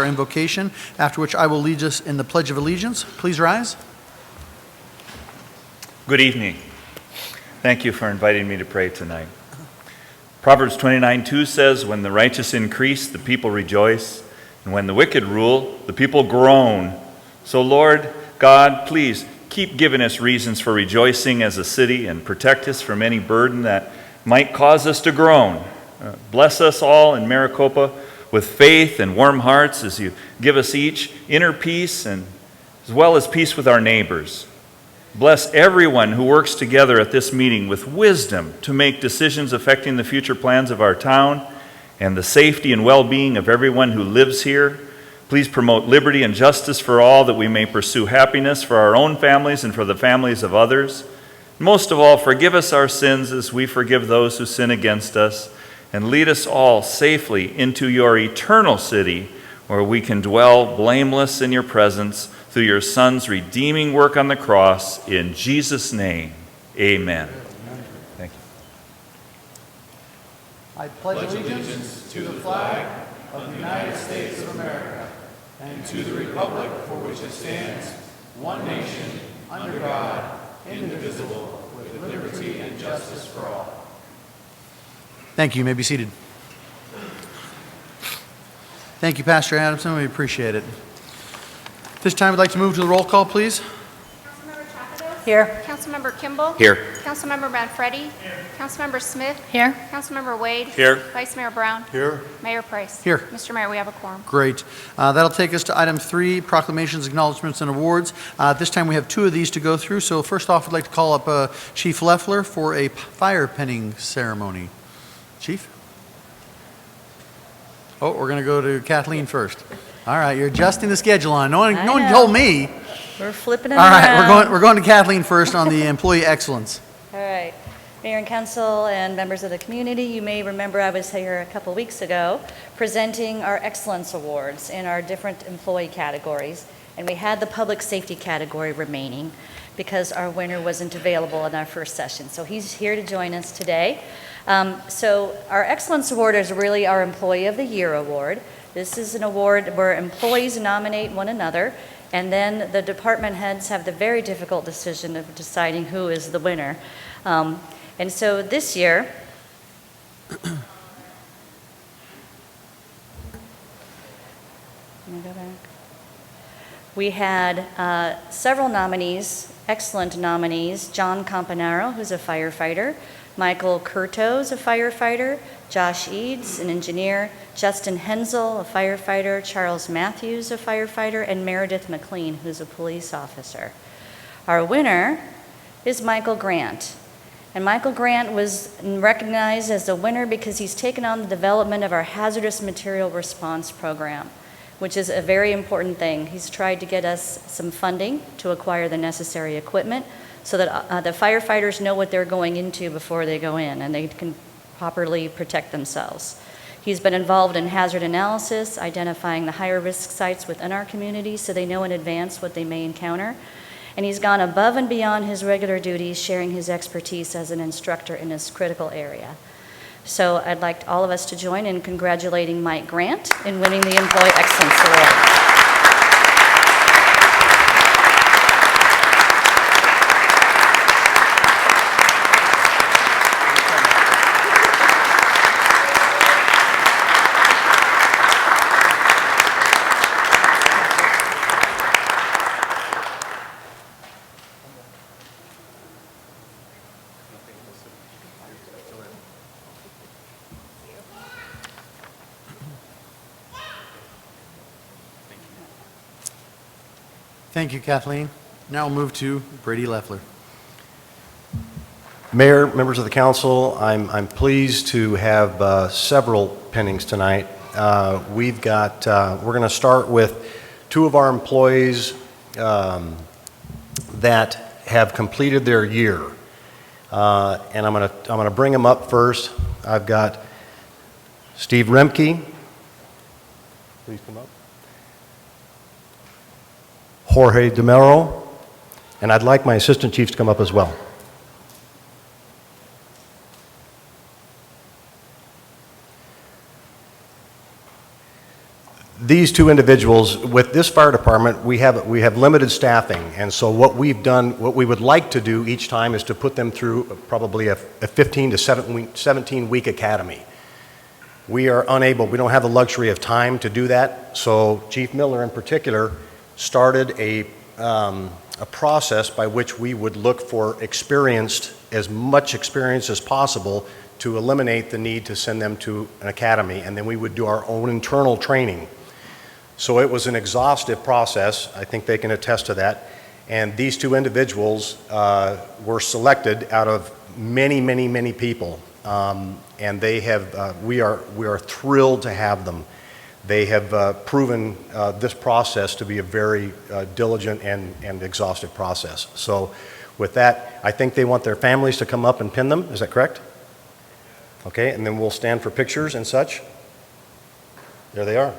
invocation, after which I will lead us in the Pledge of Allegiance. Please rise. Good evening. Thank you for inviting me to pray tonight. Proverbs 29:2 says, "When the righteous increase, the people rejoice, and when the wicked rule, the people groan." So Lord God, please keep giving us reasons for rejoicing as a city and protect us from any burden that might cause us to groan. Bless us all in Maricopa with faith and warm hearts as you give us each inner peace and as well as peace with our neighbors. Bless everyone who works together at this meeting with wisdom to make decisions affecting the future plans of our town and the safety and well-being of everyone who lives here. Please promote liberty and justice for all, that we may pursue happiness for our own families and for the families of others. Most of all, forgive us our sins as we forgive those who sin against us, and lead us all safely into your eternal city, where we can dwell blameless in your presence through your Son's redeeming work on the cross. In Jesus' name, amen. Thank you. I pledge allegiance to the flag of the United States of America and to the republic for which it stands, one nation, under God, indivisible, with liberty and justice for all. Thank you. You may be seated. Thank you, Pastor Adamson. We appreciate it. This time, I'd like to move to the roll call, please. Councilmember Chapados? Here. Councilmember Kimball? Here. Councilmember Manfredi? Here. Councilmember Smith? Here. Councilmember Wade? Here. Vice Mayor Brown? Here. Mayor Price? Here. Mr. Mayor, we have a quorum. Great. That'll take us to item 3, proclamations, acknowledgements, and awards. This time we have 2 of these to go through. So first off, I'd like to call up Chief Leffler for a fire penning ceremony. Chief? Oh, we're going to go to Kathleen first. All right, you're adjusting the schedule on. No one told me. We're flipping it All right, around. we're going to Kathleen first on the employee excellence. All right. Mayor and council and members of the community, you may remember I was here a couple weeks ago presenting our excellence awards in our different employee categories, and we had the public safety category remaining because our winner wasn't available in our first session. So he's here to join us today. So our excellence award is really our employee of the year award. This is an award where employees nominate one another, and then the department heads have the very difficult decision of deciding who is the winner. And so this year, let me go back. We had several nominees, excellent nominees. John Campanaro, who's a firefighter. Michael Curto's a firefighter. Josh Eads, an engineer. Justin Hensel, a firefighter. Charles Matthews, a firefighter. And Meredith McLean, who's a police officer. Our winner is Michael Grant. And Michael Grant was recognized as the winner because he's taken on the development of our hazardous material response program, which is a very important thing. He's tried to get us some funding to acquire the necessary equipment so that the firefighters know what they're going into before they go in and they can properly protect themselves. He's been involved in hazard analysis, identifying the higher risk sites within our community so they know in advance what they may encounter. And he's gone above and beyond his regular duties, sharing his expertise as an instructor in this critical area. So I'd like all of us to join in congratulating Mike Grant in winning the Employee Excellence Award. Thank you, Kathleen. Now we'll move to Brady Leffler. Mayor, members of the council, I'm pleased to have several pendings tonight. We're going to start with 2 of our employees that have completed their year, and I'm going to bring them up first. I've got Steve Remke. Please come up. Jorge DeMero, and I'd like my assistant chiefs to come up as well. these two individuals, with this fire department, we have limited staffing, and so what we've done, what we would like to do each time is to put them through probably a 15 to 17-week academy. We are unable, we don't have the luxury of time to do that, so Chief Miller in particular started a process by which we would look for as much experience as possible to eliminate the need to send them to an academy, and then we would do our own internal training. So it was an exhaustive process. I think they can attest to that. And these two individuals were selected out of many, many, many people. And they have, we are thrilled to have them. They have proven this process to be a very diligent and exhaustive process. So with that, I think they want their families to come up and pin them. Is that correct? Okay, and then we'll stand for pictures and such. There they are.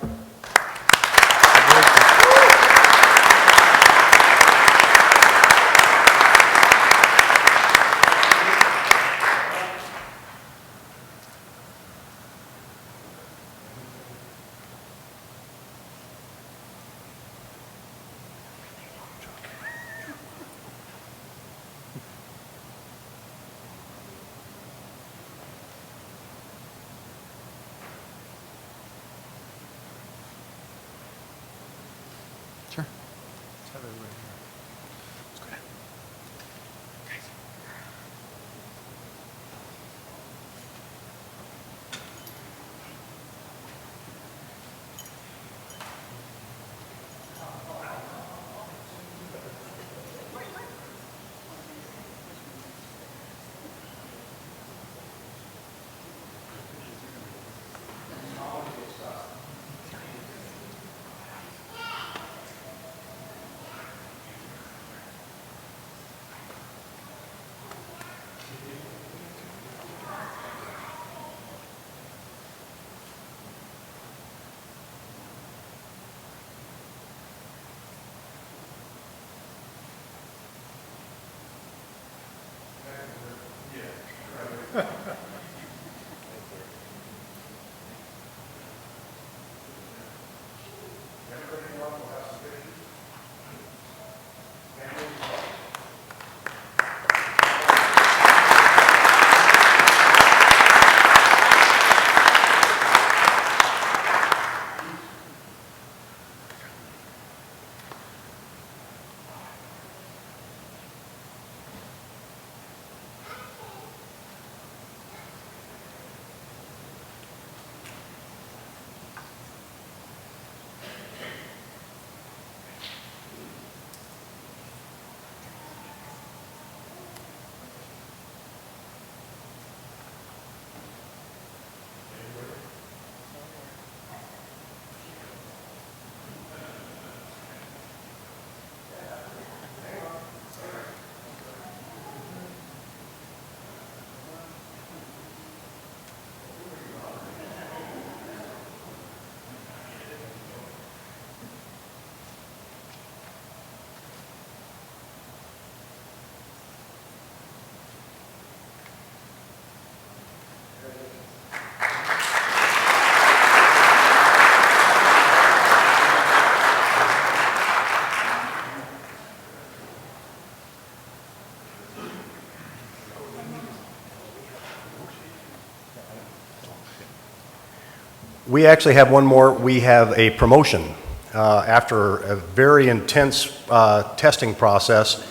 We actually have one more. We have a promotion. After a very intense testing process,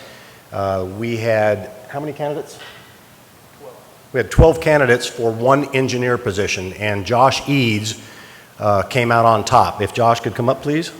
we had, how many candidates? 12. We had 12 candidates for one engineer position, and Josh Eads came out on top. If Josh could come up, please.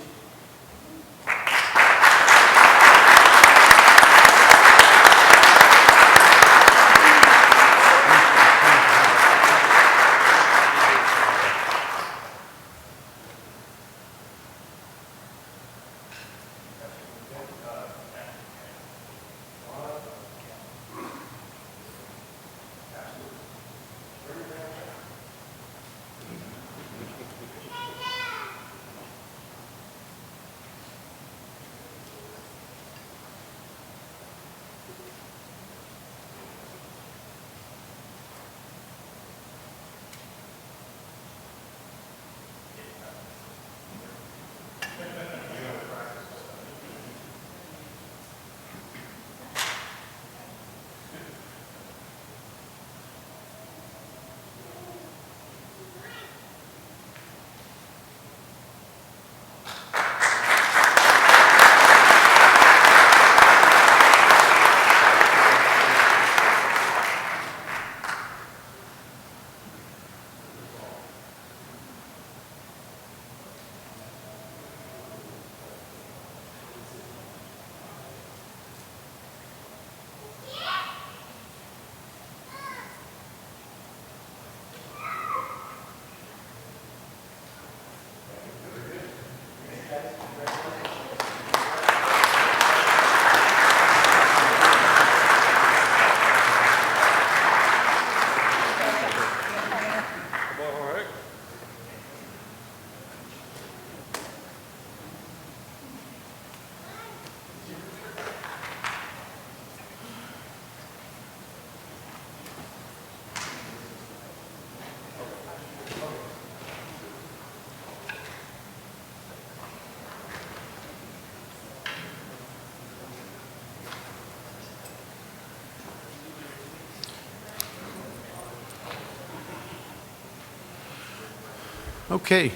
Okay.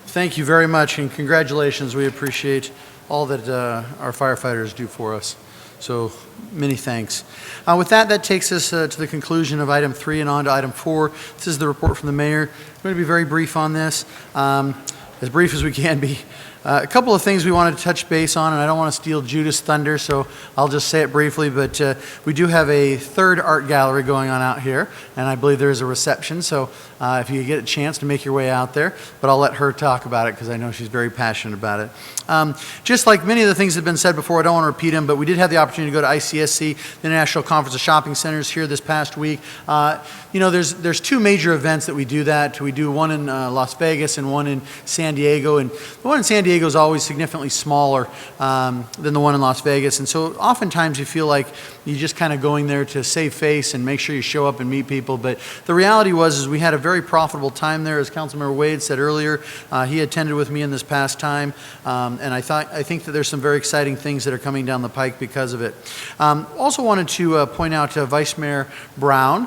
Thank you very much, and congratulations. We appreciate all that our firefighters do for us. So many thanks. With that, that takes us to the conclusion of item 3 and on to item 4. This is the report from the mayor. I'm going to be very brief on this, as brief as we can be. A couple of things we wanted to touch base on, and I don't want to steal Judith's thunder, so I'll just say it briefly, but we do have a third art gallery going on out here, and I believe there is a reception, so if you get a chance to make your way out there, but I'll let her talk about it because I know she's very passionate about it. Just like many of the things that have been said before, I don't want to repeat them, but we did have the opportunity to go to ICSC, the International Conference of Shopping Centers, here this past week. You know, there's 2 major events that we do that. We do one in Las Vegas and one in San Diego, and the one in San Diego is always significantly smaller than the one in Las Vegas, and so oftentimes you feel like you're just kind of going there to save face and make sure you show up and meet people, but the reality is we had a very profitable time there, as Councilmember Wade said earlier. He attended with me in this past time, and I think that there's some very exciting things that are coming down the pike because of it. Also wanted to point out to Vice Mayor Brown,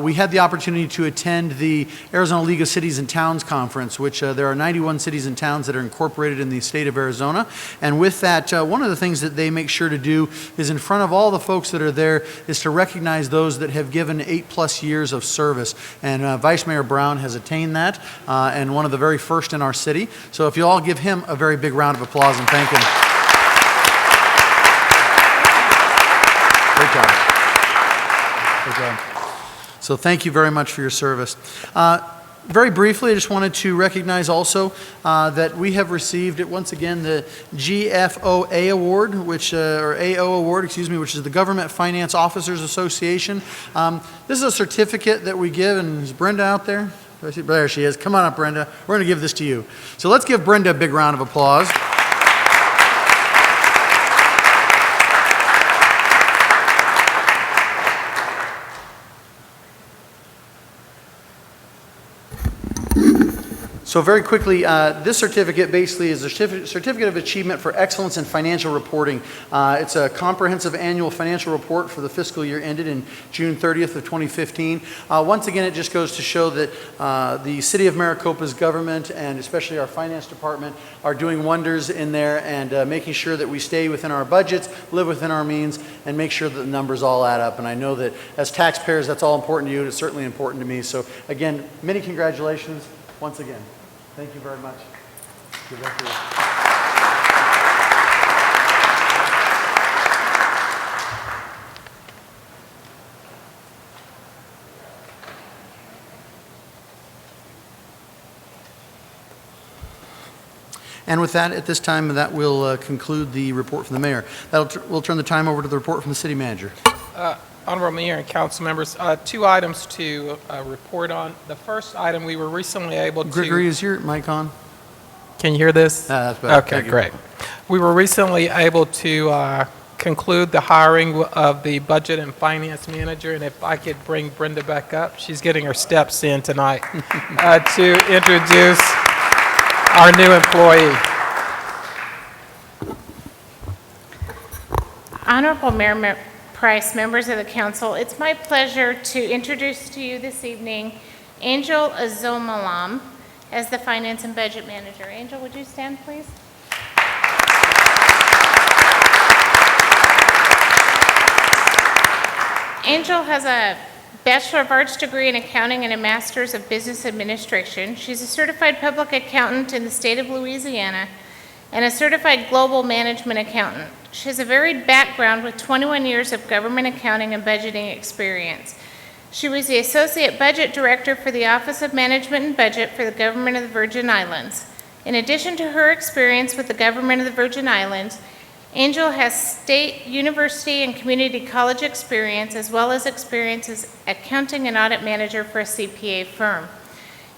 we had the opportunity to attend the Arizona League of Cities and Towns Conference, which there are 91 cities and towns that are incorporated in the state of Arizona, and with that, one of the things that they make sure to do is in front of all the folks that are there is to recognize those that have given 8+ years of service, and Vice Mayor Brown has attained that, and one of the very first in our city. So if you all give him a very big round of applause and thank him. Great job. Great job. So thank you very much for your service. Very briefly, I just wanted to recognize also that we have received, once again, the GFOA Award, which or AO Award, excuse me, which is the Government Finance Officers Association. This is a certificate that we give, and is Brenda out there? There she is. Come on up, Brenda. We're going to give this to you. So let's give Brenda a big round of applause. So very quickly, this certificate basically is a certificate of achievement for excellence in financial reporting. It's a comprehensive annual financial report for the fiscal year ended in June 30th of 2015. Once again, it just goes to show that the City of Maricopa's government and especially our finance department are doing wonders in there and making sure that we stay within our budgets, live within our means, and make sure that the numbers all add up. And I know that as taxpayers, that's all important to you, and it's certainly important to me. So again, many congratulations once again. Thank you very much. Good luck to you. And with that, at this time, that will conclude the report from the mayor. We'll turn the time over to the report from the city manager. Honorable Mayor and council members, 2 items to report on. The first item, we were recently able to... Gregory, is your mic on? Can you hear this? That's better. Okay, great. We were recently able to conclude the hiring of the budget and finance manager, and if I could bring Brenda back up, she's getting her steps in tonight, to introduce our new employee. Honorable Mayor Price, members of the council, it's my pleasure to introduce to you this evening Angel Azomalam as the finance and budget manager. Angel, would you stand, please? Angel has a Bachelor of Arts degree in accounting and a Master's of Business Administration. She's a certified public accountant in the state of Louisiana and a certified global management accountant. She has a varied background with 21 years of government accounting and budgeting experience. She was the Associate Budget Director for the Office of Management and Budget for the Government of the Virgin Islands. In addition to her experience with the Government of the Virgin Islands, Angel has state, university, and community college experience, as well as experience as accounting and audit manager for a CPA firm.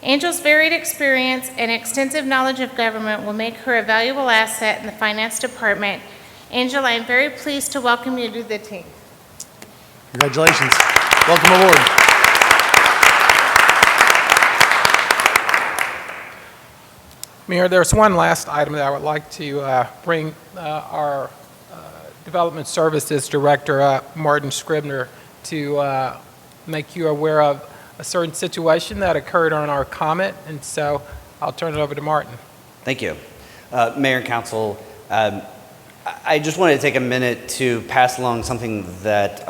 Angel's varied experience and extensive knowledge of government will make her a valuable asset in the finance department. Angel, I am very pleased to welcome you to the team. Congratulations. Welcome aboard. Mayor, there's one last item that I would like to bring our Development Services Director, Martin Scribner, to make you aware of a certain situation that occurred on our comment. And so I'll turn it over to Martin. Thank you. Mayor and Council, I just wanted to take a minute to pass along something that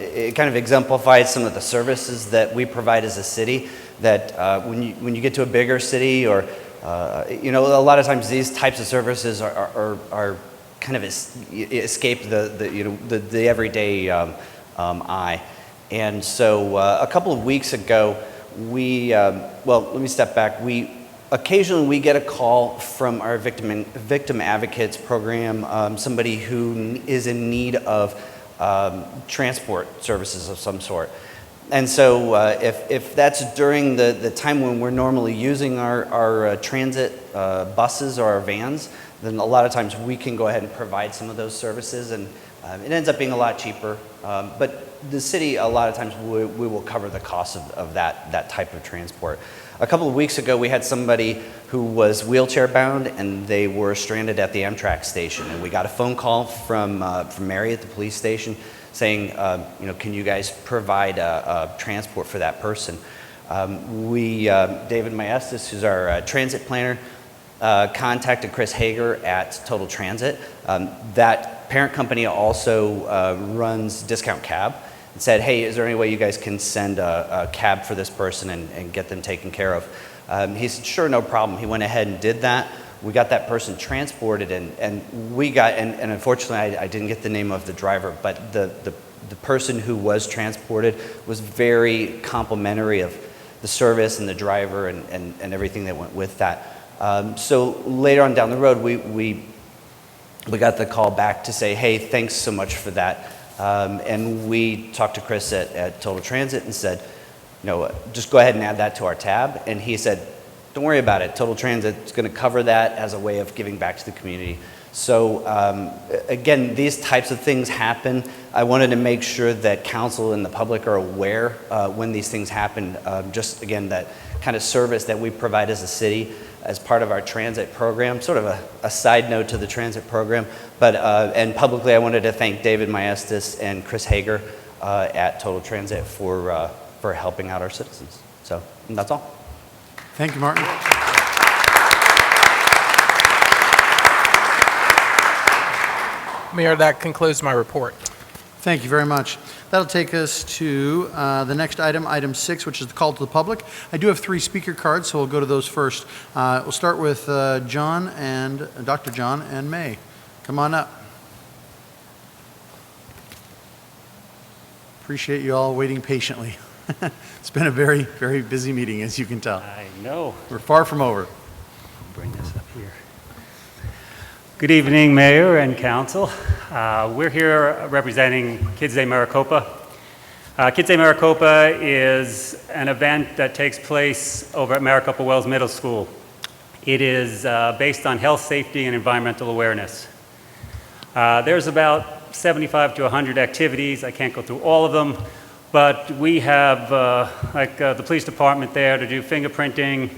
it kind of exemplifies some of the services that we provide as a city, that when you get to a bigger city, or a lot of times these types of services are kind of escape the everyday eye. And so a couple of weeks ago, let me step back. Occasionally we get a call from our victim advocates program, somebody who is in need of transport services of some sort. And so if that's during the time when we're normally using our transit buses or our vans, then a lot of times we can go ahead and provide some of those services, and it ends up being a lot cheaper. But the city, a lot of times, we will cover the cost of that type of transport. A couple of weeks ago, we had somebody who was wheelchair bound, and they were stranded at the Amtrak station. And we got a phone call from Mary at the police station saying, can you guys provide transport for that person? David Maestas, who's our transit planner, contacted Chris Hager at Total Transit. That parent company also runs Discount Cab, and said, hey, is there any way you guys can send a cab for this person and get them taken care of? He said, sure, no problem. He went ahead and did that. We got that person transported, and unfortunately I didn't get the name of the driver, but the person who was transported was very complimentary of the service and the driver and everything that went with that. So later on down the road, we got the call back to say, hey, thanks so much for that. And we talked to Chris at Total Transit and said, just go ahead and add that to our tab. And he said, don't worry about it. Total Transit is going to cover that as a way of giving back to the community. So again, these types of things happen. I wanted to make sure that council and the public are aware when these things happen. Just again, that kind of service that we provide as a city as part of our transit program, sort of a side note to the transit program. But and publicly, I wanted to thank David Maestas and Chris Hager at Total Transit for helping out our citizens. So that's all. Thank you, Martin. Mayor, that concludes my report. Thank you very much. That'll take us to the next item, item 6, which is the call to the public. I do have 3 speaker cards, so we'll go to those first. We'll start with John and Dr. John and May. Come on up. Appreciate you all waiting patiently. It's been a very, very busy meeting, as you can tell. I know. We're far from over. I'll bring this up here. Good evening, Mayor and Council. We're here representing Kids Day Maricopa. Kids Day Maricopa is an event that takes place over at Maricopa Wells Middle School. It is based on health, safety, and environmental awareness. There's about 75 to 100 activities. I can't go through all of them, but we have the police department there to do fingerprinting.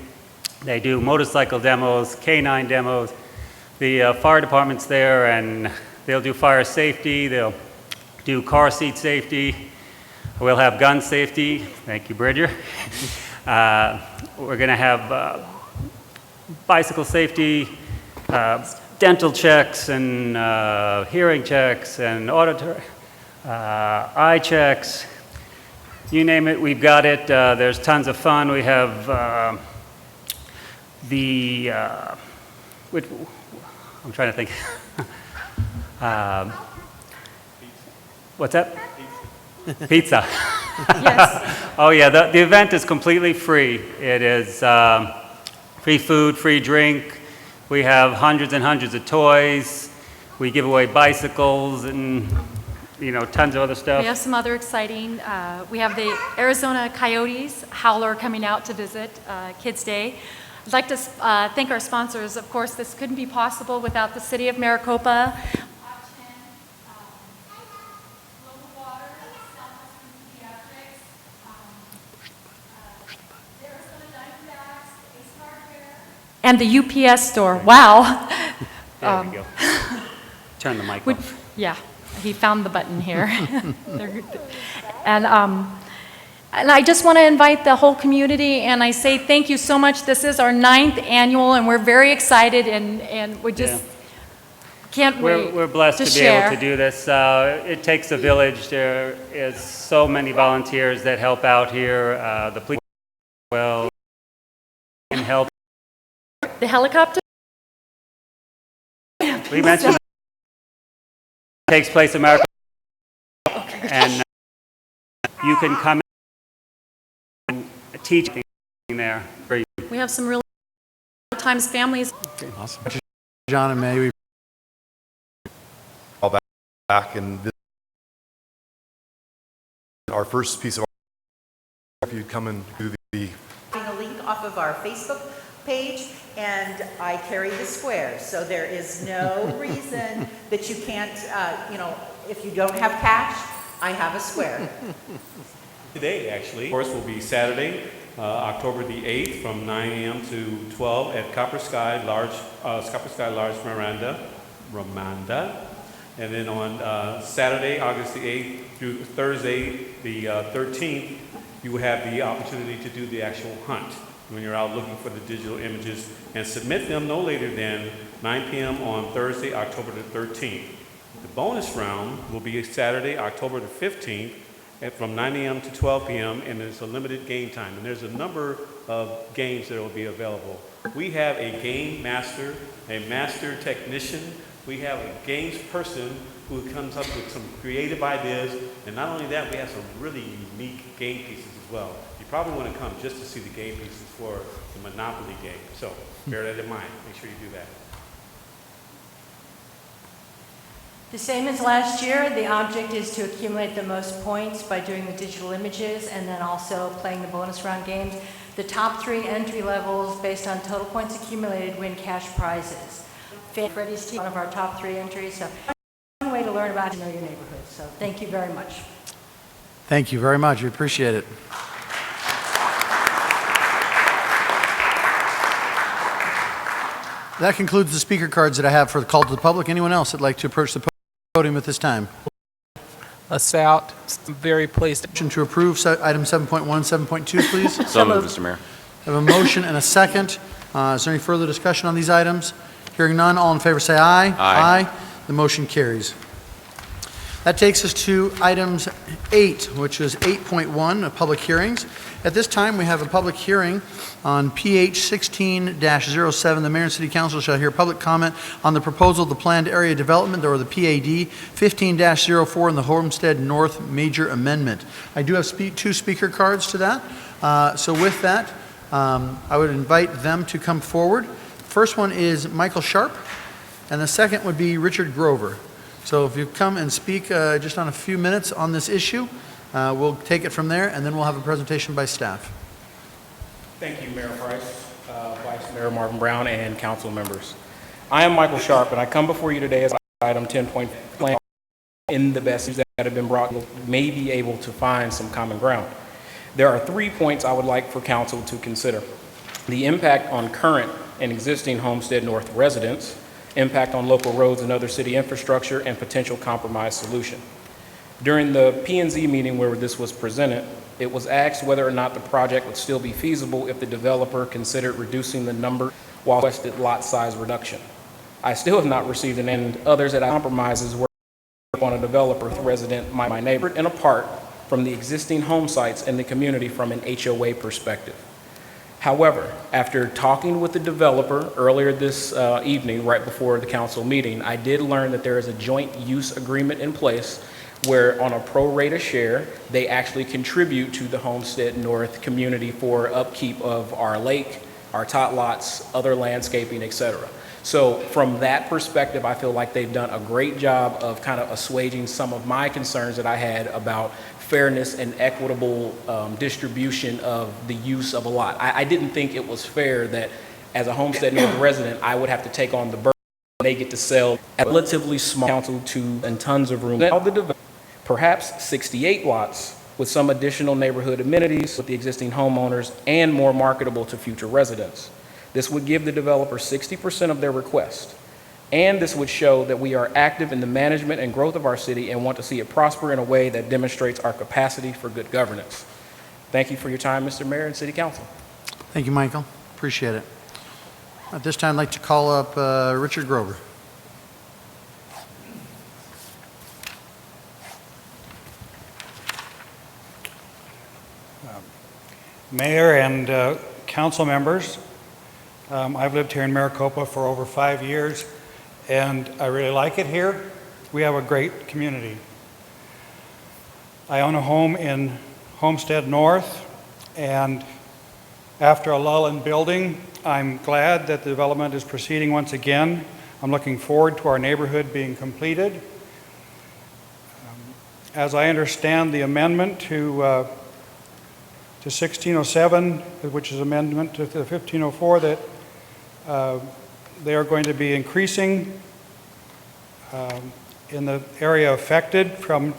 They do motorcycle demos, canine demos. The fire department's there, and they'll do fire safety. They'll do car seat safety. We'll have gun safety. Thank you, Bridger. We're going to have bicycle safety, dental checks, and hearing checks, and auditory eye checks. You name it, we've got it. There's tons of fun. We have I'm trying to think. What's that? Pizza. Yes. Oh yeah, the event is completely free. It is free food, free drink. We have hundreds and hundreds of toys. We give away bicycles and tons of other stuff. We have some other exciting, we have the Arizona Coyotes Howler coming out to visit Kids Day. I'd like to thank our sponsors. Of course, this couldn't be possible without the City of Maricopa. And the UPS store. Wow. There we go. Turn the mic off. Yeah, he found the button here. And And I just want to invite the whole community, and I say thank you so much. This is our 9th annual, and we're very excited, and we just can't wait. We're blessed to be share. able to do this. It takes a village. There is so many volunteers that help out here. The police well can help. The helicopter? We mentioned it takes place in Maricopa, and you can come and teach there. We have some really times families. Awesome. John and May, we all back and this our first piece of if you'd come and do the A link off of our Facebook page, and I carry the square, so there is no reason that you can't, if you don't have cash, I have a square. Today, actually, of course, will be Saturday, October the 8th, from 9 a.m. to 12 at Copper Sky Large Ramanda. And then on Saturday, August the 8th through Thursday, the 13th, you will have the opportunity to do the actual hunt when you're out looking for the digital images and submit them no later than 9 p.m. on Thursday, October the 13th. The bonus round will be Saturday, October the 15th from 9 a.m. to 12 p.m. and there's a limited game time. And there's a number of games that will be available. We have a game master, a master technician. We have a games person who comes up with some creative ideas. And not only that, we have some really unique game pieces as well. You probably want to come just to see the game pieces for the Monopoly game. So bear that in mind. Make sure you do that. The same as last year, the object is to accumulate the most points by doing the digital images and then also playing the bonus round games. The top 3 entry levels based on total points accumulated win cash prizes. Freddie's team, one of our top 3 entries. So one way to learn about to know your neighborhood. So thank you very much. Thank you very much. We appreciate it. That concludes the speaker cards that I have for the call to the public. Anyone else that'd like to approach the podium at this time? Us out. Very pleased. Motion to approve item 7.1, 7.2, please. So moved, Mr. Mayor. I have a motion and a second. Is there any further discussion on these items? Hearing none, all in favor say aye. Aye. The motion carries. That takes us to items 8, which is 8.1, public hearings. At this time, we have a public hearing on PH 16-07. The Mayor and City Council shall hear public comment on the proposal of the Planned Area Development, or the PAD, 15-04 in the Homestead North Major Amendment. I do have 2 speaker cards to that. So with that, I would invite them to come forward. First one is Michael Sharp, and the second would be Richard Grover. So if you come and speak just on a few minutes on this issue, we'll take it from there, and then we'll have a presentation by staff. Thank you, Mayor Price, Vice Mayor Marvin Brown, and council members. I am Michael Sharp, and I come before you today as item 10.1 plan in the best that have been brought, may be able to find some common ground. There are 3 points I would like for council to consider: the impact on current and existing Homestead North residents, impact on local roads and other city infrastructure, and potential compromise solution. During the P&Z meeting where this was presented, it was asked whether or not the project would still be feasible if the developer considered reducing the number while requested lot size reduction. I still have not received an end. Others that compromises were on a developer resident, my neighbor, and apart from the existing home sites in the community from an HOA perspective. However, after talking with the developer earlier this evening, right before the council meeting, I did learn that there is a joint use agreement in place where on a pro rata share, they actually contribute to the Homestead North community for upkeep of our lake, our tot lots, other landscaping, etc. So from that perspective, I feel like they've done a great job of kind of assuaging some of my concerns that I had about fairness and equitable distribution of the use of a lot. I didn't think it was fair that as a Homestead North resident, I would have to take on the burden they get to sell at relatively small council to and tons of room. Perhaps 68 lots with some additional neighborhood amenities with the existing homeowners and more marketable to future residents. This would give the developer 60% of their request. And this would show that we are active in the management and growth of our city and want to see it prosper in a way that demonstrates our capacity for good governance. Thank you for your time, Mr. Mayor and City Council. Thank you, Michael. Appreciate it. At this time, I'd like to call up Richard Grover. Mayor and council members, I've lived here in Maricopa for over 5 years, and I really like it here. We have a great community. I own a home in Homestead North, and after a lull in building, I'm glad that the development is proceeding once again. I'm looking forward to our neighborhood being completed. As I understand the amendment to 1607, which is amendment to the 1504, that they are going to be increasing in the area affected from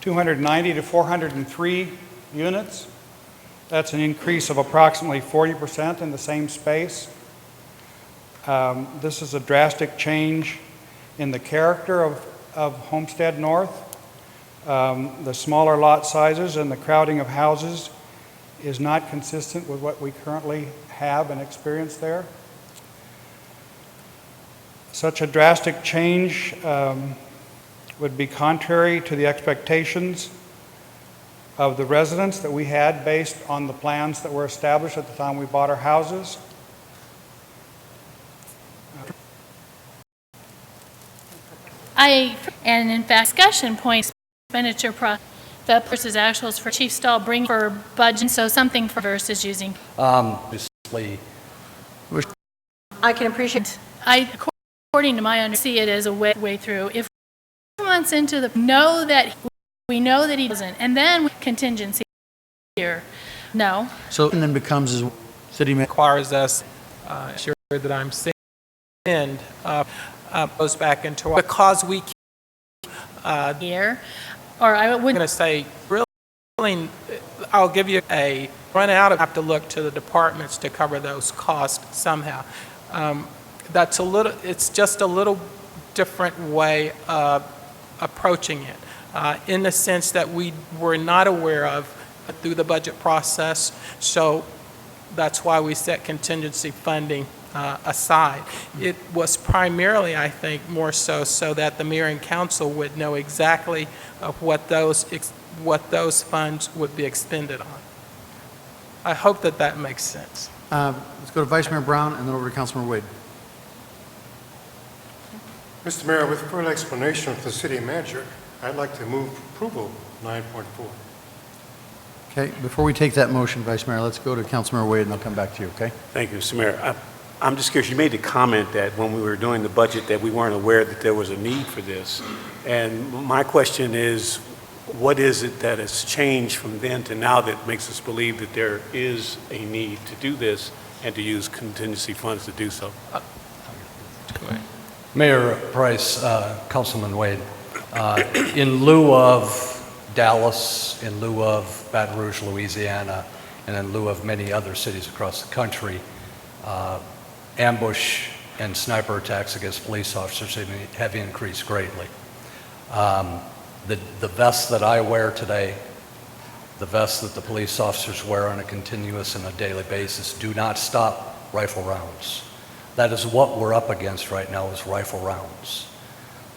290 to 403 units. That's an increase of approximately 40% in the same space. This is a drastic change in the character of Homestead North. The smaller lot sizes and the crowding of houses is not consistent with what we currently have and experience there. Such a drastic change would be contrary to the expectations of the residents that we had based on the plans that were established at the time we bought our houses. And in fact, discussion points, expenditure the versus actuals for Chief Stahl bring for budget, so something for versus using. Obviously, I can appreciate. According to my understanding, see it as a way through. If 2 months into the we know that he doesn't, and then contingency here, no. So and then becomes as city manager Requires us, sure that I'm saying, goes back into, because we Here, or I I'm would. going to say, really, I'll give you a run out of, have to look to the departments to cover those costs somehow. That's a little, it's just a little different way of approaching it, in the sense that we were not aware of through the budget process. So that's why we set contingency funding aside. It was primarily, I think, more so that the mayor and council would know exactly what those funds would be expended on. I hope that that makes sense. let's go to Vice Mayor Brown and then over to Councilman Wade. Mr. Mayor, with further explanation of the city manager, I'd like to move approval 9.4. Okay, before we take that motion, Vice Mayor, let's go to Councilmember Wade and I'll come back to you, okay? Thank you, Mr. Mayor. I'm just curious, you made the comment that when we were doing the budget that we weren't aware that there was a need for this. And my question is, what is it that has changed from then to now that makes us believe that there is a need to do this and to use contingency funds to do so? Mayor Price, Councilman Wade, in lieu of Dallas, in lieu of Baton Rouge, Louisiana, and in lieu of many other cities across the country, ambush and sniper attacks against police officers have increased greatly. The vests that I wear today, the vests that the police officers wear on a continuous and a daily basis do not stop rifle rounds. That is what we're up against right now, is rifle rounds.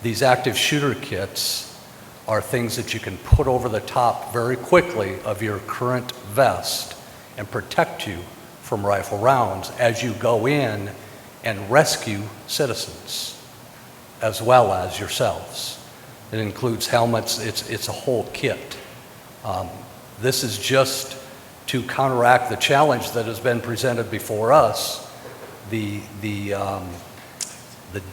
These active shooter kits are things that you can put over the top very quickly of your current vest and protect you from rifle rounds as you go in and rescue citizens as well as yourselves. It includes helmets, it's a whole kit. This is just to counteract the challenge that has been presented before us, the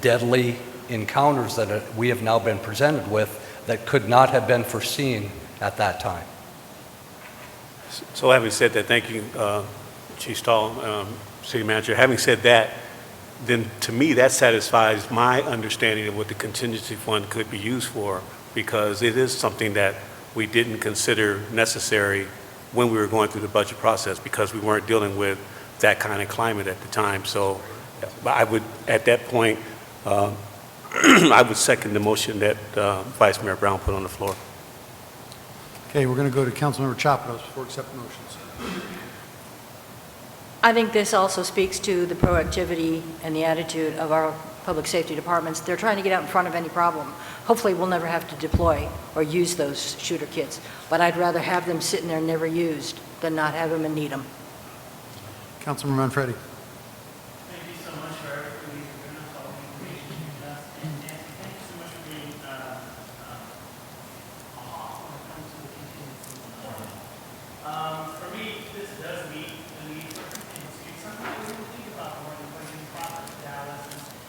deadly encounters that we have now been presented with that could not have been foreseen at that time. So having said that, thank you, Chief Stahl, City Manager. Having said that, then to me that satisfies my understanding of what the contingency fund could be used for, because it is something that we didn't consider necessary when we were going through the budget process because we weren't dealing with that kind of climate at the time. So I would, at that point, I would second the motion that Vice Mayor Brown put on the floor. Okay, we're going to go to Councilmember Chapados before accepting motions. I think this also speaks to the proactivity and the attitude of our public safety departments. They're trying to get out in front of any problem. Hopefully, we'll never have to deploy or use those shooter kits, but I'd rather have them sitting there never used than not have them and need them. Councilmember Manfredi. Thank you so much for everything you've given us, all the information you've given us, and Nancy, thank you so much for being a hawk when it comes to the contingency plan. For me, this does meet the need for contingency. Something we didn't think about more than putting in profit to Dallas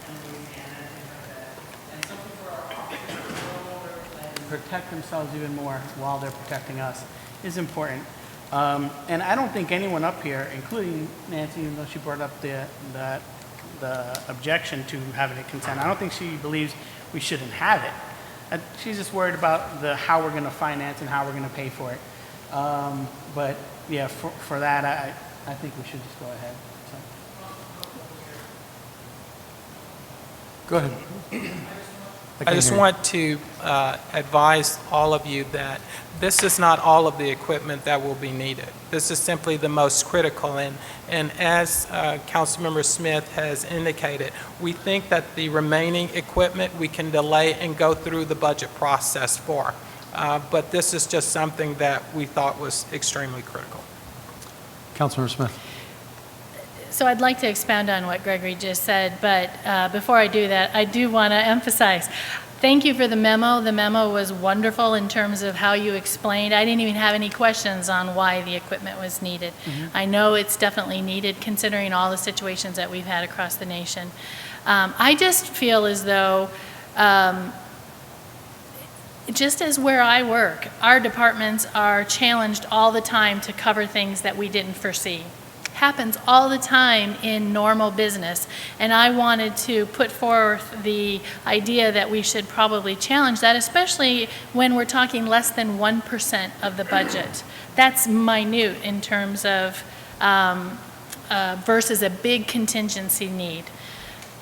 and Louisiana and things like that. And something for our officers to go over and protect themselves even more while they're protecting us is important. And I don't think anyone up here, including Nancy, even though she brought up the objection to having it consent, I don't think she believes we shouldn't have it. She's just worried about how we're going to finance and how we're going to pay for it. But yeah, for that, I think we should just go ahead. So. Go ahead. I just want to advise all of you that this is not all of the equipment that will be needed. This is simply the most critical. And as Councilmember Smith has indicated, we think that the remaining equipment we can delay and go through the budget process for. But this is just something that we thought was extremely critical. Councilmember Smith. So I'd like to expound on what Gregory just said, but before I do that, I do want to emphasize, thank you for the memo. The memo was wonderful in terms of how you explained. I didn't even have any questions on why the equipment was needed. I know it's definitely needed considering all the situations that we've had across the nation. I just feel as though, just as where I work, our departments are challenged all the time to cover things that we didn't foresee. Happens all the time in normal business, and I wanted to put forth the idea that we should probably challenge that, especially when we're talking less than 1% of the budget. That's minute in terms of versus a big contingency need.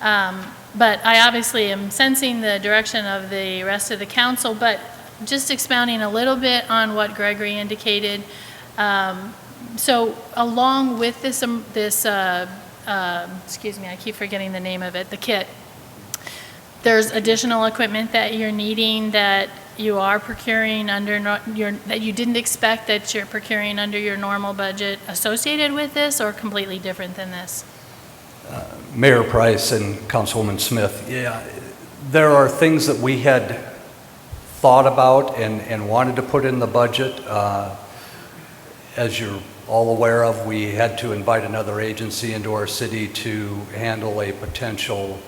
But I obviously am sensing the direction of the rest of the council, but just expounding a little bit on what Gregory indicated. So along with this, excuse me, I keep forgetting the name of it, the kit, there's additional equipment that you're needing that you are procuring under that you didn't expect that you're procuring under your normal budget associated with this, or completely different than this? Mayor Price and Councilwoman Smith, yeah, there are things that we had thought about and wanted to put in the budget. As you're all aware of, we had to invite another agency into our city to handle a potential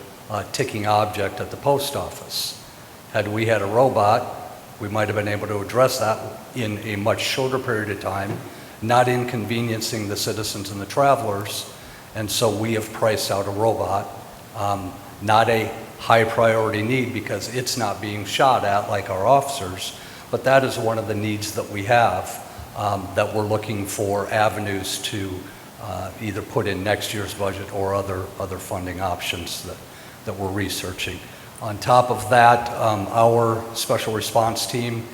ticking object at the post office. Had we had a robot, we might have been able to address that in a much shorter period of time, not inconveniencing the citizens and the travelers. And so we have priced out a robot, not a high priority need because it's not being shot at like our officers, but that is one of the needs that we have. That we're looking for avenues to either put in next year's budget or other funding options that we're researching. On top of that, our special response team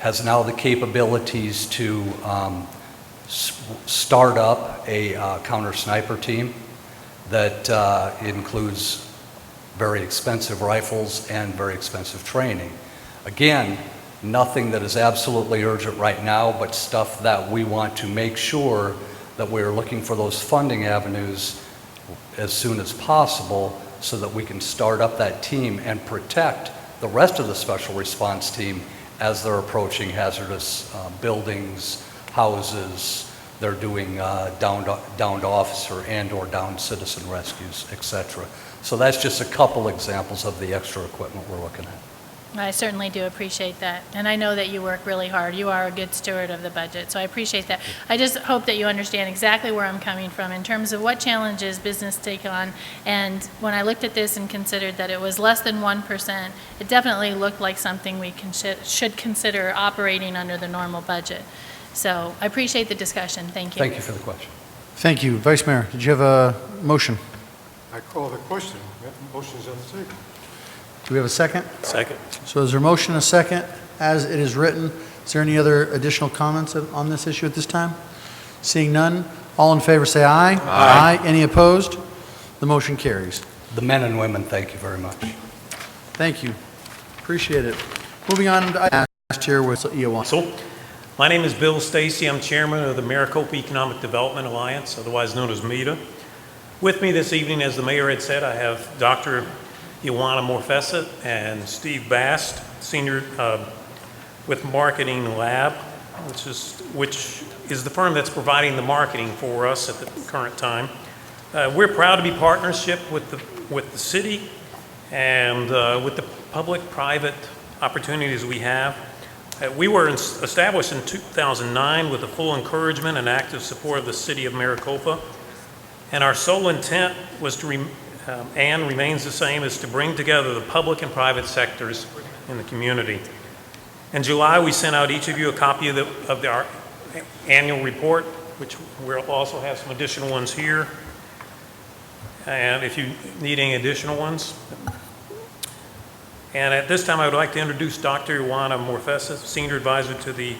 has now the capabilities to start up a counter sniper team that includes very expensive rifles and very expensive training. Again, nothing that is absolutely urgent right now, but stuff that we want to make sure that we're looking for those funding avenues as soon as possible so that we can start up that team and protect the rest of the special response team as they're approaching hazardous buildings, houses, they're doing downed officer and or downed citizen rescues, etc. So that's just a couple examples of the extra equipment we're looking at. I certainly do appreciate that. And I know that you work really hard. You are a good steward of the budget, so I appreciate that. I just hope that you understand exactly where I'm coming from in terms of what challenges business take on. And when I looked at this and considered that it was less than 1%, it definitely looked like something we should consider operating under the normal budget. So I appreciate the discussion. Thank you. Thank you for the question. Thank you. Vice Mayor, did you have a motion? I call the question. Motion's on the table. Do we have a second? Second. So is there a motion, a second, as it is written, Is there any other additional comments on this issue at this time? Seeing none, all in favor say aye. Aye. Any opposed? The motion carries. The men and women, thank you very much. Thank you. Appreciate it. Moving on to last year with Iowano. My name is Bill Stacy. I'm chairman of the Maricopa Economic Development Alliance, otherwise known as MEDA. With me this evening, as the mayor had said, I have Dr. Ioana Morfessa and Steve Bast, senior with Marketing Lab, which is the firm that's providing the marketing for us at the current time. We're proud to be partnership with the city and with the public-private opportunities we have. We were established in 2009 with the full encouragement and active support of the city of Maricopa, and our sole intent was to and remains the same, is to bring together the public and private sectors in the community. In July, we sent out each of you a copy of our annual report, which we'll also have some additional ones here. And if you need any additional ones. And at this time, I would like to introduce Dr. Ioana Morfessa, Senior Advisor to the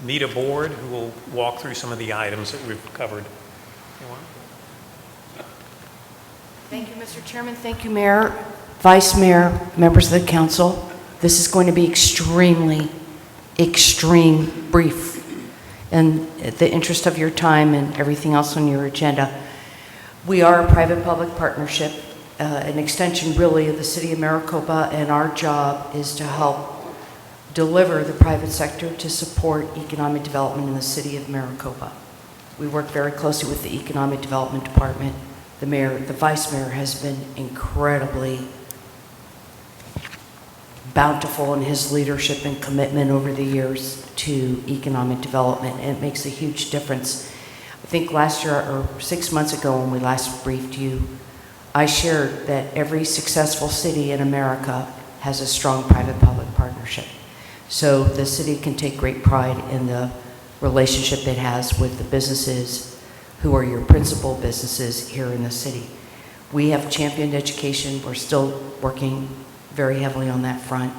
MEDA Board, who will walk through some of the items that we've covered. Thank you, Mr. Chairman. Thank you, Mayor, Vice Mayor, members of the council. This is going to be extreme brief in the interest of your time and everything else on your agenda. We are a private-public partnership, an extension really of the city of Maricopa, and our job is to help deliver the private sector to support economic development in the city of Maricopa. We work very closely with the Economic Development Department. The mayor, the vice mayor has been incredibly bountiful in his leadership and commitment over the years to economic development, and it makes a huge difference. I think last year or 6 months ago when we last briefed you, I shared that every successful city in America has a strong private-public partnership. So the city can take great pride in the relationship it has with the businesses who are your principal businesses here in the city. We have championed education. We're still working very heavily on that front,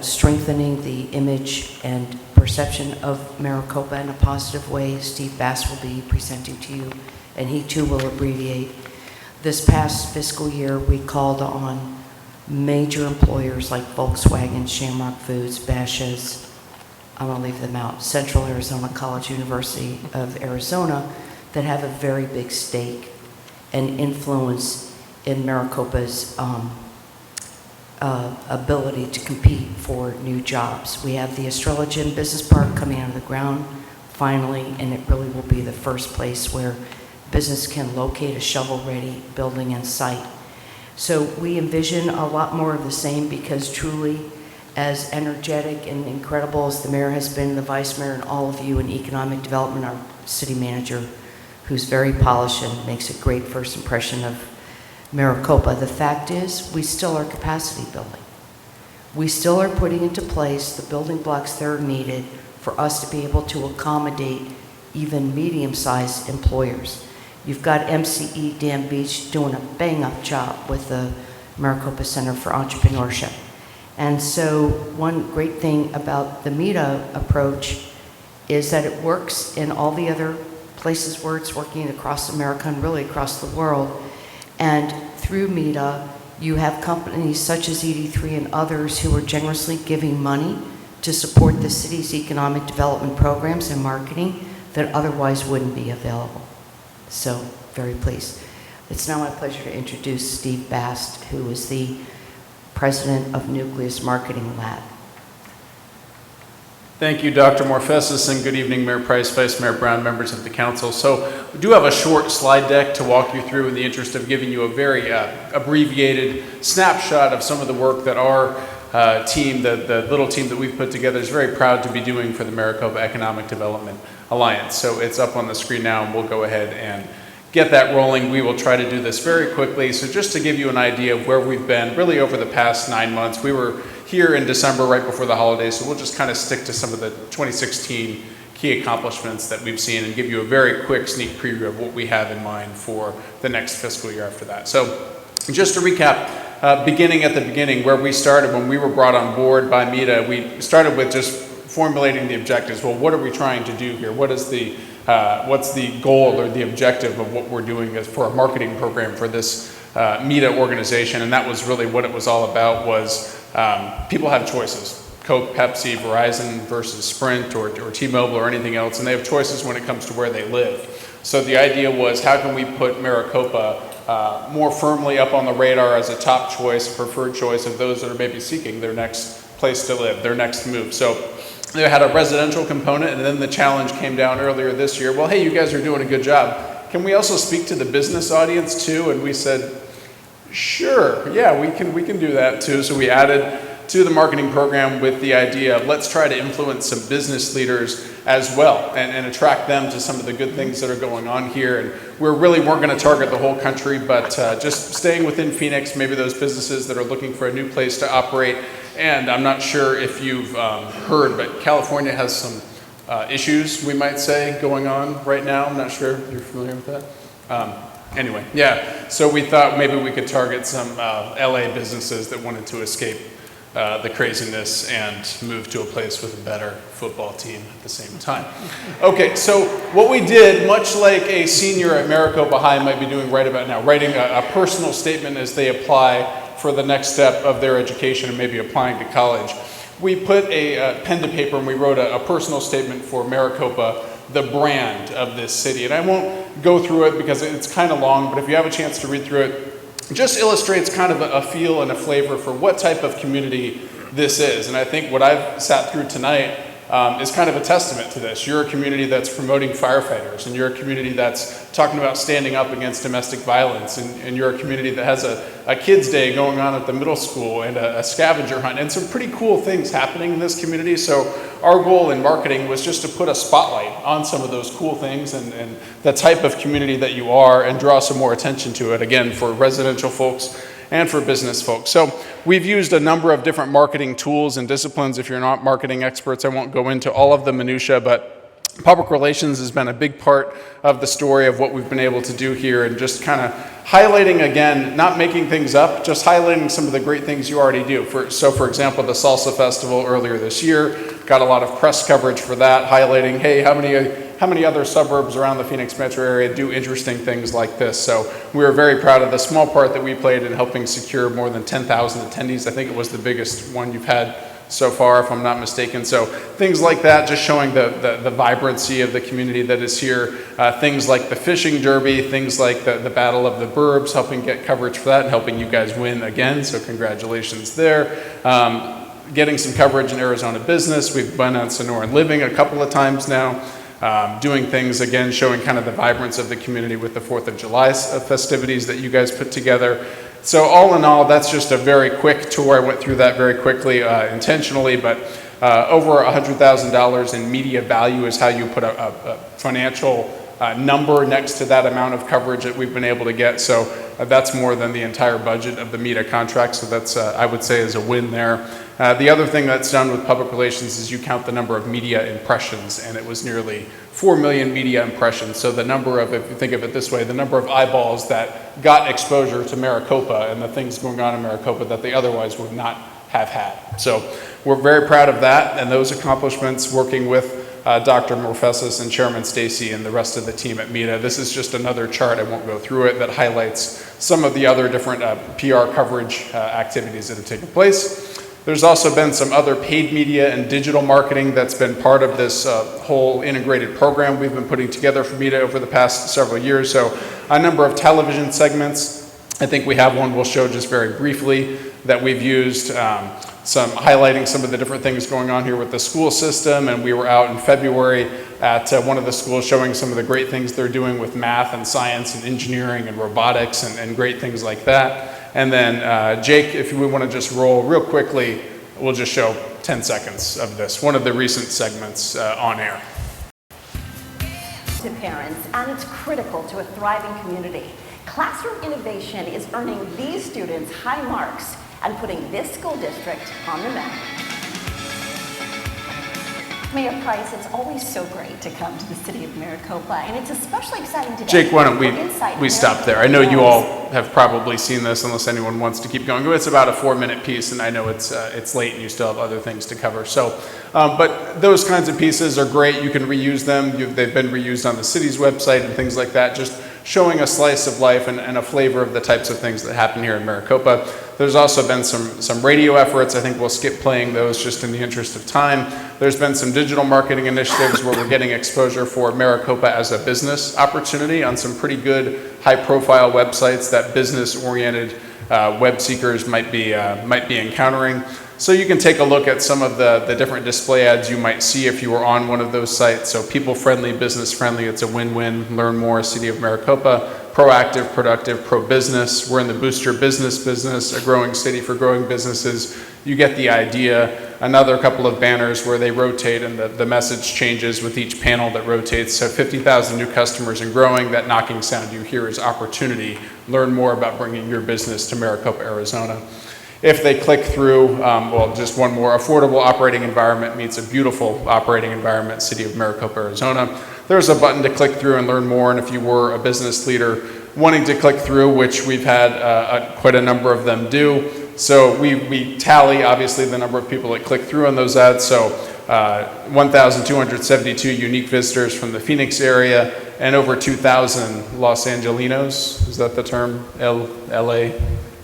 strengthening the image and perception of Maricopa in a positive way. Steve Bass will be presenting to you, and he too will abbreviate. This past fiscal year, we called on major employers like Volkswagen, Shamrock Foods, Bashas', I'm going to leave them out, Central Arizona College, University of Arizona, that have a very big stake and influence in Maricopa's ability to compete for new jobs. We have the Estrella Gym Business Park coming out of the ground finally, and it really will be the first place where business can locate a shovel-ready building and site. So we envision a lot more of the same, because truly, as energetic and incredible as the mayor has been, the vice mayor, and all of you in economic development, our city manager, who's very polished and makes a great first impression of Maricopa, the fact is we still are capacity building. We still are putting into place the building blocks that are needed for us to be able to accommodate even medium-sized employers. You've got MCE Dam Beach doing a bang-up job with the Maricopa Center for Entrepreneurship. And so one great thing about the MEDA approach is that it works in all the other places where it's working across America and really across the world. And through MEDA, you have companies such as ED3 and others who are generously giving money to support the city's economic development programs and marketing that otherwise wouldn't be available. So, very pleased. It's now my pleasure to introduce Steve Bast, who is the president of Nucleus Marketing Lab. Thank you, Dr. Morfessa, and good evening, Mayor Price, Vice Mayor Brown, members of the council. So we do have a short slide deck to walk you through in the interest of giving you a very abbreviated snapshot of some of the work that our team, the little team that we've put together, is very proud to be doing for the Maricopa Economic Development Alliance. So it's up on the screen now, and we'll go ahead and get that rolling. We will try to do this very quickly. So just to give you an idea of where we've been really over the past 9 months, we were here in December right before the holidays, so we'll just kind of stick to some of the 2016 key accomplishments that we've seen and give you a very quick sneak preview of what we have in mind for the next fiscal year after that. So just to recap, beginning at the beginning where we started when we were brought on board by MEDA, we started with just formulating the objectives. Well, what are we trying to do here? What's the goal or the objective of what we're doing as for a marketing program for this META organization? And that was really what it was all about, was people have choices. Coke, Pepsi, Verizon versus Sprint or T-Mobile or anything else, and they have choices when it comes to where they live. So the idea was, how can we put Maricopa more firmly up on the radar as a top choice, preferred choice of those that are maybe seeking their next place to live, their next move. So they had a residential component, and then the challenge came down earlier this year. Well, hey, you guys are doing a good job. Can we also speak to the business audience too? And we said, sure, yeah, we can do that too. So we added to the marketing program with the idea of, let's try to influence some business leaders as well and attract them to some of the good things that are going on here. And we weren't going to target the whole country, but just staying within Phoenix, maybe those businesses that are looking for a new place to operate. And I'm not sure if you've heard, but California has some issues, we might say, going on right now. I'm not sure if you're familiar with that. Anyway, yeah, so we thought maybe we could target some LA businesses that wanted to escape the craziness and move to a place with a better football team at the same time. Okay, so what we did, much like a senior at Maricopa High might be doing right about now, writing a personal statement as they apply for the next step of their education and maybe applying to college, we put a pen to paper and we wrote a personal statement for Maricopa, the brand of this city. And I won't go through it because it's kind of long, but if you have a chance to read through it, just illustrates kind of a feel and a flavor for what type of community this is. And I think what I've sat through tonight is kind of a testament to this. You're a community that's promoting firefighters, and you're a community that's talking about standing up against domestic violence, and you're a community that has a kids' day going on at the middle school and a scavenger hunt, and some pretty cool things happening in this community. So our goal in marketing was just to put a spotlight on some of those cool things and the type of community that you are, and draw some more attention to it, again, for residential folks and for business folks. So we've used a number of different marketing tools and disciplines. If you're not marketing experts, I won't go into all of the minutia, but public relations has been a big part of the story of what we've been able to do here, and just kind of highlighting, again, not making things up, just highlighting some of the great things you already do. So for example, the Salsa Festival earlier this year, got a lot of press coverage for that, highlighting, hey, how many other suburbs around the Phoenix metro area do interesting things like this? So we were very proud of the small part that we played in helping secure more than 10,000 attendees. I think it was the biggest one you've had so far, if I'm not mistaken. So things like that, just showing the vibrancy of the community that is here. Things like the fishing derby, things like the Battle of the Burbs, helping get coverage for that and helping you guys win again, so congratulations there. Getting some coverage in Arizona business. We've been on Sonoran Living a couple of times now. Doing things, again, showing kind of the vibrance of the community with the 4th of July festivities that you guys put together. So all in all, that's just a very quick tour. I went through that very quickly intentionally, but over $100,000 in media value is how you put a financial number next to that amount of coverage that we've been able to get. So that's more than the entire budget of the META contract. So that's, I would say, is a win there. The other thing that's done with public relations is you count the number of media impressions, and it was nearly 4 million media impressions. So the number of, if you think of it this way, the number of eyeballs that got exposure to Maricopa and the things going on in Maricopa that they otherwise would not have had. So we're very proud of that and those accomplishments, working with Dr. Morfesis and Chairman Stacy and the rest of the team at META. This is just another chart, I won't go through it, that highlights some of the other different PR coverage activities that have taken place. There's also been some other paid media and digital marketing that's been part of this whole integrated program we've been putting together for META over the past several years. So a number of television segments. I think we have one we'll show just very briefly that we've used, some highlighting some of the different things going on here with the school system. And we were out in February at one of the schools showing some of the great things they're doing with math and science and engineering and robotics and great things like that. And then Jake, if we want to just roll real quickly, we'll just show 10 seconds of this, one of the recent segments on air. To parents, and it's critical to a thriving community. Classroom innovation is earning these students high marks and putting this school district on the map. Mayor Price, it's always so great to come to the city of Maricopa, and it's especially exciting today. Jake, why don't We're inside we stop there? I know you all have probably seen this unless anyone wants to keep going. It's about a 4-minute piece, and I know it's late and you still have other things to cover. So, but those kinds of pieces are great. You can reuse them. They've been reused on the city's website and things like that, just showing a slice of life and a flavor of the types of things that happen here in Maricopa. There's also been some radio efforts. I think we'll skip playing those just in the interest of time. There's been some digital marketing initiatives where we're getting exposure for Maricopa as a business opportunity on some pretty good high-profile websites that business-oriented web seekers might be encountering. So you can take a look at some of the different display ads you might see if you were on one of those sites. So people-friendly, business-friendly, it's a win-win. Learn more, City of Maricopa. Proactive, productive, pro-business. We're in the Boost Your business, a growing city for growing businesses. You get the idea. Another couple of banners where they rotate and the message changes with each panel that rotates. So 50,000 new customers and growing. That knocking sound you hear is opportunity. Learn more about bringing your business to Maricopa, Arizona. If they click through, well, just one more, affordable operating environment meets a beautiful operating environment, City of Maricopa, Arizona. There's a button to click through and learn more, and if you were a business leader wanting to click through, which we've had quite a number of them do, so we tally, obviously, the number of people that click through on those ads, so 1,272 unique visitors from the Phoenix area, and over 2,000 Los Angelinos, is that the term, LA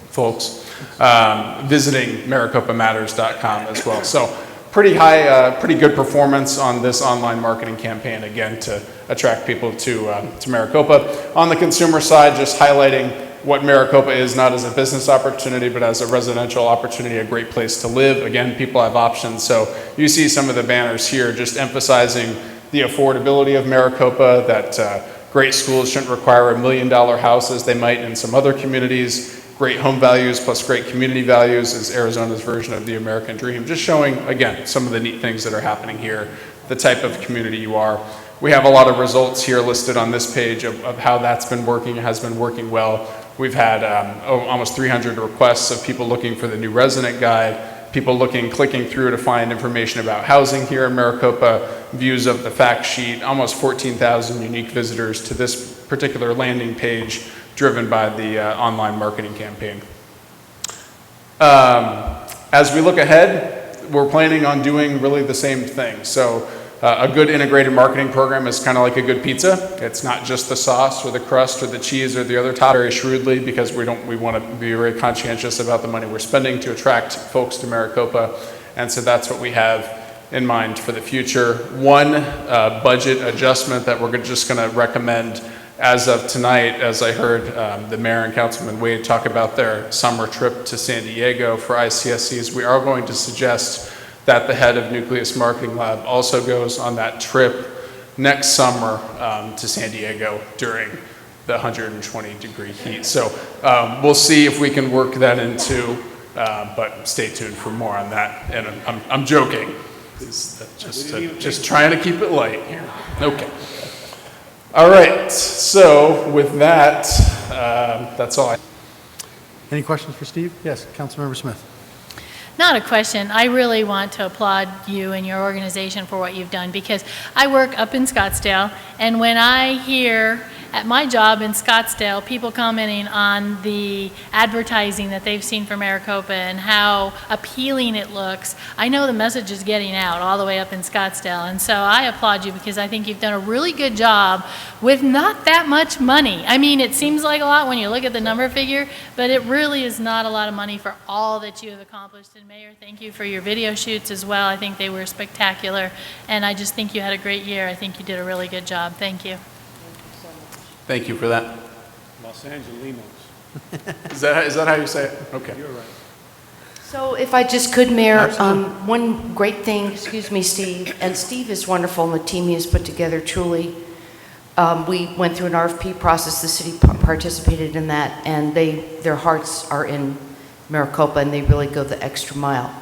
folks, visiting MaricopaMatters.com as well. So pretty high, pretty good performance on this online marketing campaign, again, to attract people to Maricopa. On the consumer side, just highlighting what Maricopa is, not as a business opportunity, but as a residential opportunity, a great place to live. Again, people have options. So you see some of the banners here just emphasizing the affordability of Maricopa, that great schools shouldn't require $1 million houses they might in some other communities. Great home values plus great community values is Arizona's version of the American dream. Just showing, again, some of the neat things that are happening here, the type of community you are. We have a lot of results here listed on this page of how that's been working, has been working well. We've had almost 300 requests of people looking for the new resident guide, people clicking through to find information about housing here in Maricopa, views of the fact sheet, almost 14,000 unique visitors to this particular landing page, driven by the online marketing campaign. As we look ahead, we're planning on doing really the same thing. So a good integrated marketing program is kind of like a good pizza. It's not just the sauce or the crust or the cheese or the other top, very shrewdly, because we want to be very conscientious about the money we're spending to attract folks to Maricopa. And so that's what we have in mind for the future. One budget adjustment that we're just going to recommend as of tonight, as I heard the mayor and Councilman Wade talk about their summer trip to San Diego for ICSCs, we are going to suggest that the head of Nucleus Marketing Lab also goes on that trip next summer to San Diego during the 120-degree heat. So we'll see if we can work that into, but stay tuned for more on that. And I'm joking. Just trying to keep it light here. Okay. All right, so with that, that's all. Any questions for Steve? Yes, Councilmember Smith. Not a question. I really want to applaud you and your organization for what you've done, because I work up in Scottsdale, and when I hear at my job in Scottsdale people commenting on the advertising that they've seen for Maricopa and how appealing it looks, I know the message is getting out all the way up in Scottsdale. And so I applaud you, because I think you've done a really good job with not that much money. I mean, it seems like a lot when you look at the number figure, but it really is not a lot of money for all that you have accomplished. And Mayor, thank you for your video shoots as well. I think they were spectacular, and I just think you had a great year. I think you did a really good job. Thank you. Thank you for that. Los Angelinos. Is that how you say it? Okay. You're right. So if I just could, Mayor, one great thing, excuse me, Steve, and Steve is wonderful, and the team he has put together, truly. We went through an RFP process, the city participated in that, and their hearts are in Maricopa, and they really go the extra mile.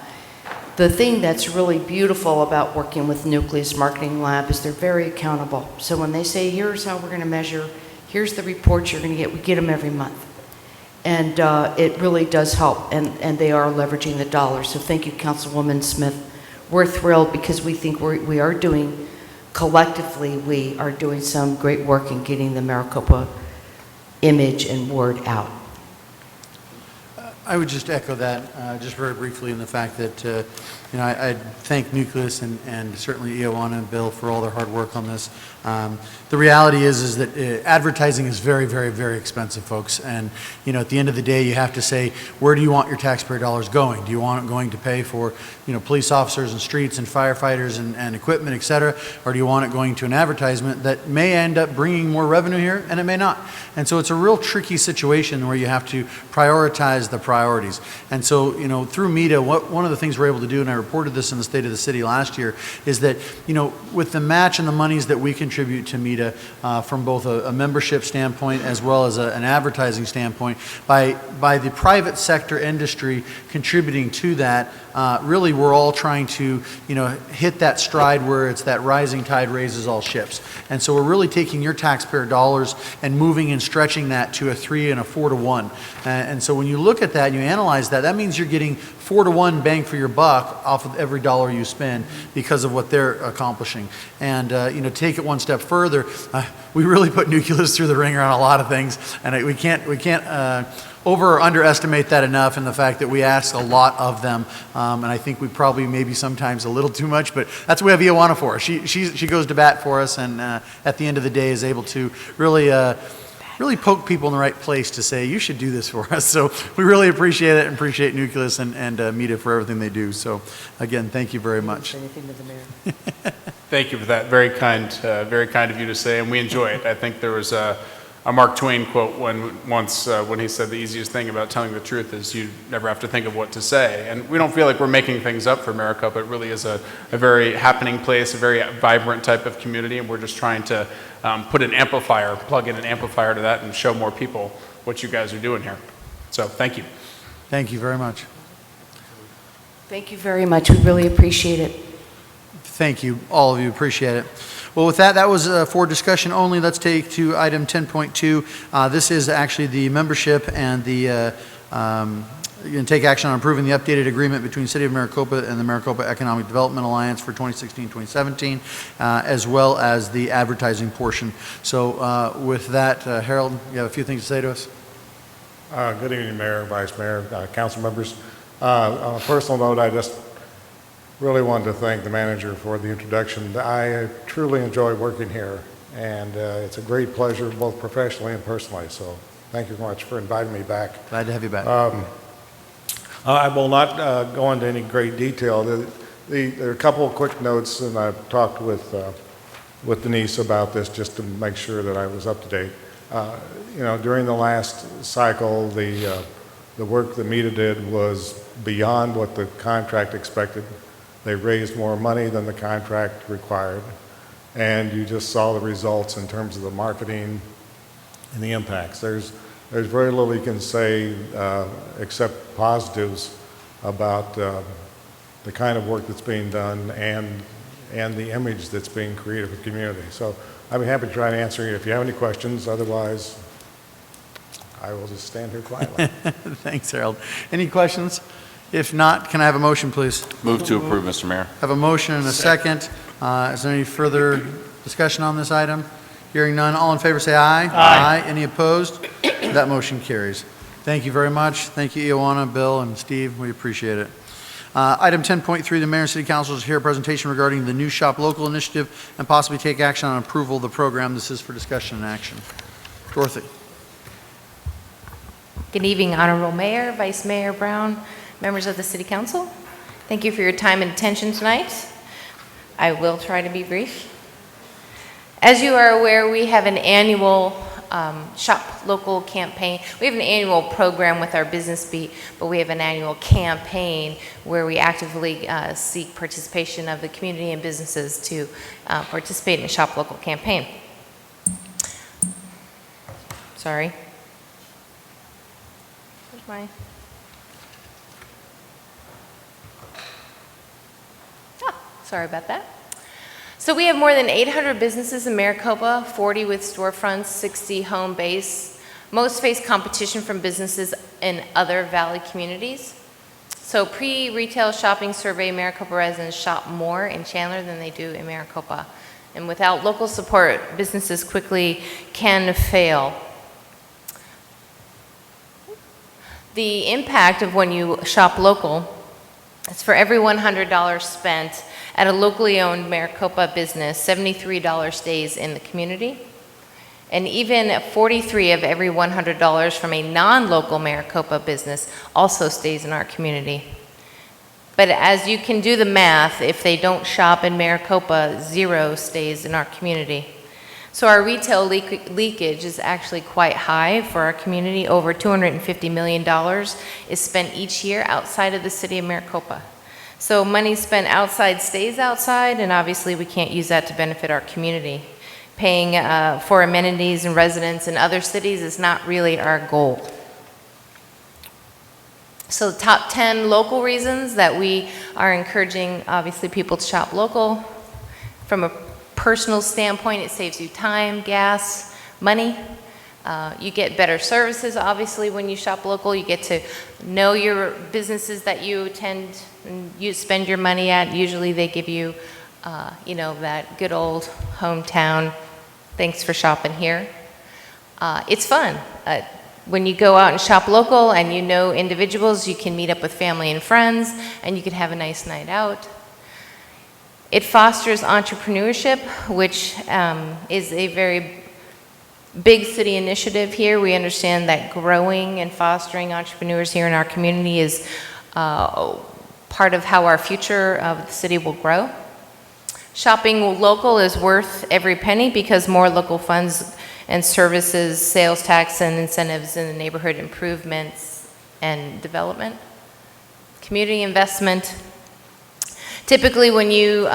The thing that's really beautiful about working with Nucleus Marketing Lab is they're very accountable. So when they say, here's how we're going to measure, here's the reports you're going to get, we get them every month. And it really does help, and they are leveraging the dollars. So thank you, Councilwoman Smith. we're thrilled because we think we are doing, collectively, we are doing some great work in getting the Maricopa image and word out. I would just echo that, just very briefly, in the fact that, I thank Nucleus and certainly Ioana and Bill for all their hard work on this. The reality is that advertising is very, very, very expensive, folks. And, at the end of the day, you have to say, where do you want your taxpayer dollars going? Do you want it going to pay for, police officers and streets and firefighters and equipment, et cetera? Or do you want it going to an advertisement that may end up bringing more revenue here, and it may not? And so it's a real tricky situation where you have to prioritize the priorities. And so, through META, one of the things we're able to do, and I reported this in the State of the City last year, is that, with the match and the monies that we contribute to META from both a membership standpoint as well as an advertising standpoint, by the private sector industry contributing to that, really we're all trying to, hit that stride where it's that rising tide raises all ships. And so we're really taking your taxpayer dollars and moving and stretching that to a 3 and a 4 to 1. And so when you look at that and you analyze that, that means you're getting 4 to 1 bang for your buck off of every dollar you spend because of what they're accomplishing. And, take it one step further, we really put Nucleus through the ringer on a lot of things, and we can't over or underestimate that enough, in the fact that we ask a lot of them, and I think we probably maybe sometimes a little too much, but that's what we have Ioana for. She goes to bat for us, and at the end of the day is able to really poke people in the right place to say, you should do this for us. So we really appreciate it and appreciate Nucleus and META for everything they do. So again, thank you very much. Anything to the mayor? Thank you for that. Very kind of you to say, and we enjoy it. I think there was a Mark Twain quote once when he said the easiest thing about telling the truth is you never have to think of what to say. And we don't feel like we're making things up for Maricopa. It really is a very happening place, a very vibrant type of community, and we're just trying to plug in an amplifier to that and show more people what you guys are doing here. So thank you. Thank you very much. Thank you very much. We really appreciate it. Thank you, all of you, appreciate it. Well, with that was for discussion only. Let's take to item 10.2. This is actually the membership and the, you can take action on approving the updated agreement between the City of Maricopa and the Maricopa Economic Development Alliance for 2016-2017, as well as the advertising portion. So with that, Harold, you have a few things to say to us? Good evening, Mayor, Vice Mayor, council members. On a personal note, I just really wanted to thank the manager for the introduction. I truly enjoy working here, and it's a great pleasure both professionally and personally. So thank you very much for inviting me back. Glad to have you back. I will not go into any great detail. There are a couple of quick notes, and I've talked with Denise about this just to make sure that I was up to date. During the last cycle, the work that META did was beyond what the contract expected. They raised more money than the contract required, and you just saw the results in terms of the marketing and the impacts. There's very little you can say except positives about the kind of work that's being done and the image that's being created for the community. So I'd be happy to try and answer you if you have any questions. Otherwise, I will just stand here quietly. Thanks, Harold. Any questions? If not, can I have a motion, please? Move to approve, Mr. Mayor. Have a motion and a second. Is there any further discussion on this item? Hearing none, all in favor say aye. Aye. Any opposed? That motion carries. Thank you very much. Thank you, Ioana, Bill, and Steve. We appreciate it. Item 10.3, the Mayor and City Council is here a presentation regarding the new Shop Local initiative and possibly take action on approval of the program. This is for discussion and action. Dorothy. Good evening, Honorable Mayor, Vice Mayor Brown, members of the City Council. Thank you for your time and attention tonight. I will try to be brief. As you are aware, we have an annual Shop Local campaign. We have an annual program with our business beat, but we have an annual campaign where we actively seek participation of the community and businesses to participate in the Shop Local campaign. Sorry. Where's my... Sorry about that. So we have more than 800 businesses in Maricopa, 40 with storefronts, 60 home base. Most face competition from businesses in other valley communities. So pre-retail shopping survey, Maricopa residents shop more in Chandler than they do in Maricopa. And without local support, businesses quickly can fail. The impact of when you shop local is for every $100 spent at a locally owned Maricopa business, $73 stays in the community. And even 43 of every $100 from a non-local Maricopa business also stays in our community. But as you can do the math, if they don't shop in Maricopa, 0 stays in our community. So our retail leakage is actually quite high for our community. Over $250 million is spent each year outside of the city of Maricopa. So money spent outside stays outside, and obviously we can't use that to benefit our community. Paying for amenities and residents in other cities is not really our goal. So the top 10 local reasons that we are encouraging, obviously, people to shop local. From a personal standpoint, it saves you time, gas, money. You get better services, obviously, when you shop local. You get to know your businesses that you attend and you spend your money at. Usually they give you, you know, that good old hometown, thanks for shopping here. It's fun. When you go out and shop local and you know individuals, you can meet up with family and friends, and you can have a nice night out. It fosters entrepreneurship, which is a very big city initiative here. We understand that growing and fostering entrepreneurs here in our community is part of how our future of the city will grow. Shopping local is worth every penny because more local funds and services, sales tax and incentives in the neighborhood improvements and development. Community investment. Typically when you,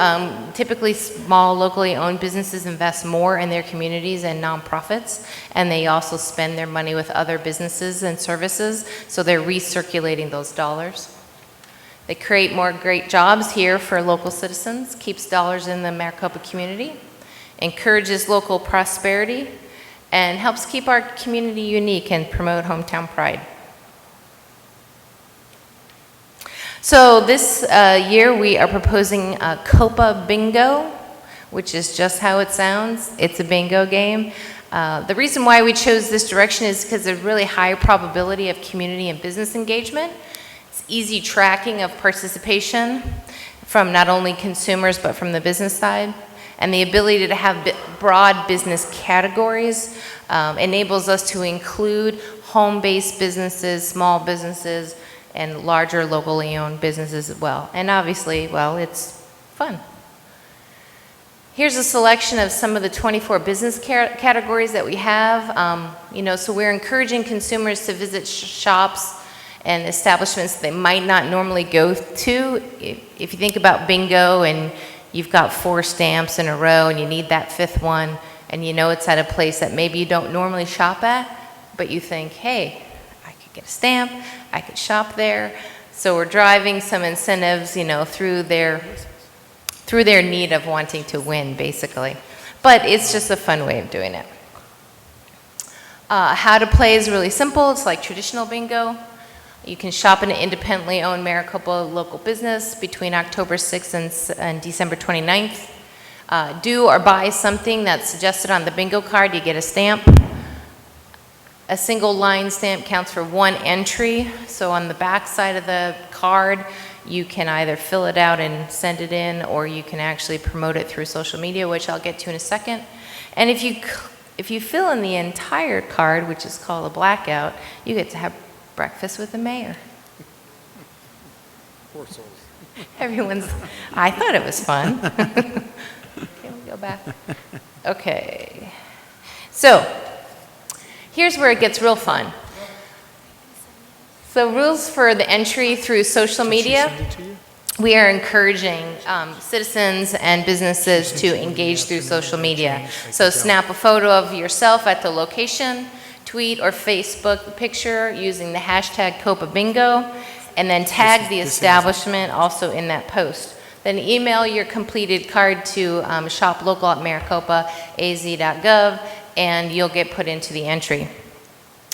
typically small locally owned businesses invest more in their communities and nonprofits, and they also spend their money with other businesses and services, so they're recirculating those dollars. They create more great jobs here for local citizens, keeps dollars in the Maricopa community, encourages local prosperity, and helps keep our community unique and promote hometown pride. So this year we are proposing a Copa Bingo, which is just how it sounds. It's a bingo game. The reason why we chose this direction is because there's really high probability of community and business engagement. It's easy tracking of participation from not only consumers but from the business side. And the ability to have broad business categories enables us to include home-based businesses, small businesses, and larger locally owned businesses as well. And obviously, well, it's fun. Here's a selection of some of the 24 business categories that we have. You know, so we're encouraging consumers to visit shops and establishments they might not normally go to. If you think about bingo and you've got 4 stamps in a row and you need that 5th one, and you know it's at a place that maybe you don't normally shop at, but you think, hey, I could get a stamp, I could shop there. So we're driving some incentives, you know, through their need of wanting to win, basically. But it's just a fun way of doing it. How to play is really simple. It's like traditional bingo. You can shop in an independently owned Maricopa local business between October 6th and December 29th. Do or buy something that's suggested on the bingo card, you get a stamp. A single line stamp counts for 1 entry. So on the back side of the card, you can either fill it out and send it in, or you can actually promote it through social media, which I'll get to in a second. And if you fill in the entire card, which is called a blackout, you get to have breakfast with the mayor. Poor souls. I thought it was fun. Okay, we'll go back. Okay. So, here's where it gets real fun. So rules for the entry through social media. We are encouraging citizens and businesses to engage through social media. So snap a photo of yourself at the location, tweet or Facebook picture using the hashtag Copa Bingo, and then tag the establishment also in that post. Then email your completed card to shoplocal@maricopaaz.gov, and you'll get put into the entry.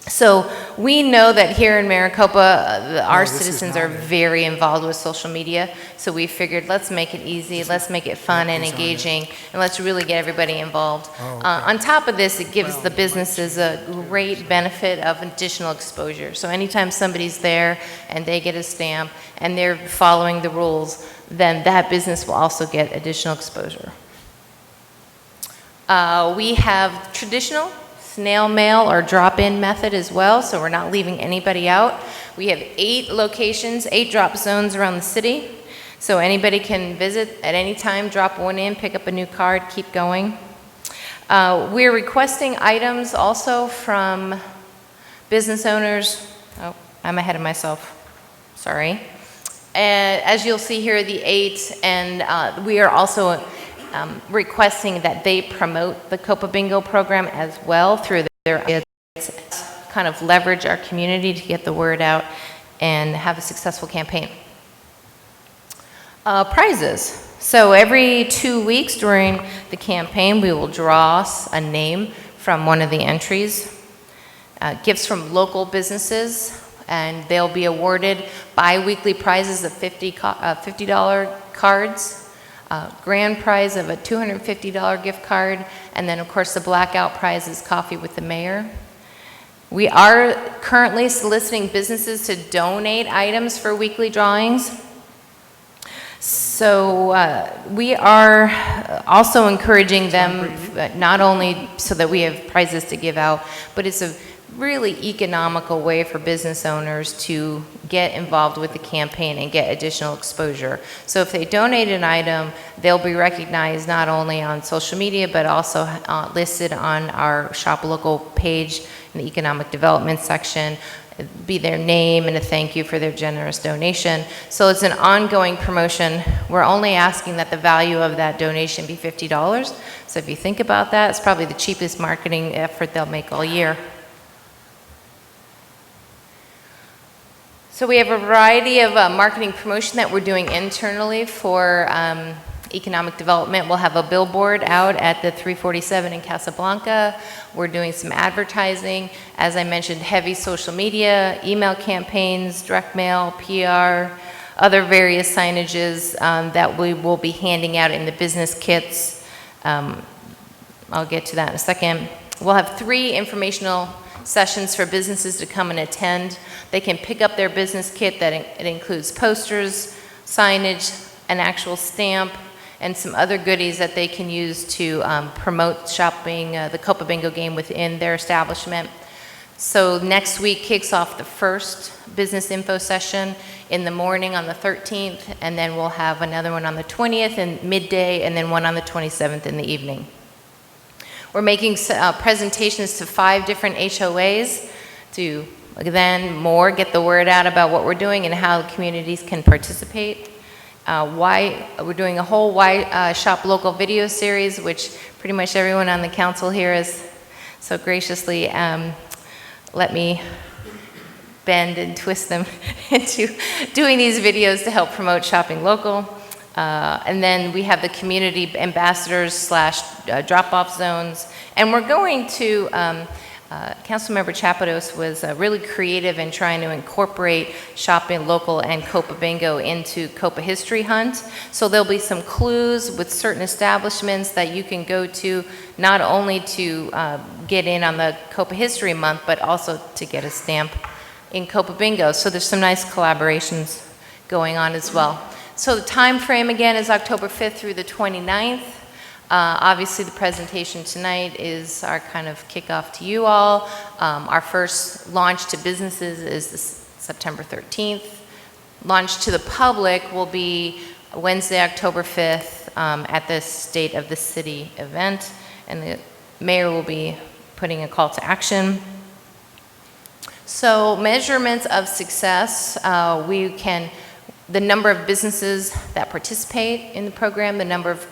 So we know that here in Maricopa, our citizens are very involved with social media. So we figured, let's make it easy, let's make it fun and engaging, and let's really get everybody involved. On top of this, it gives the businesses a great benefit of additional exposure. So anytime somebody's there and they get a stamp and they're following the rules, then that business will also get additional exposure. We have traditional snail mail or drop-in method as well, so we're not leaving anybody out. We have 8 locations, 8 drop zones around the city, so anybody can visit at any time, drop one in, pick up a new card, keep going. We're requesting items also from business owners. Oh, I'm ahead of myself, sorry. As you'll see here, the 8, and we are also requesting that they promote the Copa Bingo program as well through their kind of leverage our community to get the word out and have a successful campaign. Prizes. So every 2 weeks during the campaign, we will draw a name from one of the entries. Gifts from local businesses, and they'll be awarded bi-weekly prizes of $50 cards. Grand prize of a $250 gift card, and then of course the blackout prize is coffee with the mayor. We are currently soliciting businesses to donate items for weekly drawings. So we are also encouraging them, not only so that we have prizes to give out, but it's a really economical way for business owners to get involved with the campaign and get additional exposure. So if they donate an item, they'll be recognized not only on social media, but also listed on our Shop Local page in the economic development section, be their name and a thank you for their generous donation. So it's an ongoing promotion. We're only asking that the value of that donation be $50. So if you think about that, it's probably the cheapest marketing effort they'll make all year. So we have a variety of marketing promotion that we're doing internally for economic development. We'll have a billboard out at the 347 in Casablanca. We're doing some advertising. As I mentioned, heavy social media, email campaigns, direct mail, PR, other various signages that we will be handing out in the business kits. I'll get to that in a second. We'll have 3 informational sessions for businesses to come and attend. They can pick up their business kit that it includes posters, signage, an actual stamp, and some other goodies that they can use to promote shopping the Copa Bingo game within their establishment. So next week kicks off the first business info session in the morning on the 13th, and then we'll have another one on the 20th in midday, and then one on the 27th in the evening. We're making presentations to 5 different HOAs to then get the word out about what we're doing and how communities can participate. We're doing a whole Shop Local video series, which pretty much everyone on the council here has so graciously let me bend and twist them into doing these videos to help promote shopping local. And then we have the community ambassadors / drop-off zones. And we're going to, Councilmember Chapados was really creative in trying to incorporate shopping local and Copa Bingo into Copa History Hunt. So there'll be some clues with certain establishments that you can go to, not only to get in on the Copa History Month, but also to get a stamp in Copa Bingo. So there's some nice collaborations going on as well. So the time frame again is October 5th through the 29th. Obviously the presentation tonight is our kind of kickoff to you all. Our first launch to businesses is September 13th. Launch to the public will be Wednesday, October 5th at the State of the City event, and the mayor will be putting a call to action. So measurements of success, the number of businesses that participate in the program, the number of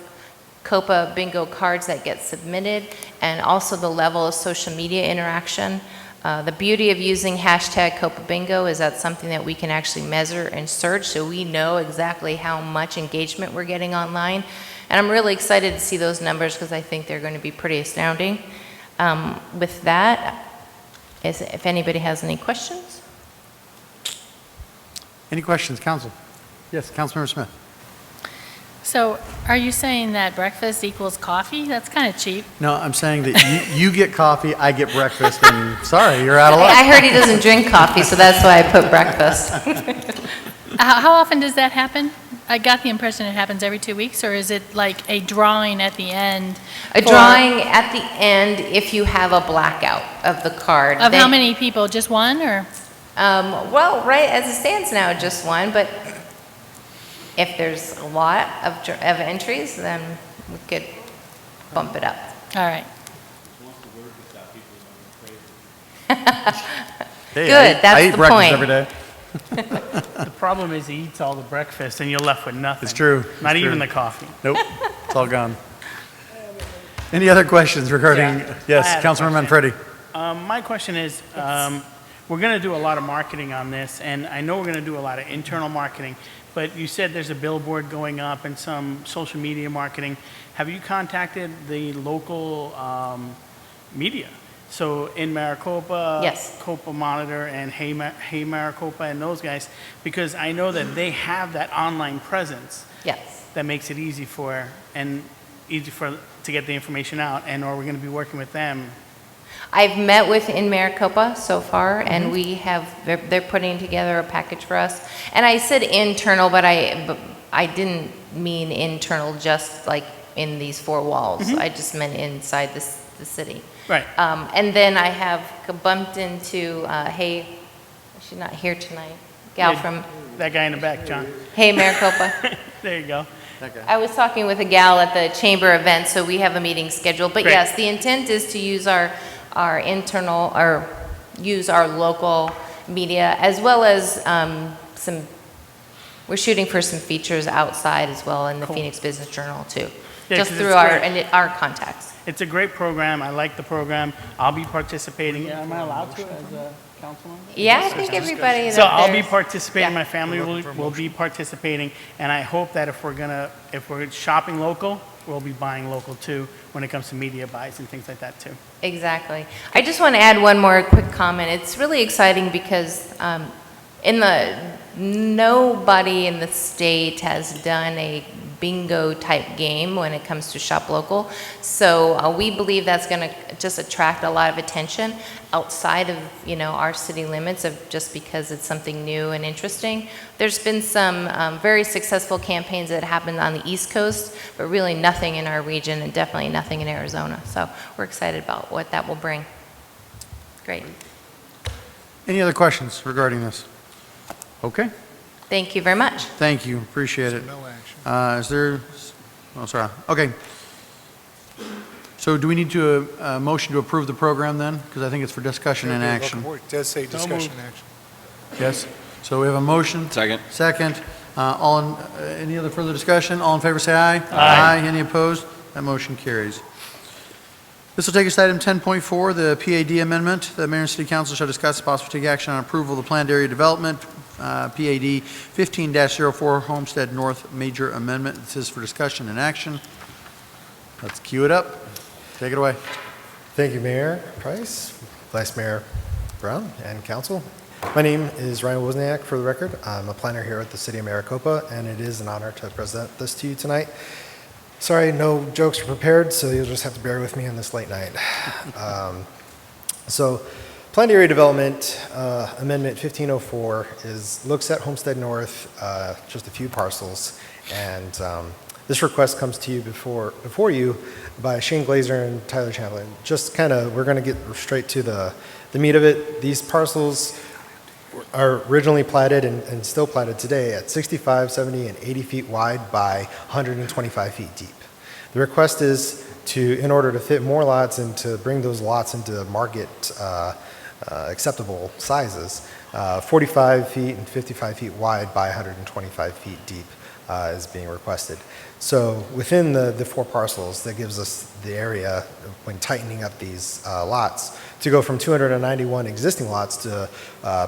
Copa Bingo cards that get submitted, and also the level of social media interaction. The beauty of using hashtag Copa Bingo is that's something that we can actually measure and search, so we know exactly how much engagement we're getting online. And I'm really excited to see those numbers because I think they're going to be pretty astounding. With that, If anybody has any questions? Any questions, council? Yes, Councilmember Smith. So are you saying that breakfast equals coffee? That's kind of cheap. No, I'm saying that you get coffee, I get breakfast, and sorry, you're out of luck. I heard he doesn't drink coffee, so that's why I put breakfast. How often does that happen? I got the impression it happens every 2 weeks, or is it like a drawing at the end? A drawing at the end if you have a blackout of the card. Of how many people? Just one, or? Well, right as it stands now, just one, but if there's a lot of entries, then we could bump it up. All right. Hey, Good, that's I eat the breakfast point. every day. The problem is he eats all the breakfast and you're left with nothing. It's true. Not It's even true. the coffee. Nope, it's all gone. Any other questions regarding, I yes, had a Councilmember question. Manfredi? My question is, we're going to do a lot of marketing on this, and I know we're going to do a lot of internal marketing, but you said there's a billboard going up and some social media marketing. Have you contacted the local media? So in Maricopa, Yes. Copa Monitor, and Hey Maricopa, and those guys, because I know that they have that online presence. Yes. That makes it easy to get the information out, and or we're going to be working with them. I've met with in Maricopa so far, and we have, they're putting together a package for us. And I said internal, but I didn't mean internal just like in these four walls. I just meant inside the city. Right. And then I have bumped into, she's not here tonight, gal from That guy in the back, John. Hey Maricopa. There you go. I was talking with a gal at the chamber event, so we have a meeting scheduled. But Great. yes, the intent is to use our internal, or use our local media, as well as we're shooting for some features outside as well in the Phoenix Business Journal too, Yeah, just 'cause through it's our contacts. It's a great program. I like the program. I'll be participating. Am I allowed to as a councilman? Yeah, I think everybody So that I'll be there's- participating. yeah. My family will be participating, and I hope that if we're shopping local, we'll be buying local too when it comes to media buys and things like that too. Exactly. I just want to add one more quick comment. It's really exciting because nobody in the state has done a bingo type game when it comes to shop local. So we believe that's going to just attract a lot of attention outside of, our city limits, of just because it's something new and interesting. There's been some very successful campaigns that happened on the East Coast, but really nothing in our region, and definitely nothing in Arizona. So we're excited about what that will bring. Great. Any other questions regarding this? Okay, Thank you very much. thank you, appreciate it. Is there, oh, sorry, okay. So do we need to, motion to approve the program then? Because I think it's for discussion and action. It does say discussion and action. Yes? So we have a motion? Second. Second. Any other further discussion? All in favor, say aye. Aye. Any opposed? That motion carries. This will take us to item 10.4, the PAD amendment. The mayor and city council shall discuss and possibly take action on approval of the planned area development, PAD 15-04 Homestead North Major Amendment. This is for discussion and action. Let's cue it up. Take it away. Thank you, Mayor Price, Vice Mayor Brown, and council. My name is Ryan Wozniak, for the record. I'm a planner here at the City of Maricopa, and it is an honor to present this to you tonight. Sorry, no jokes are prepared, so you'll just have to bear with me on this late night. So, Planned Area Development Amendment 1504 looks at Homestead North, just a few parcels, and this request comes to you before you by Shane Glazer and Tyler Chamberlain. Just we're going to get straight to the meat of it. These parcels are originally platted and still platted today at 65, 70, and 80 feet wide by 125 feet deep. The request is in order to fit more lots and to bring those lots into market acceptable sizes, 45 feet and 55 feet wide by 125 feet deep is being requested. So within the four parcels, that gives us the area when tightening up these lots to go from 291 existing lots to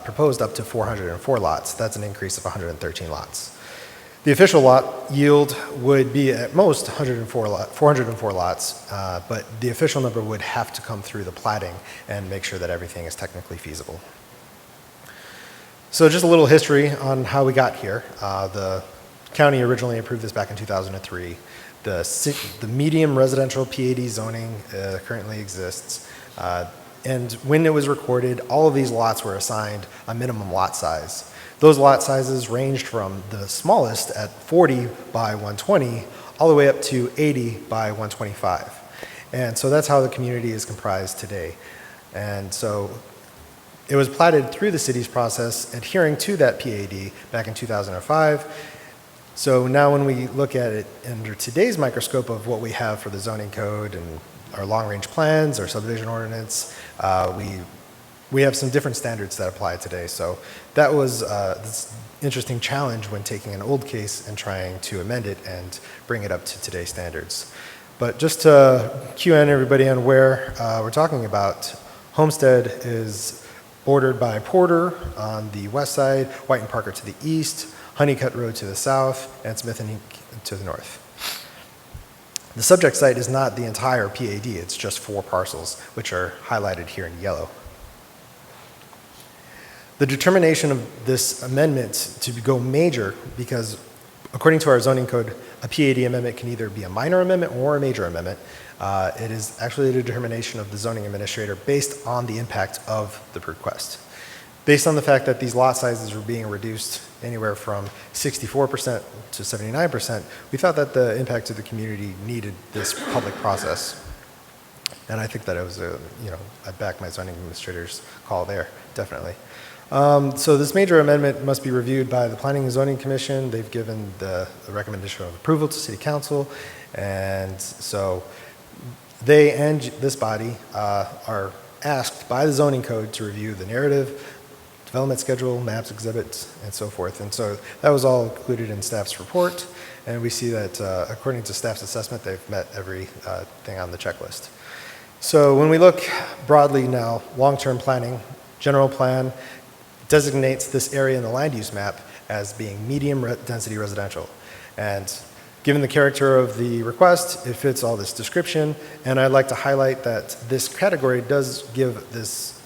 proposed up to 404 lots. That's an increase of 113 lots. The official lot yield would be at most 404 lots, but the official number would have to come through the plating and make sure that everything is technically feasible. So just a little history on how we got here. The county originally approved this back in 2003. The medium residential PAD zoning currently exists. And when it was recorded, all of these lots were assigned a minimum lot size. Those lot sizes ranged from the smallest at 40 by 120 all the way up to 80 by 125. And so that's how the community is comprised today. And so it was platted through the city's process, adhering to that PAD back in 2005. So now when we look at it under today's microscope of what we have for the zoning code and our long-range plans, our subdivision ordinance, we have some different standards that apply today. So that was this interesting challenge when taking an old case and trying to amend it and bring it up to today's standards. But just to cue in everybody on where we're talking about, Homestead is bordered by Porter on the west side, White and Parker to the east, Honeycutt Road to the south, and Smith and Inc. to the north. The subject site is not the entire PAD, it's just 4 parcels, which are highlighted here in yellow. The determination of this amendment to go major, because according to our zoning code, a PAD amendment can either be a minor amendment or a major amendment. It is actually a determination of the zoning administrator based on the impact of the request. Based on the fact that these lot sizes were being reduced anywhere from 64% to 79%, we thought that the impact to the community needed this public process. And I think that it was I back my zoning administrator's call there, definitely. So this major amendment must be reviewed by the Planning and Zoning Commission. They've given the recommendation of approval to City Council, and so they and this body are asked by the zoning code to review the narrative, development schedule, maps, exhibits, and so forth. And so that was all included in staff's report, and we see that according to staff's assessment, they've met every thing on the checklist. So when we look broadly now, long-term planning, general plan designates this area in the land use map as being medium density residential. And given the character of the request, it fits all this description. And I'd like to highlight that this category does give this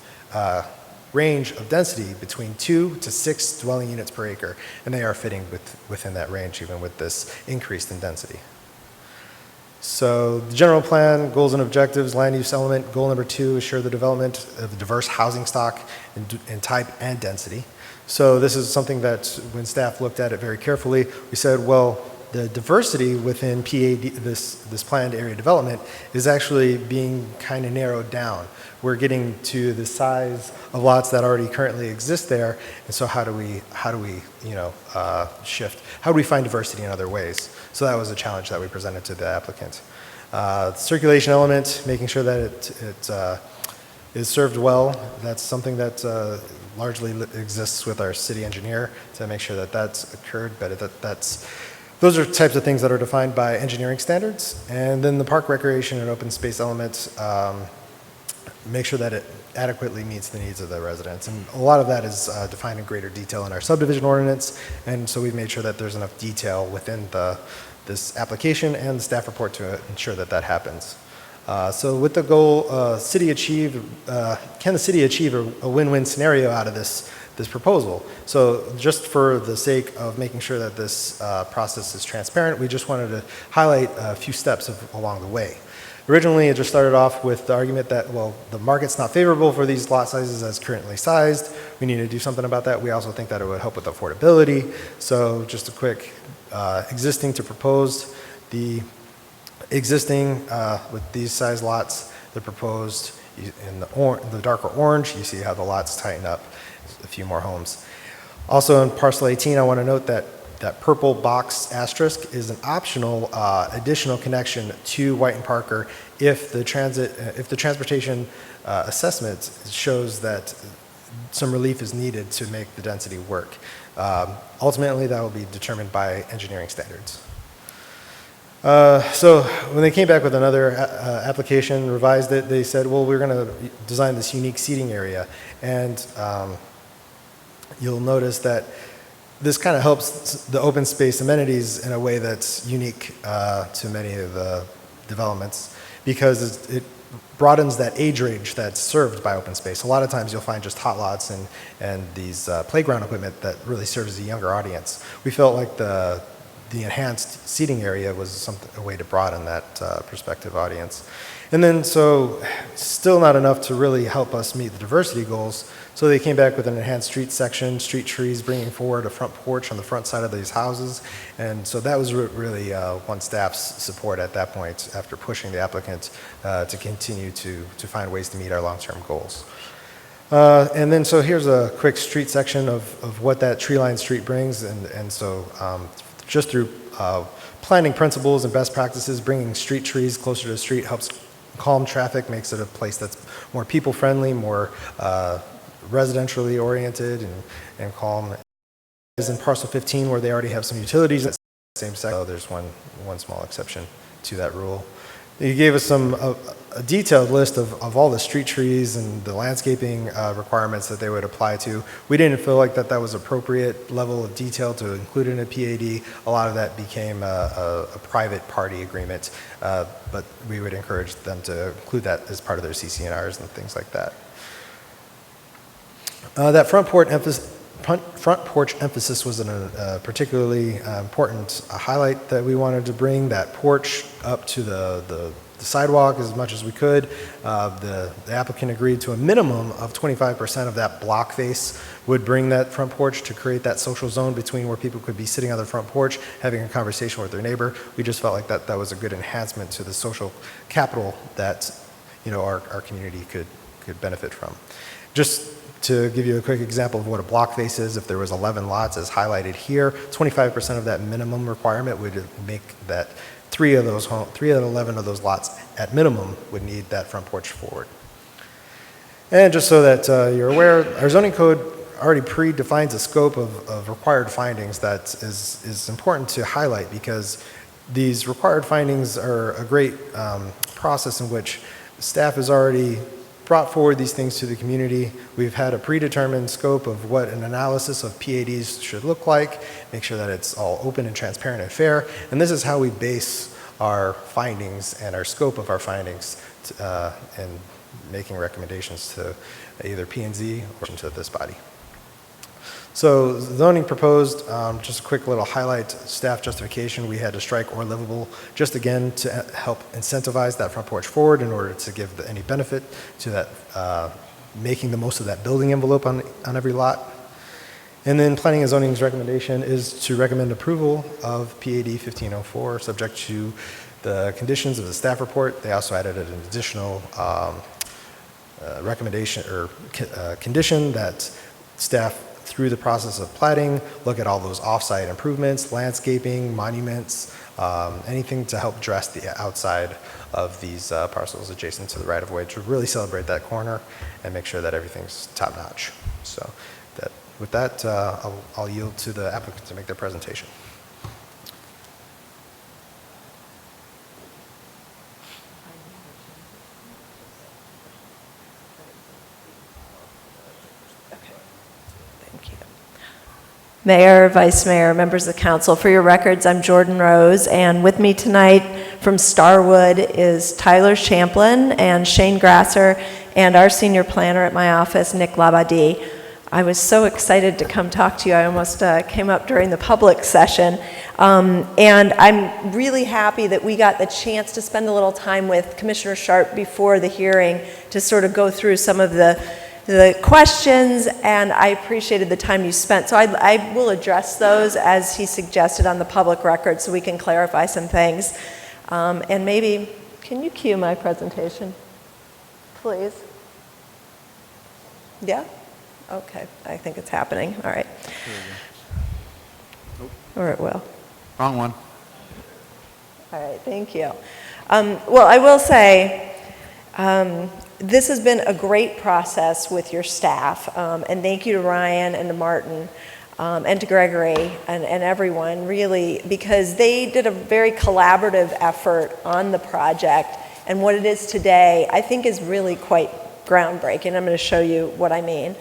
range of density between 2 to 6 dwelling units per acre. And they are fitting within that range, even with this increase in density. So the general plan, goals and objectives, land use element, goal number 2, assure the development of a diverse housing stock in type and density. So this is something that when staff looked at it very carefully, we said, well, the diversity within PAD, this planned area development, is actually being kind of narrowed down. We're getting to the size of lots that already currently exist there, and so how do we shift? How do we find diversity in other ways? So that was a challenge that we presented to the applicant. Circulation element, making sure that it is served well. That's something that largely exists with our city engineer to make sure that that's occurred, but those are types of things that are defined by engineering standards. And then the park recreation and open space element, make sure that it adequately meets the needs of the residents. And a lot of that is defined in greater detail in our subdivision ordinance. And so we've made sure that there's enough detail within this application and the staff report to ensure that that happens. So with the goal, can the city achieve a win-win scenario out of this proposal? So just for the sake of making sure that this process is transparent, we just wanted to highlight a few steps along the way. Originally, it just started off with the argument that, well, the market's not favorable for these lot sizes as currently sized. We need to do something about that. We also think that it would help with affordability. So just a quick existing to proposed. The existing with these size lots, the proposed in the darker orange, you see how the lots tighten up, a few more homes. Also in parcel 18, I want to note that that purple box asterisk is an optional additional connection to White and Parker if the transportation assessment shows that some relief is needed to make the density work. Ultimately, that will be determined by engineering standards. So when they came back with another application, revised it, they said, well, we're going to design this unique seating area. And you'll notice that this kind of helps the open space amenities in a way that's unique to many of the developments, because it broadens that age range that's served by open space. A lot of times you'll find just hot lots and these playground equipment that really serves a younger audience. We felt like the enhanced seating area was a way to broaden that prospective audience. And then, so still not enough to really help us meet the diversity goals. So they came back with an enhanced street section, street trees, bringing forward a front porch on the front side of these houses. And so that was really one staff's support at that point, after pushing the applicant to continue to find ways to meet our long-term goals. And then, so here's a quick street section of what that tree-lined street brings. And so just through planning principles and best practices, bringing street trees closer to the street helps calm traffic, makes it a place that's more people-friendly, more residentially oriented and calm. As in parcel 15, where they already have some utilities at the same sector, there's one small exception to that rule. You gave us a detailed list of all the street trees and the landscaping requirements that they would apply to. We didn't feel like that was appropriate level of detail to include in a PAD. A lot of that became a private party agreement, but we would encourage them to include that as part of their CCNRs and things like that. That front porch emphasis was a particularly important highlight that we wanted to bring. That porch up to the sidewalk as much as we could. The applicant agreed to a minimum of 25% of that block face would bring that front porch to create that social zone between where people could be sitting on the front porch having a conversation with their neighbor. We just felt like that was a good enhancement to the social capital that our community could benefit from. Just to give you a quick example of what a block face is, if there was 11 lots as highlighted here, 25% of that minimum requirement would make that 3 out of 11 of those lots at minimum would need that front porch forward. And just so that you're aware, our zoning code already predefines a scope of required findings that is important to highlight, because these required findings are a great process in which staff has already brought forward these things to the community. We've had a predetermined scope of what an analysis of PADs should look like, make sure that it's all open and transparent and fair, and this is how we base our findings and our scope of our findings and making recommendations to either P&Z or to this body. So zoning proposed, just a quick little highlight, staff justification, we had to strike or livable, just again to help incentivize that front porch forward in order to give any benefit to that, making the most of that building envelope on every lot. And then planning and zoning's recommendation is to recommend approval of PAD 1504, subject to the conditions of the staff report. They also added an additional recommendation or condition that staff, through the process of plating, look at all those off-site improvements, landscaping, monuments, anything to help dress the outside of these parcels adjacent to the right-of-way to really celebrate that corner and make sure that everything's top-notch. So with that, I'll yield to the applicant to make their presentation. Mayor, Vice Mayor, members of the council, for your records, I'm Jordan Rose, and with me tonight from Starwood is Tyler Champlin and Shane Grasser, and our senior planner at my office, Nick Labadie. I was so excited to come talk to you. I almost came up during the public session, and I'm really happy that we got the chance to spend a little time with Commissioner Sharp before the hearing to sort of go through some of the questions, and I appreciated the time you spent. So I will address those as he suggested on the public record so we can clarify some things. And maybe, can you cue my presentation, please? Yeah? Okay, I think it's happening. All right. Or it will. Wrong one. All right, thank you. Well, I will say, this has been a great process with your staff, and thank you to Ryan and to Martin and to Gregory and everyone, really, because they did a very collaborative effort on the project, and what it is today, I think, is really quite groundbreaking. I'm going to show you what I mean.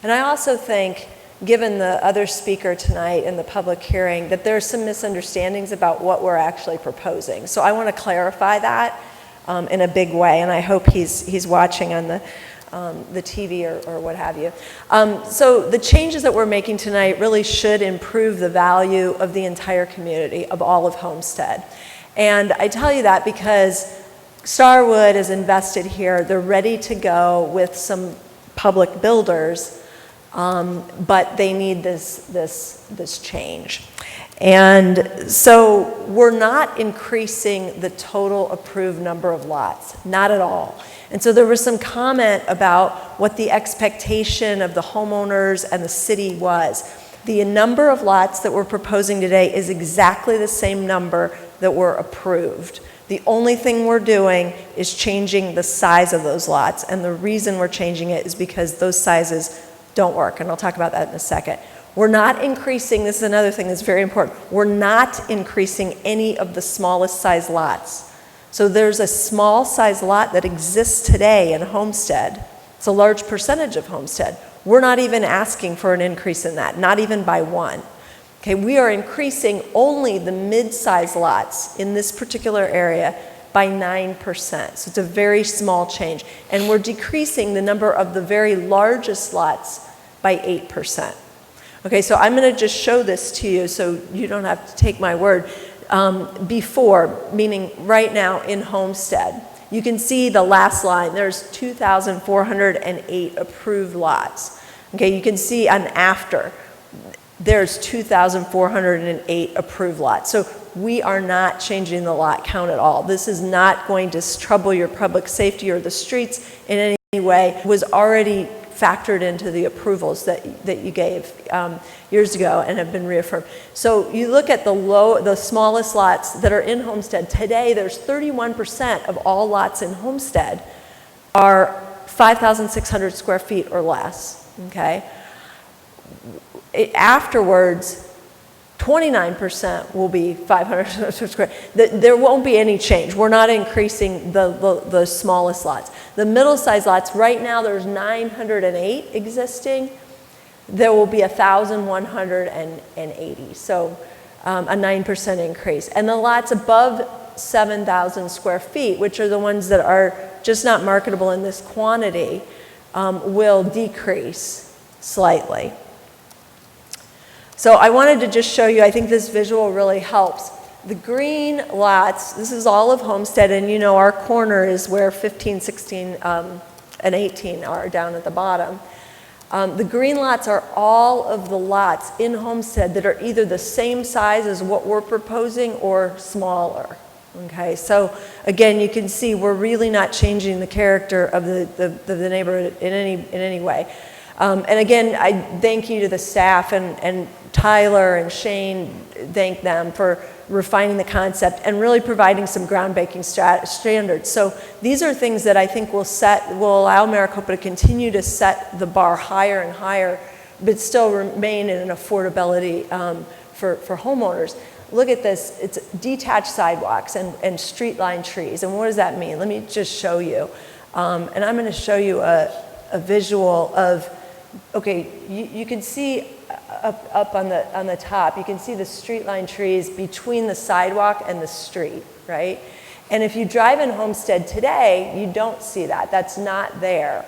And I also think, given the other speaker tonight in the public hearing, that there are some misunderstandings about what we're actually proposing. So I want to clarify that in a big way, and I hope he's watching on the TV or what have you. So the changes that we're making tonight really should improve the value of the entire community, of all of Homestead. And I tell you that because Starwood is invested here. They're ready to go with some public builders, but they need this change. And so we're not increasing the total approved number of lots, not at all. And so there was some comment about what the expectation of the homeowners and the city was. The number of lots that we're proposing today is exactly the same number that were approved. The only thing we're doing is changing the size of those lots, and the reason we're changing it is because those sizes don't work, and I'll talk about that in a second. We're not increasing, this is another thing that's very important, we're not increasing any of the smallest size lots. So there's a small size lot that exists today in Homestead. It's a large percentage of Homestead. We're not even asking for an increase in that, not even by one. Okay, we are increasing only the mid-size lots in this particular area by 9%. So it's a very small change. And we're decreasing the number of the very largest lots by 8%. Okay, so I'm going to just show this to you so you don't have to take my word. Before, meaning right now in Homestead, you can see the last line. There's 2,408 approved lots. Okay, you can see on after. There's 2,408 approved lots. So we are not changing the lot count at all. This is not going to trouble your public safety or the streets in any way. It was already factored into the approvals that you gave years ago and have been reaffirmed. So you look at the smallest lots that are in Homestead. Today, there's 31% of all lots in Homestead are 5,600 square feet or less, okay? Afterwards, 29% will be 500 square. There won't be any change. We're not increasing the smallest lots. The middle-sized lots, right now there's 908 existing. There will be 1,180, so a 9% increase. And the lots above 7,000 square feet, which are the ones that are just not marketable in this quantity, will decrease slightly. So I wanted to just show you, I think this visual really helps. The green lots, this is all of Homestead, and you know our corner is where 15, 16, and 18 are down at the bottom. The green lots are all of the lots in Homestead that are either the same size as what we're proposing or smaller. Okay, so again, you can see we're really not changing the character of the neighborhood in any way. And again, I thank you to the staff and Tyler and Shane, thank them for refining the concept and really providing some groundbreaking standards. So these are things that I think will allow Maricopa to continue to set the bar higher and higher, but still remain in an affordability for homeowners. Look at this, it's detached sidewalks and street line trees. And what does that mean? Let me just show you. And I'm gonna show you a visual of, okay, you can see up on the top, you can see the street line trees between the sidewalk and the street, right? And if you drive in Homestead today, you don't see that. That's not there.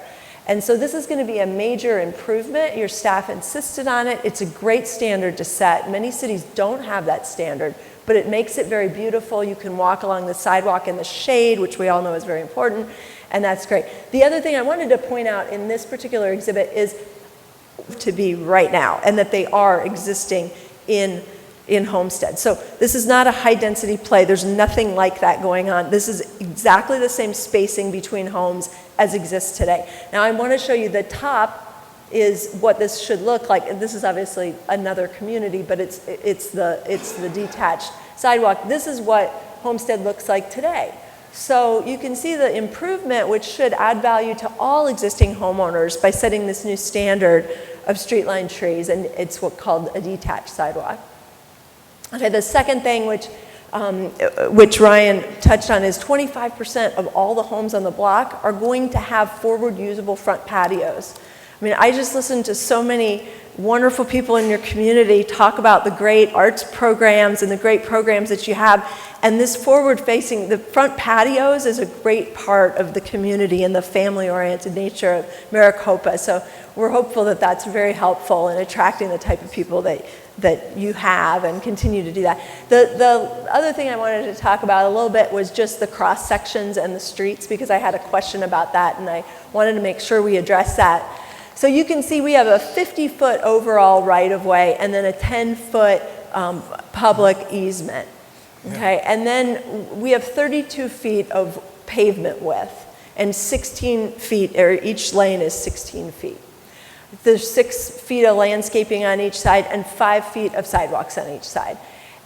And so this is going to be a major improvement. Your staff insisted on it. It's a great standard to set. Many cities don't have that standard, but it makes it very beautiful. You can walk along the sidewalk in the shade, which we all know is very important, and that's great. The other thing I wanted to point out in this particular exhibit is to be right now, and that they are existing in Homestead. So this is not a high-density play. There's nothing like that going on. This is exactly the same spacing between homes as exists today. Now I want to show you the top is what this should look like. And this is obviously another community, but it's the detached sidewalk. This is what Homestead looks like today. So you can see the improvement, which should add value to all existing homeowners by setting this new standard of street line trees, and it's what's called a detached sidewalk. Okay, the second thing which Ryan touched on is 25% of all the homes on the block are going to have forward usable front patios. I mean, I just listened to so many wonderful people in your community talk about the great arts programs and the great programs that you have. And this forward-facing, the front patios is a great part of the community and the family-oriented nature of Maricopa. So we're hopeful that that's very helpful in attracting the type of people that you have and continue to do that. The other thing I wanted to talk about a little bit was just the cross sections and the streets, because I had a question about that and I wanted to make sure we address that. So you can see we have a 50-foot overall right-of-way and then a 10-foot public easement. Okay, and then we have 32 feet of pavement width and 16 feet, or each lane is 16 feet. There's 6 feet of landscaping on each side and 5 feet of sidewalks on each side.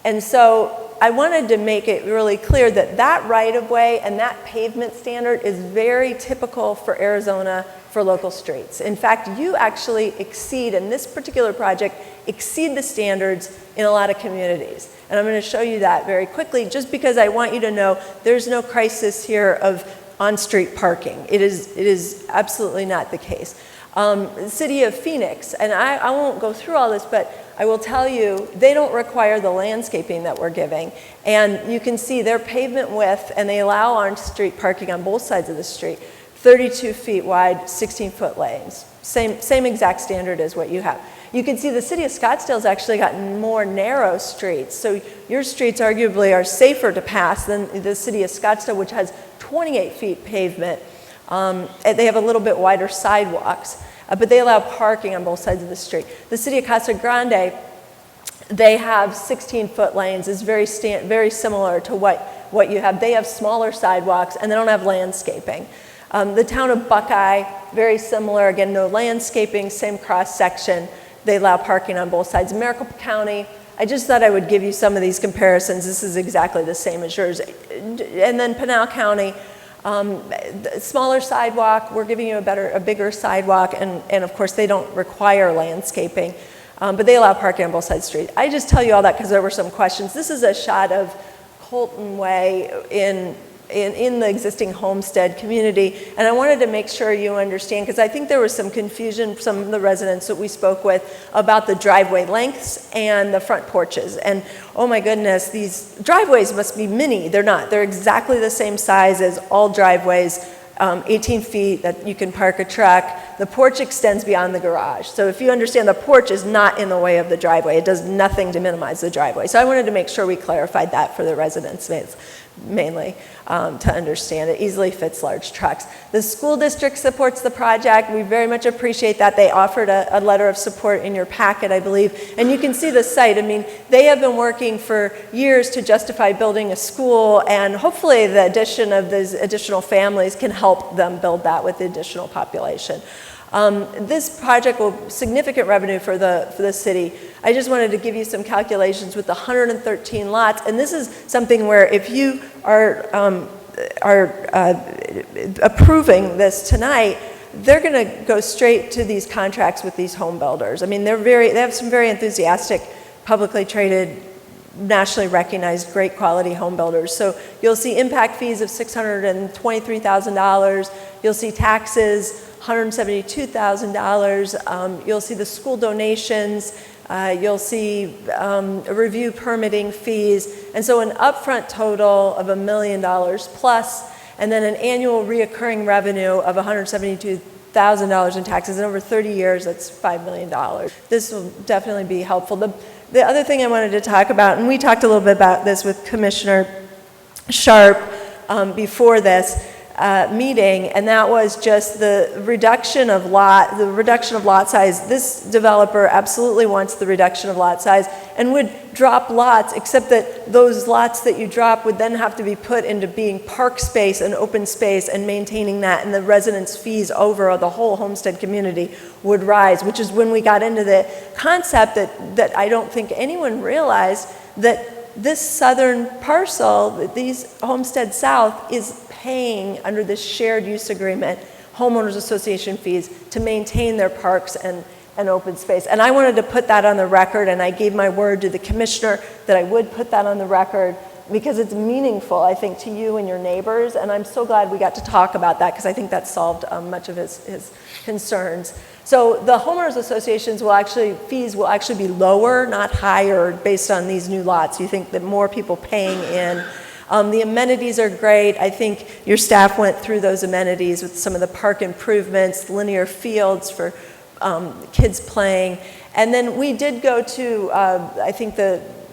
And so I wanted to make it really clear that that right-of-way and that pavement standard is very typical for Arizona for local streets. In fact, you actually exceed, in this particular project, exceed the standards in a lot of communities. And I'm going to show you that very quickly, just because I want you to know there's no crisis here of on-street parking. It is absolutely not the case. The city of Phoenix, and I won't go through all this, but I will tell you, they don't require the landscaping that we're giving. And you can see their pavement width, and they allow on-street parking on both sides of the street, 32 feet wide, 16-foot lanes. Same exact standard as what you have. You can see the city of Scottsdale's actually got more narrow streets. So your streets arguably are safer to pass than the city of Scottsdale, which has 28 feet pavement. And they have a little bit wider sidewalks, but they allow parking on both sides of the street. The city of Casa Grande, they have 16-foot lanes. It's very similar to what you have. They have smaller sidewalks, and they don't have landscaping. The town of Buckeye, very similar. Again, no landscaping, same cross-section. They allow parking on both sides. Maricopa County, I just thought I would give you some of these comparisons. This is exactly the same as yours. And then Pinal County, smaller sidewalk. We're giving you a bigger sidewalk, and of course they don't require landscaping, but they allow parking on both sides of the street. I just tell you all that because there were some questions. This is a shot of Colton Way in the existing Homestead community, and I wanted to make sure you understand, because I think there was some confusion from some of the residents that we spoke with about the driveway lengths and the front porches. And oh my goodness, these driveways must be mini. They're not. They're exactly the same size as all driveways, 18 feet that you can park a truck. The porch extends beyond the garage. So if you understand, the porch is not in the way of the driveway. It does nothing to minimize the driveway. So I wanted to make sure we clarified that for the residents mainly, to understand. It easily fits large trucks. The school district supports the project. We very much appreciate that. They offered a letter of support in your packet, I believe. And you can see the site. I mean, they have been working for years to justify building a school, and hopefully the addition of these additional families can help them build that with the additional population. This project will significant revenue for the city. I just wanted to give you some calculations with the 113 lots, and this is something where if you are approving this tonight, they're going to go straight to these contracts with these home builders. I mean, they have some very enthusiastic, publicly traded, nationally recognized, great quality home builders. So you'll see impact fees of $623,000. You'll see taxes, $172,000. You'll see the school donations. You'll see review permitting fees. And so an upfront total of $1 million plus, and then an annual reoccurring revenue of $172,000 in taxes. And over 30 years, that's $5 million. This will definitely be helpful. The other thing I wanted to talk about, and we talked a little bit about this with Commissioner Sharp before this meeting, and that was just the reduction of lot size. This developer absolutely wants the reduction of lot size and would drop lots, except that those lots that you drop would then have to be put into being park space and open space and maintaining that, and the residents' fees over the whole homestead community would rise, which is when we got into the concept that I don't think anyone realized that this southern parcel, these Homestead South, is paying under this shared use agreement homeowners association fees to maintain their parks and open space. And I wanted to put that on the record, and I gave my word to the commissioner that I would put that on the record, because it's meaningful, I think, to you and your neighbors. And I'm so glad we got to talk about that because I think that solved much of his concerns. So the homeowners associations fees will actually be lower, not higher, based on these new lots. You think that more people paying in. The amenities are great. I think your staff went through those amenities with some of the park improvements, linear fields for kids playing. And then we did go to, I think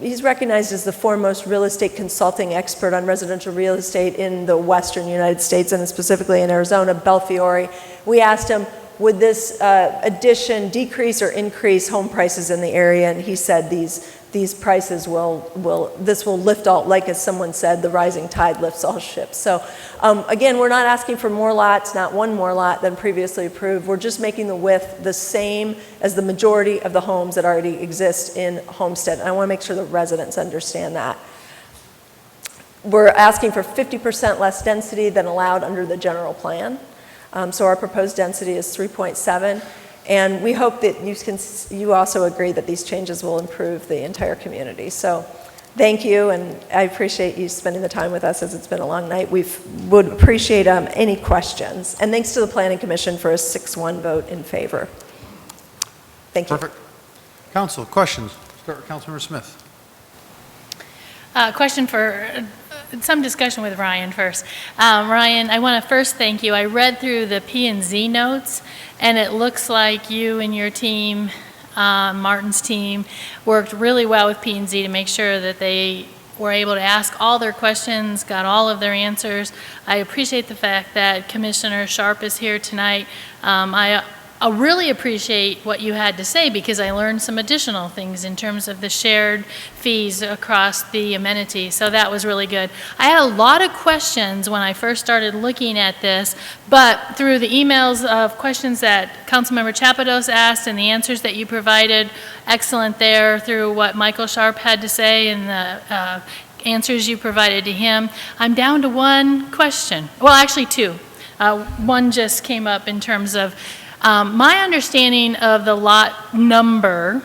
he's recognized as the foremost real estate consulting expert on residential real estate in the western United States and specifically in Arizona, Belfiore. We asked him, would this addition decrease or increase home prices in the area? And he said these prices will lift all, like as someone said, the rising tide lifts all ships. So again, we're not asking for more lots, not one more lot than previously approved. We're just making the width the same as the majority of the homes that already exist in Homestead. And I want to make sure the residents understand that. We're asking for 50% less density than allowed under the general plan. So our proposed density is 3.7. And we hope that you also agree that these changes will improve the entire community. So thank you, and I appreciate you spending the time with us as it's been a long night. We would appreciate any questions. And thanks to the Planning Commission for a 6-1 vote in favor. Thank you. Perfect. Council, questions? Start with Councilmember Smith. Question for some discussion with Ryan first. Ryan, I want to first thank you. I read through the P&Z notes, and it looks like you and your team, Martin's team, worked really well with P&Z to make sure that they were able to ask all their questions, got all of their answers. I appreciate the fact that Commissioner Sharp is here tonight. I really appreciate what you had to say because I learned some additional things in terms of the shared fees across the amenities, so that was really good. I had a lot of questions when I first started looking at this, but through the emails of questions that Councilmember Chapados asked and the answers that you provided, excellent there, through what Michael Sharp had to say and the answers you provided to him, I'm down to one question. Well, actually two. One just came up in terms of my understanding of the lot number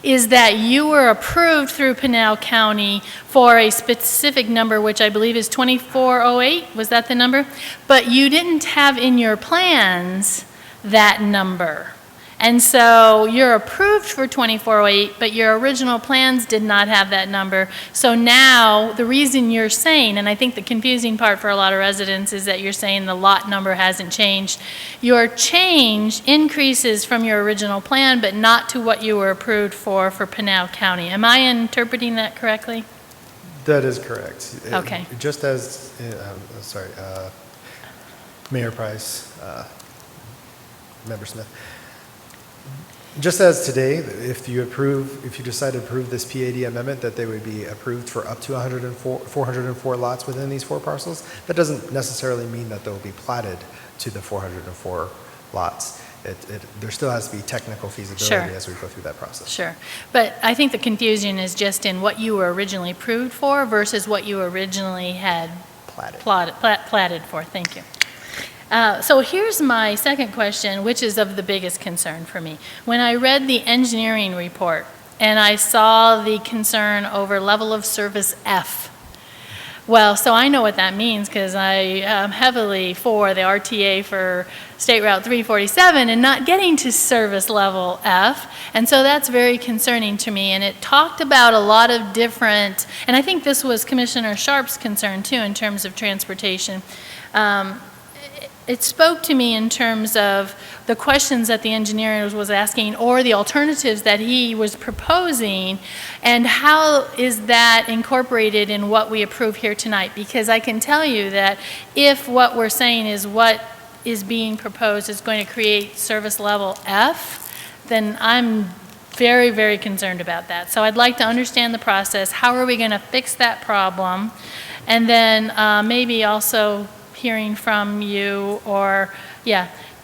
is that you were approved through Pinal County for a specific number, which I believe is 2408. Was that the number? But you didn't have in your plans that number. And so you're approved for 2408, but your original plans did not have that number. So now the reason you're saying, and I think the confusing part for a lot of residents is that you're saying the lot number hasn't changed. Your change increases from your original plan, but not to what you were approved for Pinal County. Am I interpreting that correctly? That is correct. Okay. Just as, Mayor Price, Member Smith. Just as today, if you decide to approve this PAD amendment, that they would be approved for up to 404 lots within these 4 parcels, that doesn't necessarily mean that they'll be platted to the 404 lots. There still has to be technical feasibility as we go through that process. Sure. But I think the confusion is just in what you were originally approved for versus what you originally had platted for. Thank you. So here's my second question, which is of the biggest concern for me. When I read the engineering report and I saw the concern over level of service F, well, so I know what that means because I am heavily for the RTA for State Route 347 and not getting to service level F. And so that's very concerning to me. And it talked about a lot of different, and I think this was Commissioner Sharp's concern too in terms of transportation. It spoke to me in terms of the questions that the engineer was asking or the alternatives that he was proposing, and how is that incorporated in what we approve here tonight? Because I can tell you that if what we're saying is what is being proposed is going to create service level F, then I'm very, very concerned about that. So I'd like to understand the process. How are we going to fix that problem? And then maybe also hearing from you, or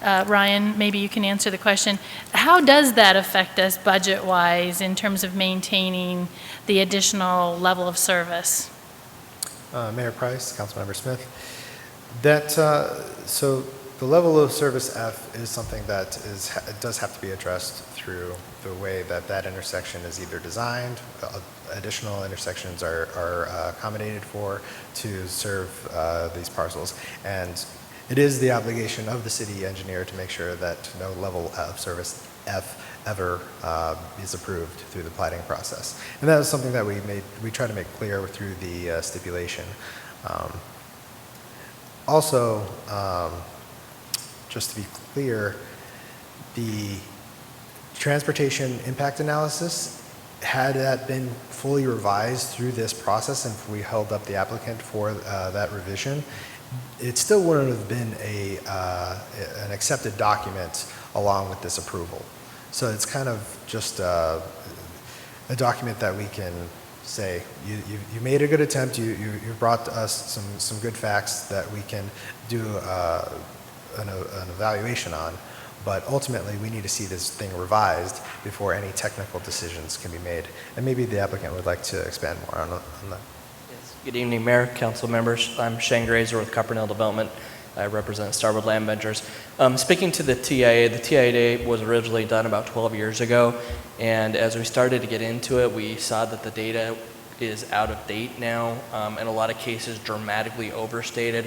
Ryan, maybe you can answer the question. How does that affect us budget-wise in terms of maintaining the additional level of service? Mayor Price, Councilmember Smith. So the level of service F is something that does have to be addressed through the way that that intersection is either designed, additional intersections are accommodated for to serve these parcels. And it is the obligation of the city engineer to make sure that no level of service F ever is approved through the plating process. And that is something that we try to make clear through the stipulation. Also, just to be clear, the transportation impact analysis, had that been fully revised through this process and if we held up the applicant for that revision, it still wouldn't have been an accepted document along with this approval. So it's kind of just a document that we can say, you made a good attempt, you brought us some good facts that we can do an evaluation on, but ultimately we need to see this thing revised before any technical decisions can be made. And maybe the applicant would like to expand more on that. Yes. Good evening, Mayor, council members. I'm Shane Grazer with Cuppernell Development. I represent Starwood Land Ventures. Speaking to the TIA was originally done about 12 years ago, and as we started to get into it, we saw that the data is out of date now, in a lot of cases dramatically overstated.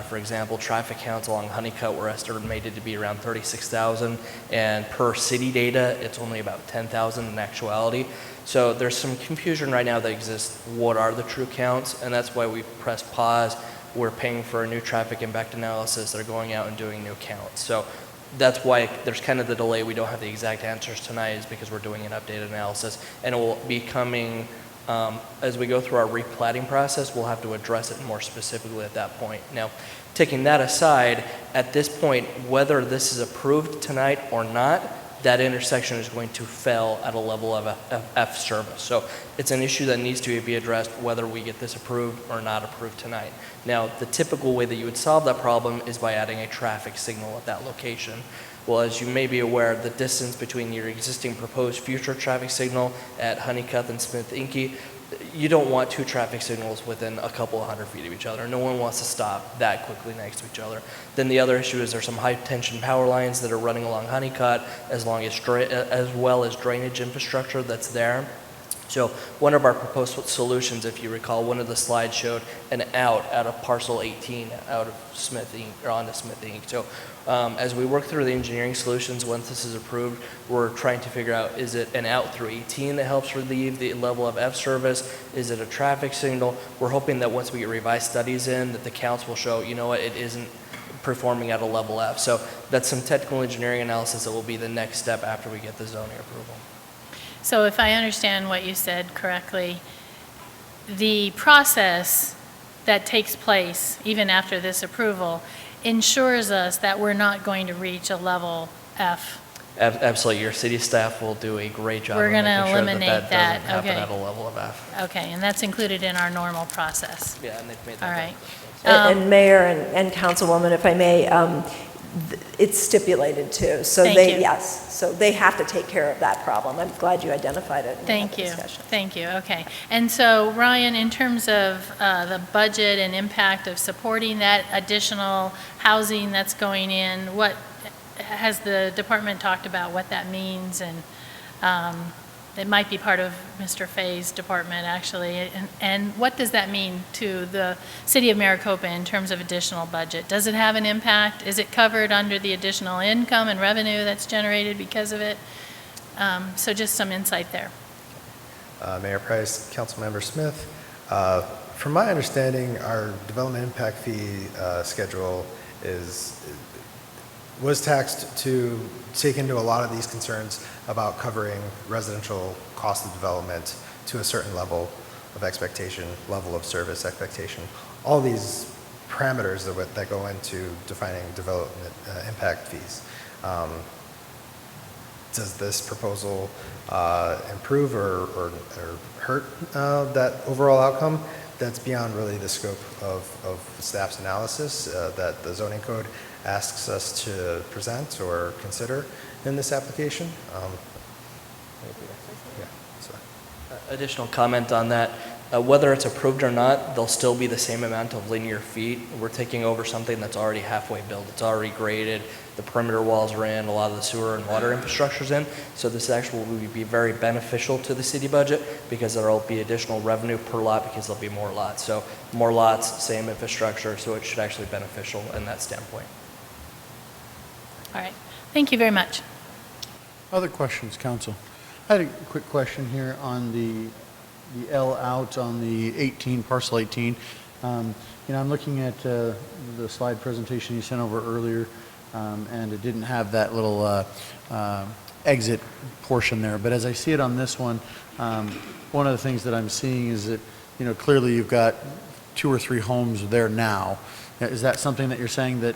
For example, traffic counts along Honeycutt were estimated to be around 36,000, and per city data, it's only about 10,000 in actuality. So there's some confusion right now that exists. What are the true counts? And that's why we pressed pause. We're paying for a new traffic impact analysis. They're going out and doing new counts. So that's why there's kind of the delay. We don't have the exact answers tonight is because we're doing an updated analysis, and it will be coming as we go through our replatting process. We'll have to address it more specifically at that point. Now, taking that aside, at this point, whether this is approved tonight or not, that intersection is going to fail at a level of F service. So it's an issue that needs to be addressed whether we get this approved or not approved tonight. Now, the typical way that you would solve that problem is by adding a traffic signal at that location. Well, as you may be aware, the distance between your existing proposed future traffic signal at Honeycutt and Smith Inky, you don't want two traffic signals within a couple of 100 feet of each other. No one wants to stop that quickly next to each other. Then the other issue is there's some high tension power lines that are running along Honeycutt, as well as drainage infrastructure that's there. So one of our proposed solutions, if you recall, one of the slides showed an out of parcel 18 out of Smith Inc. or onto Smith Inc. So as we work through the engineering solutions, once this is approved, we're trying to figure out, is it an out through 18 that helps relieve the level of F service? Is it a traffic signal? We're hoping that once we get revised studies in, that the counts will show, you know what, it isn't performing at a level F. So that's some technical engineering analysis that will be the next step after we get the zoning approval. So if I understand what you said correctly, the process that takes place even after this approval ensures us that we're not going to reach a level F. Absolutely. Your city staff will do a great job. We're going to sure eliminate that doesn't happen Okay. at a level of F. Okay, and that's included in our normal process. Yeah, and they've made All that. right. And Mayor and Councilwoman, if I may, it's stipulated too. So Thank you. yes, so they have to take care of that problem. I'm glad you identified it. Thank you. Thank you. Okay. And so, Ryan, in terms of the budget and impact of supporting that additional housing that's going in, what has the department talked about what that means? And it might be part of Mr. Fay's department, actually. And what does that mean to the city of Maricopa in terms of additional budget? Does it have an impact? Is it covered under the additional income and revenue that's generated because of it? So just some insight there. Mayor Price, Councilmember Smith. From my understanding, our development impact fee schedule was taxed to take into a lot of these concerns about covering residential cost of development to a certain level of expectation, level of service expectation. All these parameters that go into defining development impact fees. Does this proposal improve or hurt that overall outcome? That's beyond really the scope of staff's analysis that the zoning code asks us to present or consider in this application. Additional comment on that. Whether it's approved or not, there'll still be the same amount of linear feet. We're taking over something that's already halfway built. It's already graded. The perimeter walls are in. A lot of the sewer and water infrastructure's in. So this actually will be very beneficial to the city budget because there will be additional revenue per lot because there'll be more lots. So more lots, same infrastructure. So it should actually be beneficial in that standpoint. All right. Thank you very much. Other questions, council? I had a quick question here on the L out on the 18, parcel 18. I'm looking at the slide presentation you sent over earlier, and it didn't have that little exit portion there. But as I see it on this one, one of the things that I'm seeing is that, clearly you've got 2 or 3 homes there now. Is that something that you're saying that,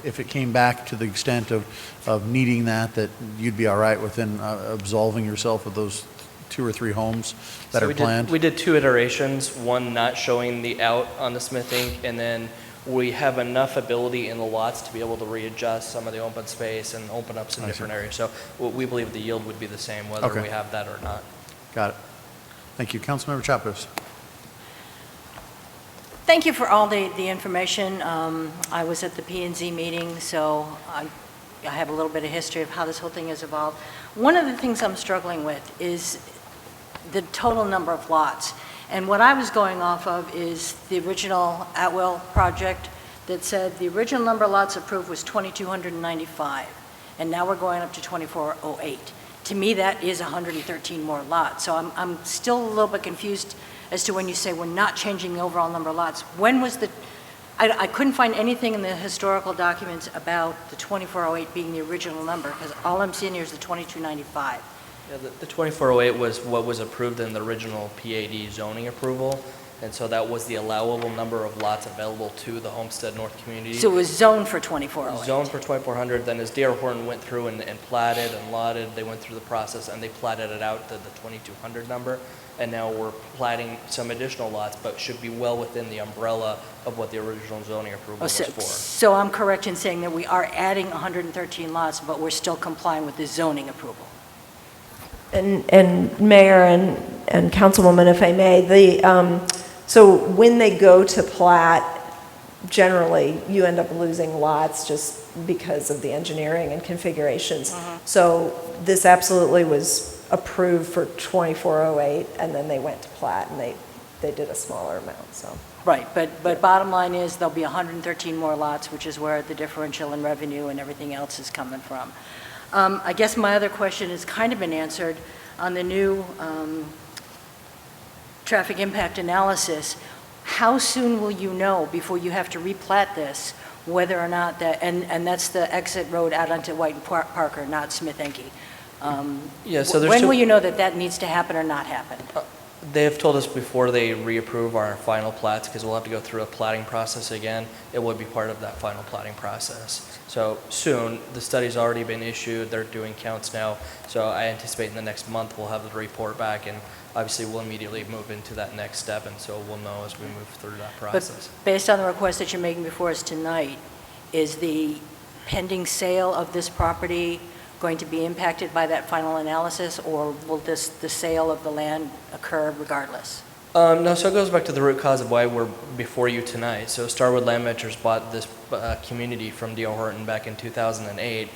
if it came back to the extent of needing that you'd be all right within absolving yourself of those 2 or 3 homes that are planned? We did 2 iterations, one not showing the out on the Smith Inc., and then we have enough ability in the lots to be able to readjust some of the open space and open up some different areas. So we believe the yield would be the same whether we have that or not. Got it. Thank you. Councilmember Chapos. Thank you for all the information. I was at the P&Z meeting, so I have a little bit of history of how this whole thing has evolved. One of the things I'm struggling with is the total number of lots. And what I was going off of is the original Atwell project that said the original number of lots approved was 2,295, and now we're going up to 2,408. To me, that is 113 more lots. So I'm still a little bit confused as to when you say we're not changing the overall number of lots. When was I couldn't find anything in the historical documents about the 2,408 being the original number, because all I'm seeing here is the 2,295. Yeah, the 2408 was what was approved in the original PAD zoning approval, and so that was the allowable number of lots available to the Homestead North community. So it was zoned for 2,408. Zoned for 2,400, then as D.R. Horton went through and platted and lotted, they went through the process and they platted it out to the 2,200 number, and now we're platting some additional lots, but should be well within the umbrella of what the original zoning approval was for. So I'm correct in saying that we are adding 113 lots, but we're still complying with the zoning approval. And Mayor and Councilwoman, if I may, so when they go to plat, generally you end up losing lots just because of the engineering and configurations. So this absolutely was approved for 2,408, and then they went to plat and they did a smaller amount. So right, but bottom line is there'll be 113 more lots, which is where the differential in revenue and everything else is coming from. I guess my other question has kind of been answered on the new traffic impact analysis. How soon will you know before you have to replat this, whether or not that, and that's the exit road out onto White and Parker, not Smith Enke. Yeah, so when will you know that needs to happen or not happen? They have told us before they reapprove our final plats, because we'll have to go through a platting process again, it would be part of that final platting process. So soon, the study's already been issued, they're doing counts now, so I anticipate in the next month we'll have the report back, and obviously we'll immediately move into that next step, and so we'll know as we move through that process. But based on the request that you're making before us tonight, is the pending sale of this property going to be impacted by that final analysis, or will the sale of the land occur regardless? No, so it goes back to the root cause of why we're before you tonight. So Starwood Land Ventures bought this community from D.R. Horton back in 2008.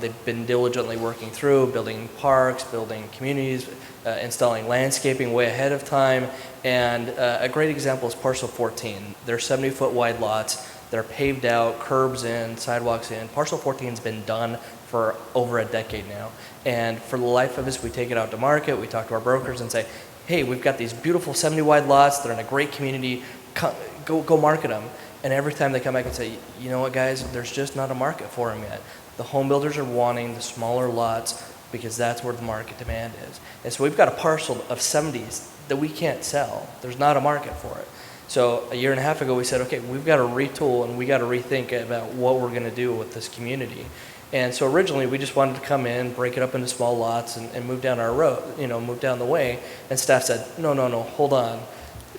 They've been diligently working through building parks, building communities, installing landscaping way ahead of time. And a great example is parcel 14. They're 70-foot wide lots. They're paved out, curbs in, sidewalks in. Parcel 14's been done for over a decade now. And for the life of us, we take it out to market. We talk to our brokers and say, hey, we've got these beautiful 70-wide lots. They're in a great community. Go market them. And every time they come back and say, you know what, guys, there's just not a market for them yet. The home builders are wanting the smaller lots because that's where the market demand is. And so we've got a parcel of 70s that we can't sell. There's not a market for it. So a year and a half ago, we said, okay, we've got to retool and we got to rethink about what we're going to do with this community. And so originally, we just wanted to come in, break it up into small lots, and move down our road, move down the way. And staff said, no, hold on.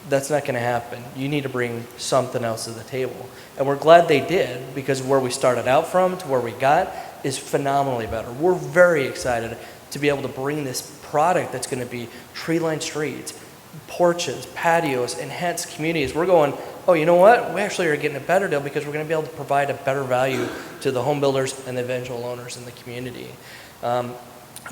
That's not going to happen. You need to bring something else to the table. And we're glad they did, because where we started out from to where we got is phenomenally better. We're very excited to be able to bring this product that's going to be tree-lined streets, porches, patios, enhanced communities. We're going, oh, you know what? We actually are getting a better deal because we're going to be able to provide a better value to the home builders and the eventual owners in the community.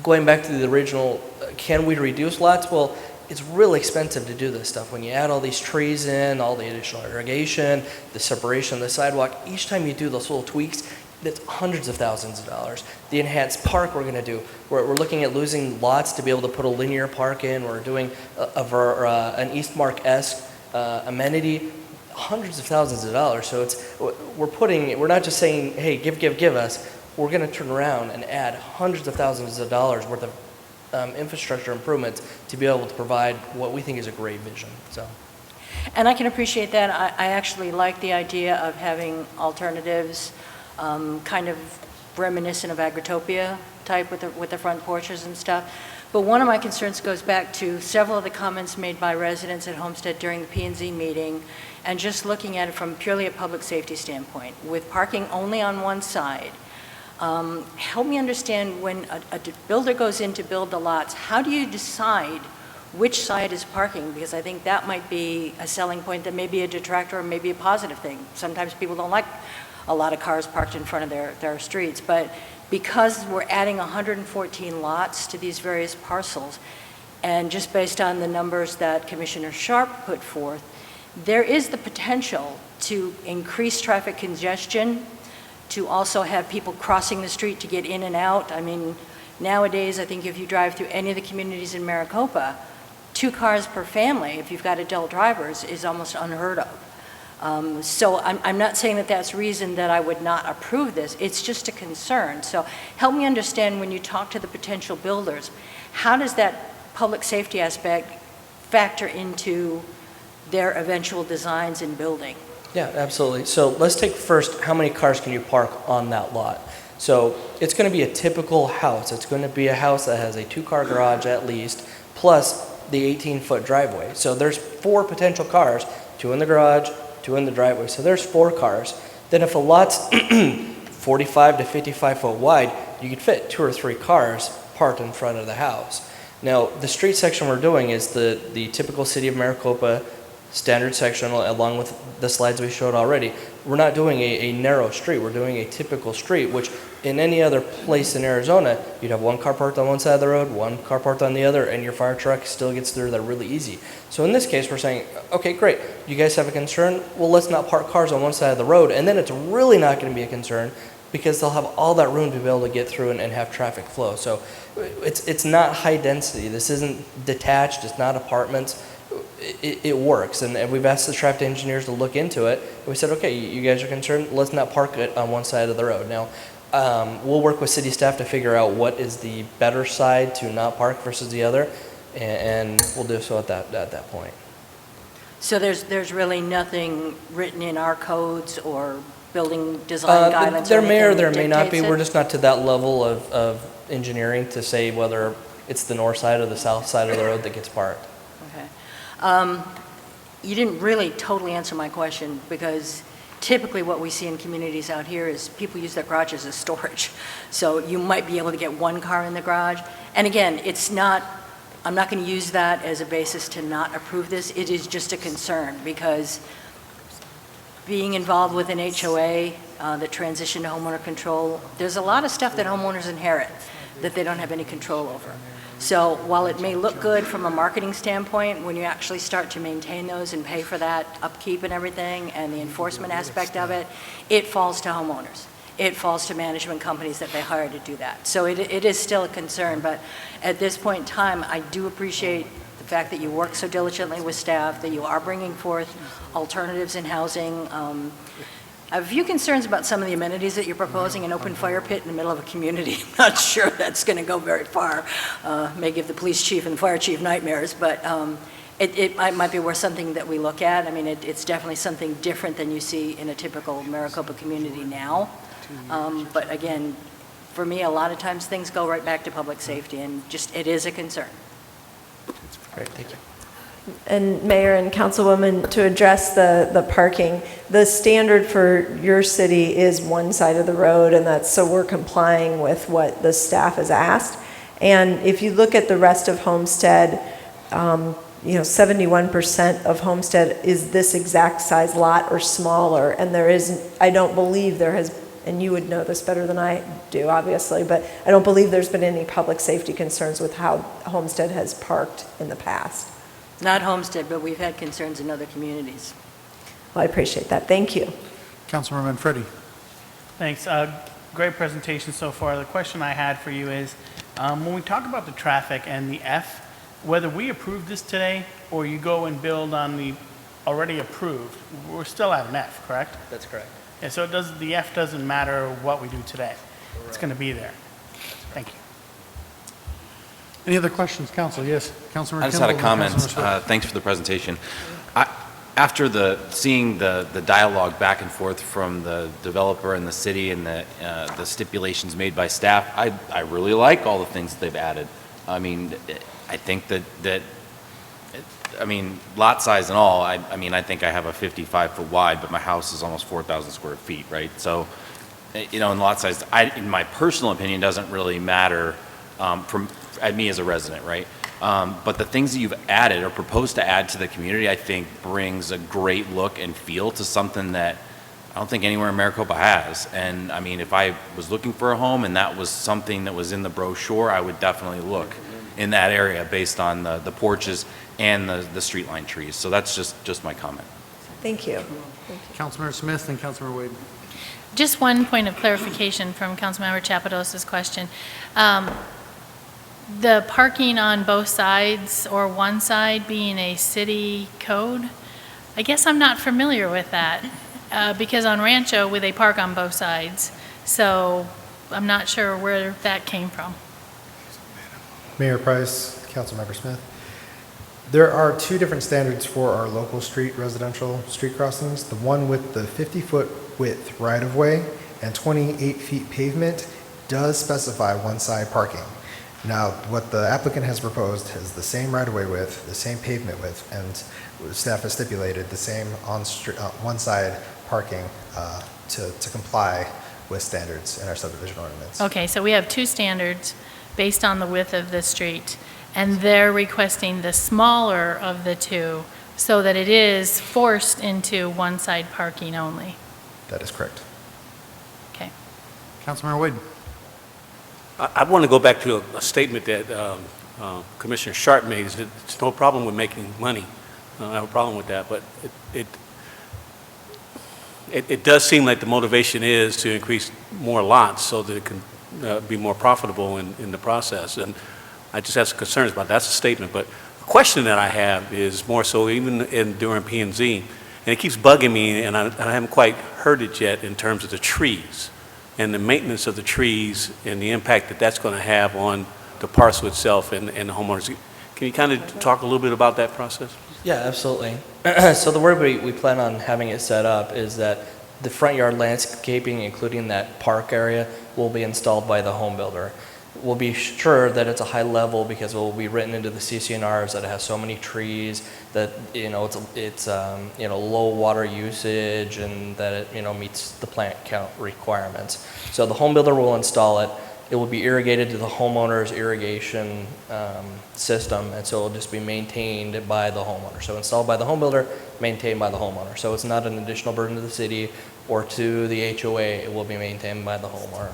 Going back to the original, can we reduce lots? Well, it's really expensive to do this stuff. When you add all these trees in, all the additional irrigation, the separation of the sidewalk, each time you do those little tweaks, that's hundreds of thousands of dollars. The enhanced park we're going to do, we're looking at losing lots to be able to put a linear park in. We're doing an Eastmark-esque amenity, hundreds of thousands of dollars. So we're not just saying, hey, give us. We're going to turn around and add hundreds of thousands of dollars worth of infrastructure improvements to be able to provide what we think is a great vision. So. And I can appreciate that. I actually like the idea of having alternatives, kind of reminiscent of Agritopia type with the front porches and stuff. But one of my concerns goes back to several of the comments made by residents at Homestead during the P&Z meeting, and just looking at it from purely a public safety standpoint. With parking only on one side, help me understand, when a builder goes in to build the lots, how do you decide which side is parking? Because I think that might be a selling point that may be a detractor or maybe a positive thing. Sometimes people don't like a lot of cars parked in front of their streets, but because we're adding 114 lots to these various parcels, and just based on the numbers that Commissioner Sharp put forth, there is the potential to increase traffic congestion, to also have people crossing the street to get in and out. I mean, nowadays, I think if you drive through any of the communities in Maricopa, 2 cars per family, if you've got adult drivers, is almost unheard of. So I'm not saying that that's reason that I would not approve this. It's just a concern. So help me understand, when you talk to the potential builders, how does that public safety aspect factor into their eventual designs and building? Yeah, absolutely. So let's take first, how many cars can you park on that lot? So it's going to be a typical house. It's going to be a house that has a 2-car garage at least, plus the 18-foot driveway. So there's 4 potential cars, 2 in the garage, 2 in the driveway. So there's 4 cars. Then if a lot's 45 to 55 foot wide, you could fit 2 or 3 cars parked in front of the house. Now, the street section we're doing is the typical City of Maricopa standard section, along with the slides we showed already. We're not doing a narrow street. We're doing a typical street, which in any other place in Arizona, you'd have 1 car parked on one side of the road, 1 car parked on the other, and your fire truck still gets through there really easy. So in this case, we're saying, okay, great, you guys have a concern? Well, let's not park cars on one side of the road, and then it's really not going to be a concern because they'll have all that room to be able to get through and have traffic flow. So it's not high density. This isn't detached. It's not apartments. It works, and we've asked the traffic engineers to look into it. We said, okay, you guys are concerned, let's not park it on one side of the road. Now, we'll work with city staff to figure out what is the better side to not park versus the other, and we'll do so at that point. So there's really nothing written in our codes or building design guidelines? There may or there may not be. We're just not to that level of engineering to say whether it's the north side or the south side of the road that gets parked. You didn't really totally answer my question, because typically what we see in communities out here is people use their garages as storage. So you might be able to get 1 car in the garage. And again, I'm not going to use that as a basis to not approve this. It is just a concern, because being involved with an HOA that transitioned to homeowner control, there's a lot of stuff that homeowners inherit that they don't have any control over. So while it may look good from a marketing standpoint, when you actually start to maintain those and pay for that upkeep and everything and the enforcement aspect of it, it falls to homeowners. It falls to management companies that they hire to do that. So it is still a concern, but at this point in time, I do appreciate the fact that you work so diligently with staff, that you are bringing forth alternatives in housing. I have a few concerns about some of the amenities that you're proposing. An open fire pit in the middle of a community. I'm not sure that's going to go very far. May give the police chief and the fire chief nightmares, but it might be worth something that we look at. I mean, it's definitely something different than you see in a typical Maricopa community now. But again, for me, a lot of times things go right back to public safety, and just it is a concern. Great, thank you. And Mayor and Councilwoman, to address the parking, the standard for your city is one side of the road, and that's so we're complying with what the staff has asked. And if you look at the rest of Homestead, 71% of Homestead is this exact size lot or smaller, and I don't believe there has, and you would know this better than I do, obviously, but I don't believe there's been any public safety concerns with how Homestead has parked in the past. Not Homestead, but we've had concerns in other communities. Well, I appreciate that. Thank you. Councilmember Manfredi. Thanks. Great presentation so far. The question I had for you is, when we talk about the traffic and the F, whether we approve this today or you go and build on the already approved, we're still at an F, correct? That's correct. Yeah, so the F doesn't matter what we do today. It's going to be there. Thank you. Any other questions, council? Yes, Councilmember I just had a Kimball and comment. Councilmember Swift. Thanks for the presentation. After seeing the dialogue back and forth from the developer and the city and the stipulations made by staff, I really like all the things that they've added. I mean, I think that lot size and all, I think I have a 55-foot wide, but my house is almost 4,000 square feet, right? So, in lot size, in my personal opinion, doesn't really matter from me as a resident, right? But the things that you've added or proposed to add to the community, I think brings a great look and feel to something that I don't think anywhere in Maricopa has. And I mean, if I was looking for a home and that was something that was in the brochure, I would definitely look in that area based on the porches and the street line trees. So that's just my comment. Thank you. Councilmember Smith and Councilmember Wade. Just one point of clarification from Councilmember Chapados' question. The parking on both sides or one side being a city code, I guess I'm not familiar with that because on Rancho, they park on both sides. So I'm not sure where that came from. Mayor Price, Councilmember Smith. There are two different standards for our local street residential street crossings. The one with the 50-foot width right-of-way and 28 feet pavement does specify one-side parking. Now, what the applicant has proposed is the same right-of-way width, the same pavement width, and staff has stipulated the same one-side parking to comply with standards in our subdivision ordinance. Okay, so we have two standards based on the width of the street, and they're requesting the smaller of the two so that it is forced into one-side parking only. That is correct. Okay. Councilmember Wade. I want to go back to a statement that Commissioner Sharp made, is that it's no problem with making money. I don't have a problem with that, but it does seem like the motivation is to increase more lots so that it can be more profitable in the process. And I just have some concerns about that. That's a statement. But the question that I have is more so even during P&Z, and it keeps bugging me, and I haven't quite heard it yet in terms of the trees and the maintenance of the trees and the impact that that's going to have on the parcel itself and the homeowners. Can you kind of talk a little bit about that process? Yeah, absolutely. So the way we plan on having it set up is that the front yard landscaping, including that park area, will be installed by the home builder. We'll be sure that it's a high level because it will be written into the CCNRs that it has so many trees, that it's low water usage, and that it meets the plant count requirements. So the home builder will install it. It will be irrigated to the homeowner's irrigation system, and so it will just be maintained by the homeowner. So installed by the home builder, maintained by the homeowner. So it's not an additional burden to the city or to the HOA. It will be maintained by the homeowner.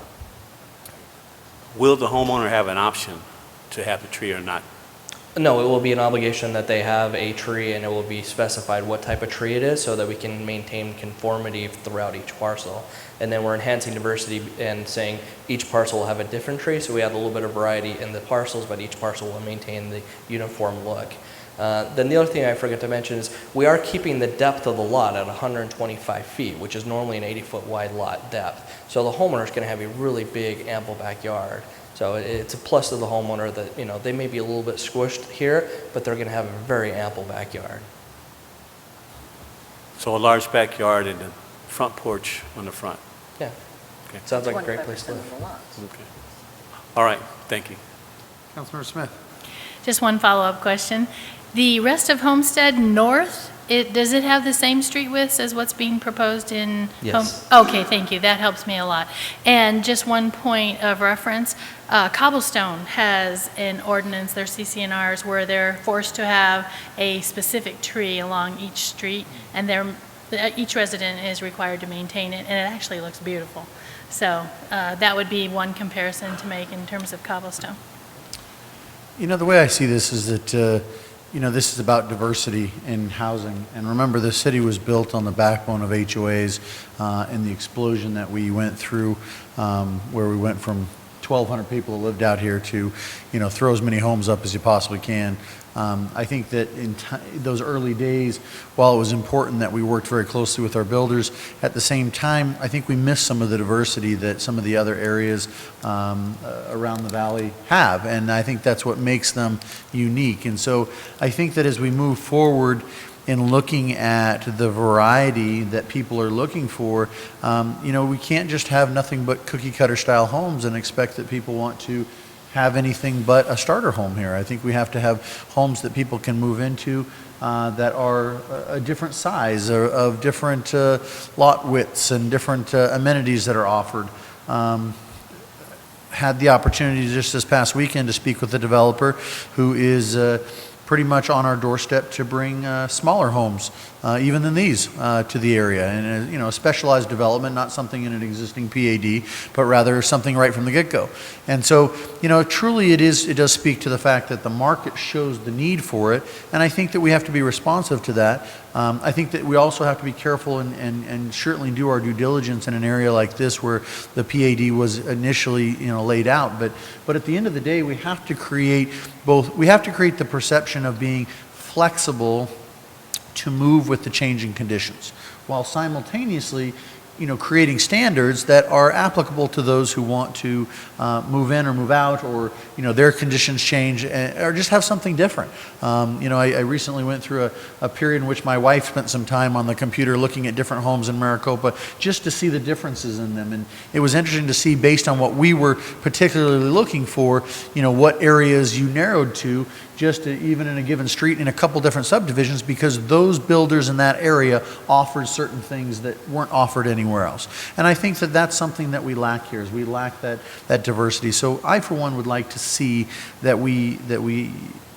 Will the homeowner have an option to have the tree or not? No, it will be an obligation that they have a tree, and it will be specified what type of tree it is so that we can maintain conformity throughout each parcel. And then we're enhancing diversity and saying each parcel will have a different tree, so we have a little bit of variety in the parcels, but each parcel will maintain the uniform look. Then the other thing I forgot to mention is we are keeping the depth of the lot at 125 feet, which is normally an 80-foot wide lot depth. So the homeowner is going to have a really big, ample backyard. So it's a plus to the homeowner that, they may be a little bit squished here, but they're going to have a very ample backyard. So a large backyard and a front porch on the front. Yeah. Okay. Sounds like a great place to live. Okay. All right. Thank you. Councilmember Smith. Just one follow-up question. The rest of Homestead North Does it have the same street widths as what's being proposed in? Yes. Okay, thank you. That helps me a lot. And just one point of reference, Cobblestone has an ordinance, their CCNRs, where they're forced to have a specific tree along each street, and each resident is required to maintain it, and it actually looks beautiful. So that would be one comparison to make in terms of Cobblestone. You know, the way I see this is that, this is about diversity in housing. And remember, the city was built on the backbone of HOAs and the explosion that we went through, where we went from 1,200 people who lived out here to, throw as many homes up as you possibly can. I think that in those early days, while it was important that we worked very closely with our builders, at the same time, I think we missed some of the diversity that some of the other areas around the valley have. And I think that's what makes them unique. And so I think that as we move forward in looking at the variety that people are looking for, we can't just have nothing but cookie cutter style homes and expect that people want to have anything but a starter home here. I think we have to have homes that people can move into that are a different size, of different lot widths and different amenities that are offered. Had the opportunity just this past weekend to speak with a developer who is pretty much on our doorstep to bring smaller homes, even than these, to the area. And, a specialized development, not something in an existing PAD, but rather something right from the get-go. And so, truly it does speak to the fact that the market shows the need for it, and I think that we have to be responsive to that. I think that we also have to be careful and certainly do our due diligence in an area like this where the PAD was initially, laid out. But at the end of the day, we have to create the perception of being flexible to move with the changing conditions, while simultaneously, creating standards that are applicable to those who want to move in or move out, or, their conditions change, or just have something different. I recently went through a period in which my wife spent some time on the computer looking at different homes in Maricopa just to see the differences in them. And it was interesting to see, based on what we were particularly looking for, what areas you narrowed to, just even in a given street in a couple different subdivisions, because those builders in that area offered certain things that weren't offered anywhere else. And I think that that's something that we lack here, is we lack that diversity. So I, for one, would like to see that we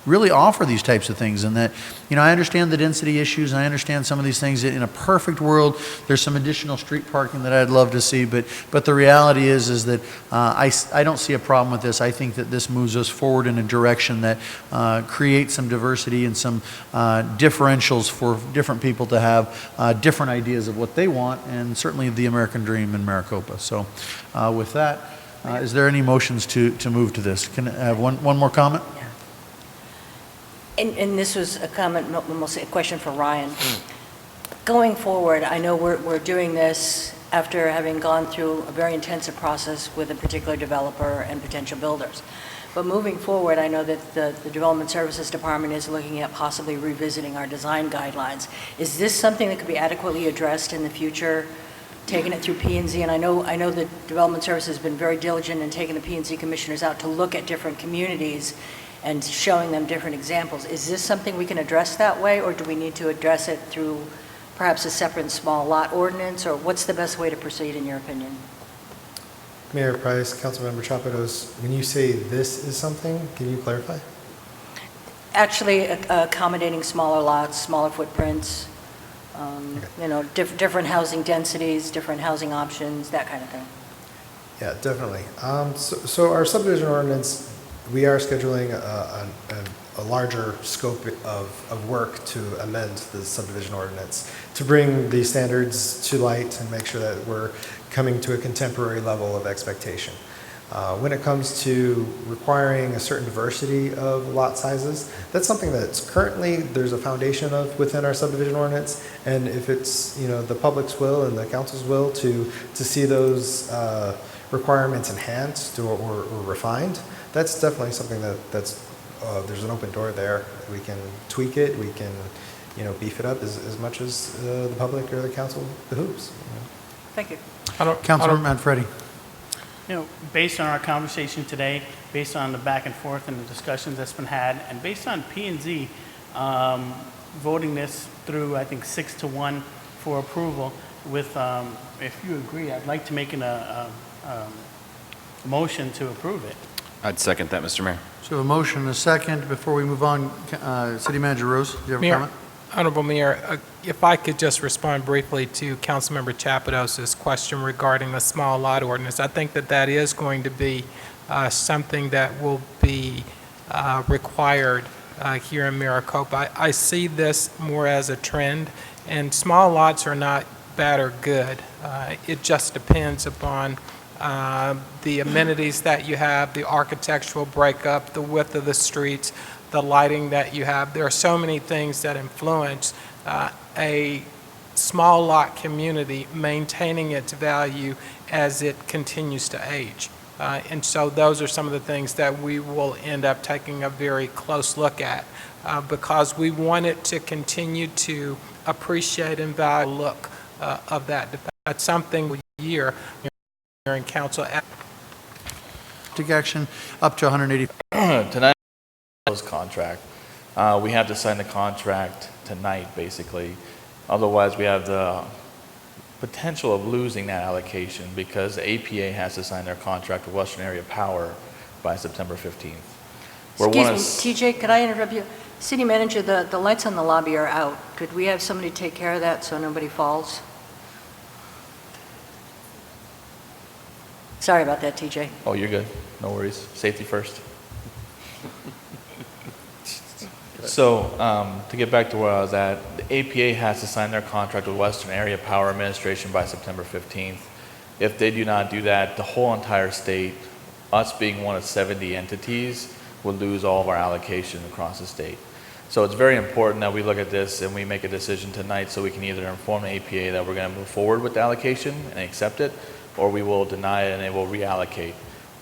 really offer these types of things, and that, I understand the density issues, and I understand some of these things. In a perfect world, there's some additional street parking that I'd love to see, but the reality is that I don't see a problem with this. I think that this moves us forward in a direction that creates some diversity and some differentials for different people to have different ideas of what they want, and certainly the American dream in Maricopa. So with that, is there any motions to move to this? Can I have one more comment? And this was a comment, mostly a question for Ryan. Going forward, I know we're doing this after having gone through a very intensive process with a particular developer and potential builders. But moving forward, I know that the Development Services Department is looking at possibly revisiting our design guidelines. Is this something that could be adequately addressed in the future, taking it through P&Z? And I know the Development Services has been very diligent in taking the P&Z commissioners out to look at different communities and showing them different examples. Is this something we can address that way, or do we need to address it through perhaps a separate small lot ordinance, or what's the best way to proceed in your opinion? Mayor Price, Councilmember Chapados, when you say this is something, can you clarify? Actually, accommodating smaller lots, smaller footprints, different housing densities, different housing options, that kind of thing. Yeah, definitely. So our subdivision ordinance, we are scheduling a larger scope of work to amend the subdivision ordinance to bring the standards to light and make sure that we're coming to a contemporary level of expectation. When it comes to requiring a certain diversity of lot sizes, that's something that's currently there's a foundation of within our subdivision ordinance, and if it's the public's will and the council's will to see those requirements enhanced or refined, that's definitely something that's there's an open door there. We can tweak it, we can beef it up as much as the public or the council behooves. Thank you. Councilor Manfredi. Based on our conversation today, based on the back and forth and the discussions that's been had, and based on P&Z, voting this through, I think, 6-1 for approval with, if you agree, I'd like to make a motion to approve it. I'd second that, Mr. Mayor. So we have a motion and a second. Before we move on, City Manager Rose, do you have a Mayor, comment? Honorable Mayor, if I could just respond briefly to Councilmember Chapados' question regarding the small lot ordinance. I think that that is going to be something that will be required here in Maricopa. I see this more as a trend, and small lots are not bad or good. It just depends upon the amenities that you have, the architectural breakup, the width of the streets, the lighting that you have. There are so many things that influence a small lot community maintaining its value as it continues to age. And so those are some of the things that we will end up taking a very close look at because we want it to continue to appreciate and value the look of that. That's something year in council. Take action up to 180. Tonight, contract. We have to sign the contract tonight, basically. Otherwise, we have the potential of losing that allocation because the APA has to sign their contract with Western Area Power by September 15th. Excuse me, TJ, could I interrupt you? City Manager, the lights on the lobby are out. Could we have somebody take care of that so nobody falls? Sorry about that, TJ. Oh, you're good. No worries. Safety first. So, to get back to where I was at, the APA has to sign their contract with Western Area Power Administration by September 15th. If they do not do that, the whole entire state, us being one of 70 entities, would lose all of our allocation across the state. So it's very important that we look at this and we make a decision tonight so we can either inform the APA that we're going to move forward with the allocation and accept it, or we will deny it and it will reallocate.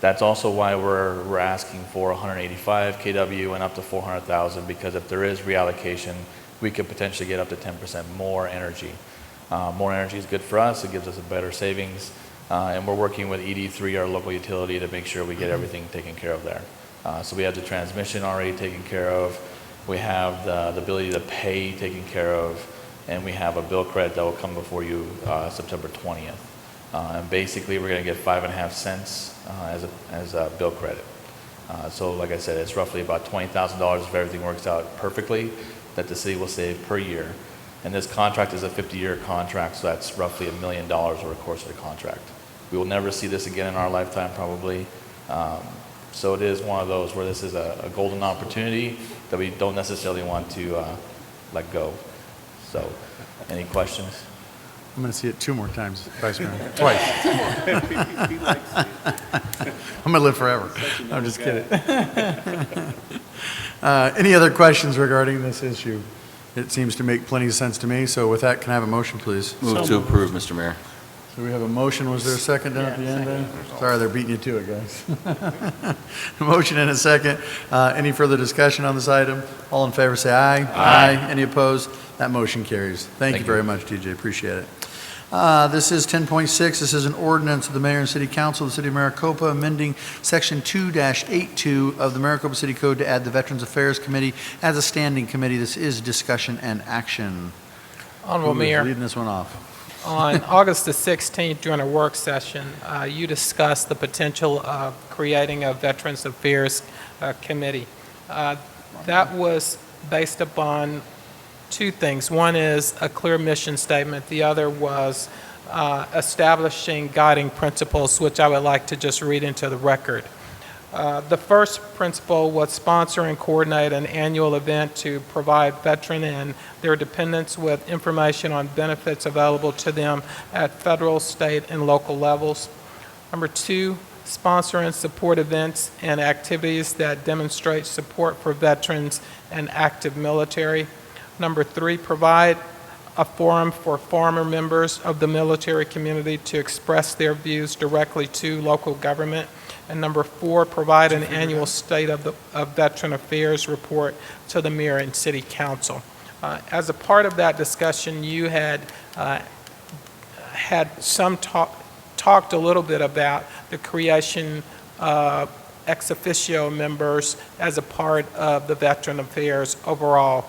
That's also why we're asking for 185 kW and up to 400,000, because if there is reallocation, we could potentially get up to 10% more energy. More energy is good for us. It gives us a better savings. And we're working with ED3, our local utility, to make sure we get everything taken care of there. So we have the transmission already taken care of. We have the ability to pay taken care of. And we have a bill credit that will come before you September 20th. And basically, we're going to get 5.5 cents as a bill credit. So like I said, it's roughly about $20,000 if everything works out perfectly that the city will save per year. And this contract is a 50-year contract, so that's roughly $1 million over the course of the contract. We will never see this again in our lifetime, probably. So it is one of those where this is a golden opportunity that we don't necessarily want to let go. So, any questions? I'm going to see it 2 more times, Vice Mayor. Twice. I'm going to live forever. I'm just kidding. Any other questions regarding this issue? It seems to make plenty of sense to me. So with that, can I have a motion, please? Move to approve, Mr. Mayor. So we have a motion. Was there a second down at the end there? Sorry, they're beating you to it, guys. A motion and a second. Any further discussion on this item? All in favor say aye. Aye. Any opposed? That motion carries. Thank you very much, TJ. Appreciate it. This is 10.6. This is an ordinance of the Mayor and City Council of the City of Maricopa amending Section 2-82 of the Maricopa City Code to add the Veterans Affairs Committee as a standing committee. This is discussion and action. Honorable Mayor, leading this one off. On August the 16th, during a work session, you discussed the potential of creating a Veterans Affairs Committee. That was based upon 2 things. One is a clear mission statement. The other was establishing guiding principles, which I would like to just read into the record. The first principle was sponsor and coordinate an annual event to provide veteran and their dependents with information on benefits available to them at federal, state, and local levels. Number 2, sponsor and support events and activities that demonstrate support for veterans and active military. Number 3, provide a forum for former members of the military community to express their views directly to local government. And number 4, provide an annual State of Veteran Affairs report to the Mayor and City Council. As a part of that discussion, you had talked a little bit about the creation of ex officio members as a part of the Veteran Affairs overall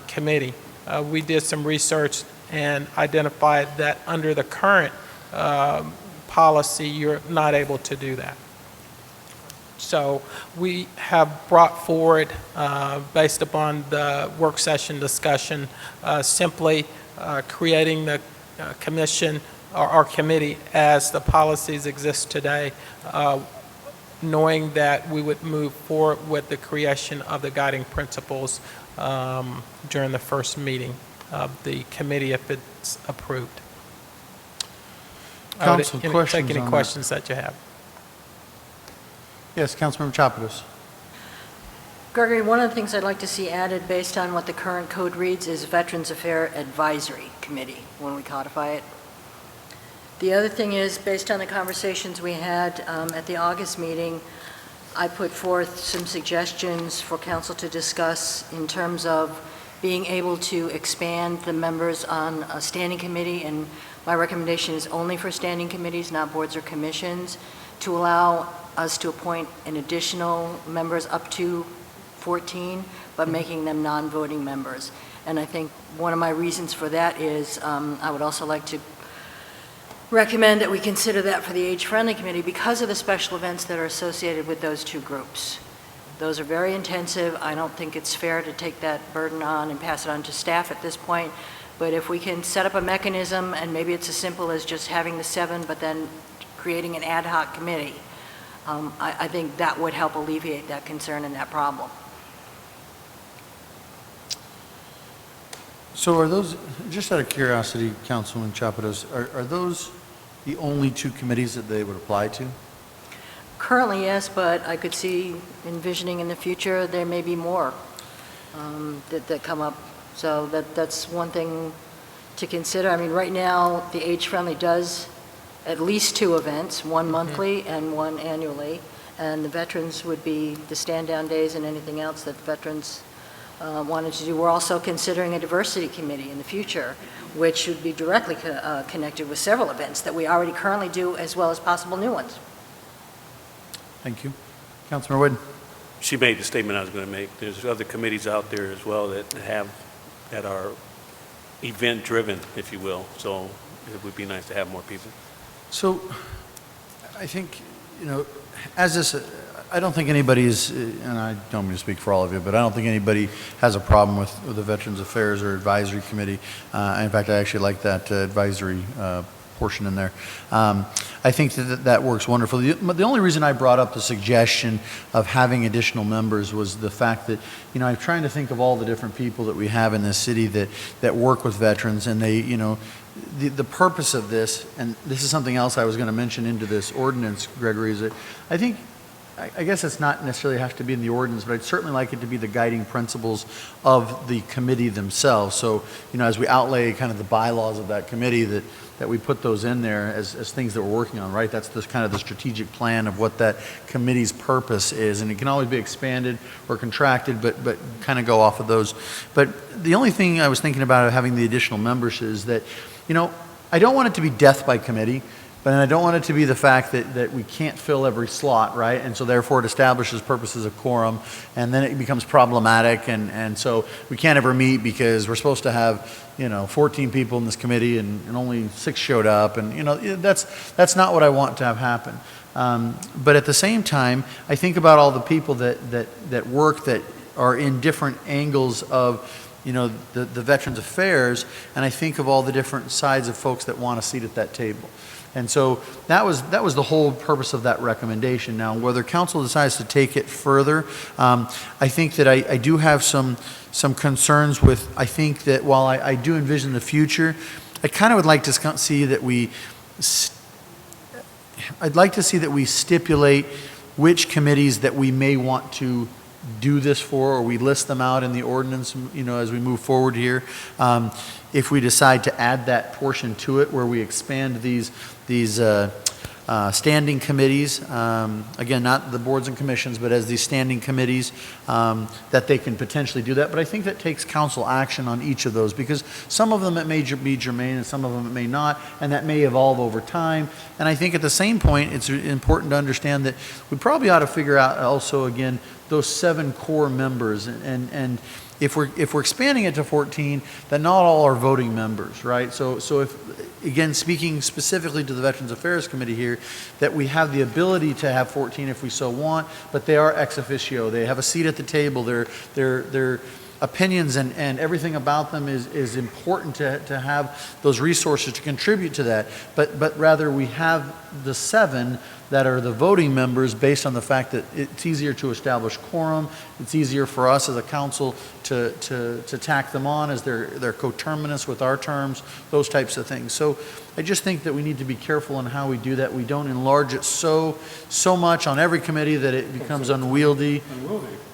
committee. We did some research and identified that under the current policy, you're not able to do that. So we have brought forward, based upon the work session discussion, simply creating the commission or committee as the policies exist today, knowing that we would move forward with the creation of the guiding principles during the first meeting of the committee if it's approved. Council, I would questions take any on that? questions that you have. Yes, Councilmember Chapados. Gregory, one of the things I'd like to see added based on what the current code reads is Veterans Affairs Advisory Committee when we codify it. The other thing is, based on the conversations we had at the August meeting, I put forth some suggestions for council to discuss in terms of being able to expand the members on a standing committee, and my recommendation is only for standing committees, not boards or commissions, to allow us to appoint an additional members up to 14, but making them non-voting members. And I think one of my reasons for that is I would also like to recommend that we consider that for the age-friendly committee because of the special events that are associated with those two groups. Those are very intensive. I don't think it's fair to take that burden on and pass it on to staff at this point. But if we can set up a mechanism, and maybe it's as simple as just having the 7, but then creating an ad hoc committee, I think that would help alleviate that concern and that problem. So are those, just out of curiosity, Councilman Chapados, are those the only 2 committees that they would apply to? Currently, yes, but I could see envisioning in the future there may be more that come up. So that's one thing to consider. I mean, right now, the age-friendly does at least 2 events, one monthly and one annually, and the veterans would be the stand-down days and anything else that veterans wanted to do. We're also considering a diversity committee in the future, which would be directly connected with several events that we already currently do, as well as possible new ones. Thank you. Councilmember Wood. She made the statement I was going to make. There's other committees out there as well that are event-driven, if you will. So it would be nice to have more people. So I think, as this, I don't think anybody's, and I don't mean to speak for all of you, but I don't think anybody has a problem with the Veterans Affairs or Advisory Committee. In fact, I actually like that advisory portion in there. I think that works wonderfully. The only reason I brought up the suggestion of having additional members was the fact that, I'm trying to think of all the different people that we have in this city that work with veterans, and they, the purpose of this, and this is something else I was going to mention into this ordinance, Gregory, is that I guess it's not necessarily have to be in the ordinance, but I'd certainly like it to be the guiding principles of the committee themselves. So, as we outlay kind of the bylaws of that committee, that we put those in there as things that we're working on, right? That's kind of the strategic plan of what that committee's purpose is. And it can always be expanded or contracted, but kind of go off of those. But the only thing I was thinking about having the additional members is that, I don't want it to be death by committee. But I don't want it to be the fact that we can't fill every slot, right? And so therefore it establishes purposes of quorum, and then it becomes problematic, and so we can't ever meet because we're supposed to have, 14 people in this committee and only 6 showed up, and that's not what I want to have happen. But at the same time, I think about all the people that work that are in different angles of the Veterans Affairs, and I think of all the different sides of folks that want a seat at that table. And so that was the whole purpose of that recommendation. Now, whether council decides to take it further, I think that I do have some concerns with, I think that while I do envision the future, I kind of would like to see that I'd like to see that we stipulate which committees that we may want to do this for, or we list them out in the ordinance, as we move forward here. If we decide to add that portion to it where we expand these standing committees, again, not the boards and commissions, but as these standing committees, that they can potentially do that. But I think that takes council action on each of those, because some of them it may be germane and some of them it may not, and that may evolve over time. And I think at the same point, it's important to understand that we probably ought to figure out also, again, those 7 core members, and if we're expanding it to 14, then not all are voting members, right? So if, again, speaking specifically to the Veterans Affairs Committee here, that we have the ability to have 14 if we so want, but they are ex officio. They have a seat at the table. Their opinions and everything about them is important to have those resources to contribute to that. But rather we have the 7 that are the voting members based on the fact that it's easier to establish quorum. It's easier for us as a council to tack them on as they're coterminous with our terms, those types of things. So I just think that we need to be careful in how we do that. We don't enlarge it so much on every committee that it becomes unwieldy.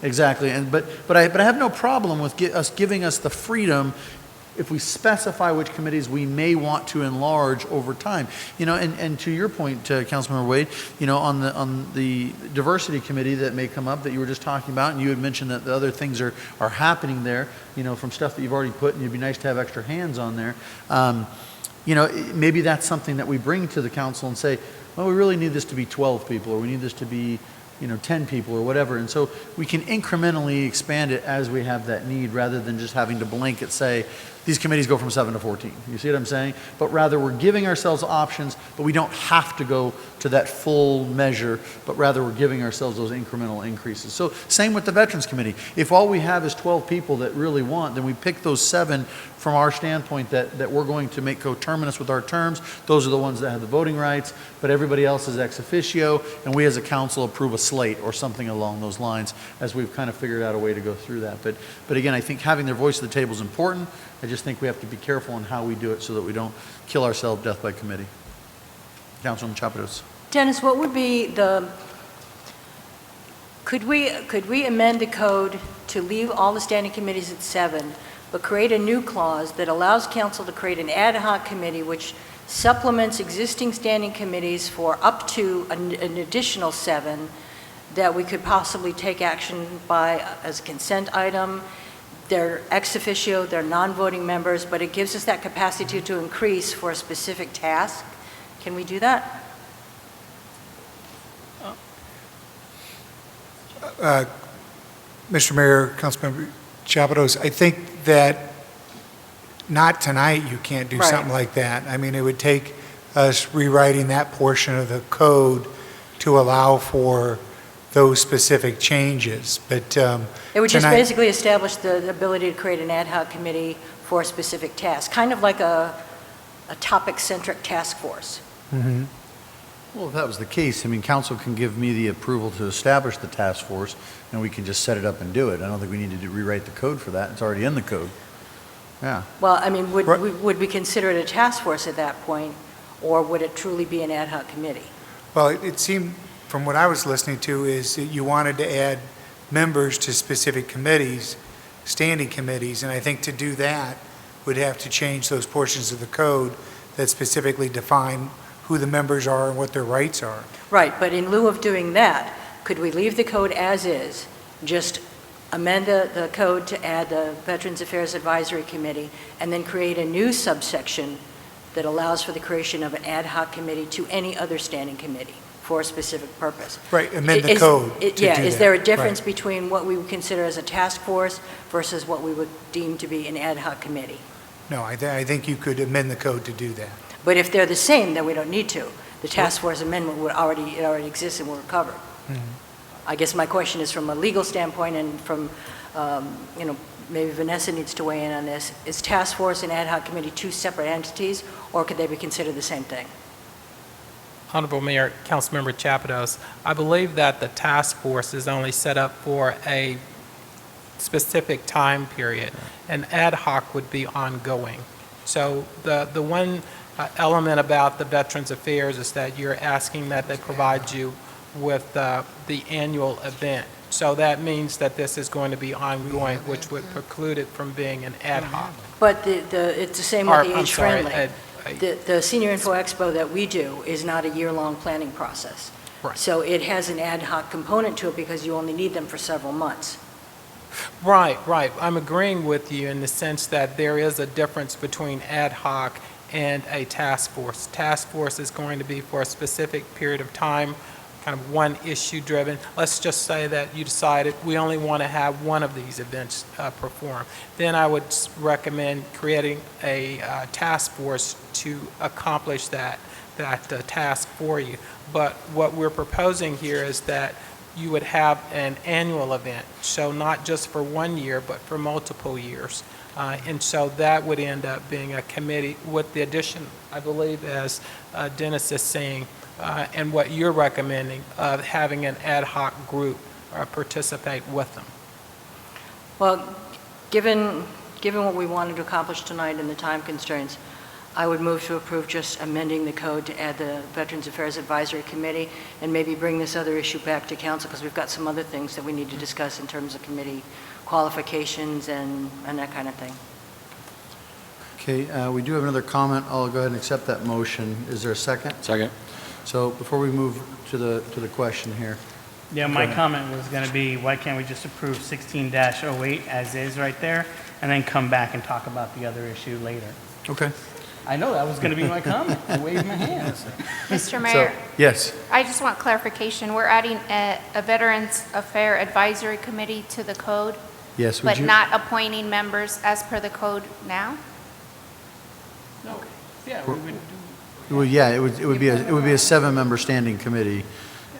Exactly. But I have no problem with us giving us the freedom if we specify which committees we may want to enlarge over time. And to your point, Councilmember Wade, on the diversity committee that may come up that you were just talking about, and you had mentioned that the other things are happening there, from stuff that you've already put, and it'd be nice to have extra hands on there. Maybe that's something that we bring to the council and say, well, we really need this to be 12 people, or we need this to be 10 people or whatever. And so we can incrementally expand it as we have that need, rather than just having to blanket say, these committees go from 7 to 14. You see what I'm saying? But rather we're giving ourselves options, but we don't have to go to that full measure, but rather we're giving ourselves those incremental increases. So same with the Veterans Committee. If all we have is 12 people that really want, then we pick those 7 from our standpoint that we're going to make coterminous with our terms. Those are the ones that have the voting rights, but everybody else is ex officio, and we as a council approve a slate or something along those lines as we've kind of figured out a way to go through that. But again, I think having their voice at the table is important. I just think we have to be careful in how we do it so that we don't kill ourselves death by committee. Councilwoman Chapados. Dennis, what would be could we amend the code to leave all the standing committees at 7, but create a new clause that allows council to create an ad hoc committee which supplements existing standing committees for up to an additional 7 that we could possibly take action by as a consent item? They're ex officio, they're non-voting members, but it gives us that capacity to increase for a specific task. Can we do that? Mr. Mayor, Councilmember Chapados, I think that not tonight you can't do something like that. I mean, it would take us rewriting that portion of the code to allow for those specific changes. But it would just basically establish the ability to create an ad hoc committee for a specific task, kind of like a topic-centric task force. Mm-hmm. Well, if that was the case, I mean, council can give me the approval to establish the task force, and we can just set it up and do it. I don't think we need to rewrite the code for that. It's already in the code. Yeah. Well, I mean, would we consider it a task force at that point, or would it truly be an ad hoc committee? Well, it seemed, from what I was listening to, is that you wanted to add members to specific committees, standing committees, and I think to do that would have to change those portions of the code that specifically define who the members are and what their rights are. Right, but in lieu of doing that, could we leave the code as is, just amend the code to add the Veterans Affairs Advisory Committee, and then create a new subsection that allows for the creation of an ad hoc committee to any other standing committee for a specific purpose? Right, amend the code to do that. Is there a difference between what we would consider as a task force versus what we would deem to be an ad hoc committee? No, I think you could amend the code to do that. But if they're the same, then we don't need to. The task force amendment would already exists and we're covered. Mm-hmm. I guess my question is from a legal standpoint, and from, maybe Vanessa needs to weigh in on this. Is task force and ad hoc committee 2 separate entities, or could they be considered the same thing? Honorable Mayor, Councilmember Chapados, I believe that the task force is only set up for a specific time period, and ad hoc would be ongoing. So the one element about the Veterans Affairs is that you're asking that they provide you with the annual event. So that means that this is going to be ongoing, which would preclude it from being an ad hoc. But it's the same with the Age Friendly. The Senior Info Expo that we do is not a year-long planning process. Right. So it has an ad hoc component to it because you only need them for several months. Right. I'm agreeing with you in the sense that there is a difference between ad hoc and a task force. Task force is going to be for a specific period of time kind of one issue driven. Let's just say that you decided we only want to have one of these events perform. Then I would recommend creating a task force to accomplish that task for you. But what we're proposing here is that you would have an annual event, so not just for 1 year, but for multiple years. And so that would end up being a committee with the addition, I believe, as Dennis is saying, and what you're recommending, of having an ad hoc group participate with them. Well, given what we wanted to accomplish tonight and the time constraints, I would move to approve just amending the code to add the Veterans Affairs Advisory Committee and maybe bring this other issue back to council because we've got some other things that we need to discuss in terms of committee qualifications and that kind of thing. Okay, we do have another comment. I'll go ahead and accept that motion. Is there a second? Second. So before we move to the question here. Yeah, my comment was going to be, why can't we just approve 16-08 as is right there, and then come back and talk about the other issue later? Okay. I know that was going to be my comment. I waved my hands. Mr. Mayor, Yes. I just want clarification. We're adding a Veterans Affair Advisory Committee to the code, Yes. but not appointing members as per the code now? No. Yeah, we would do. Well, yeah, it would be a 7-member standing committee.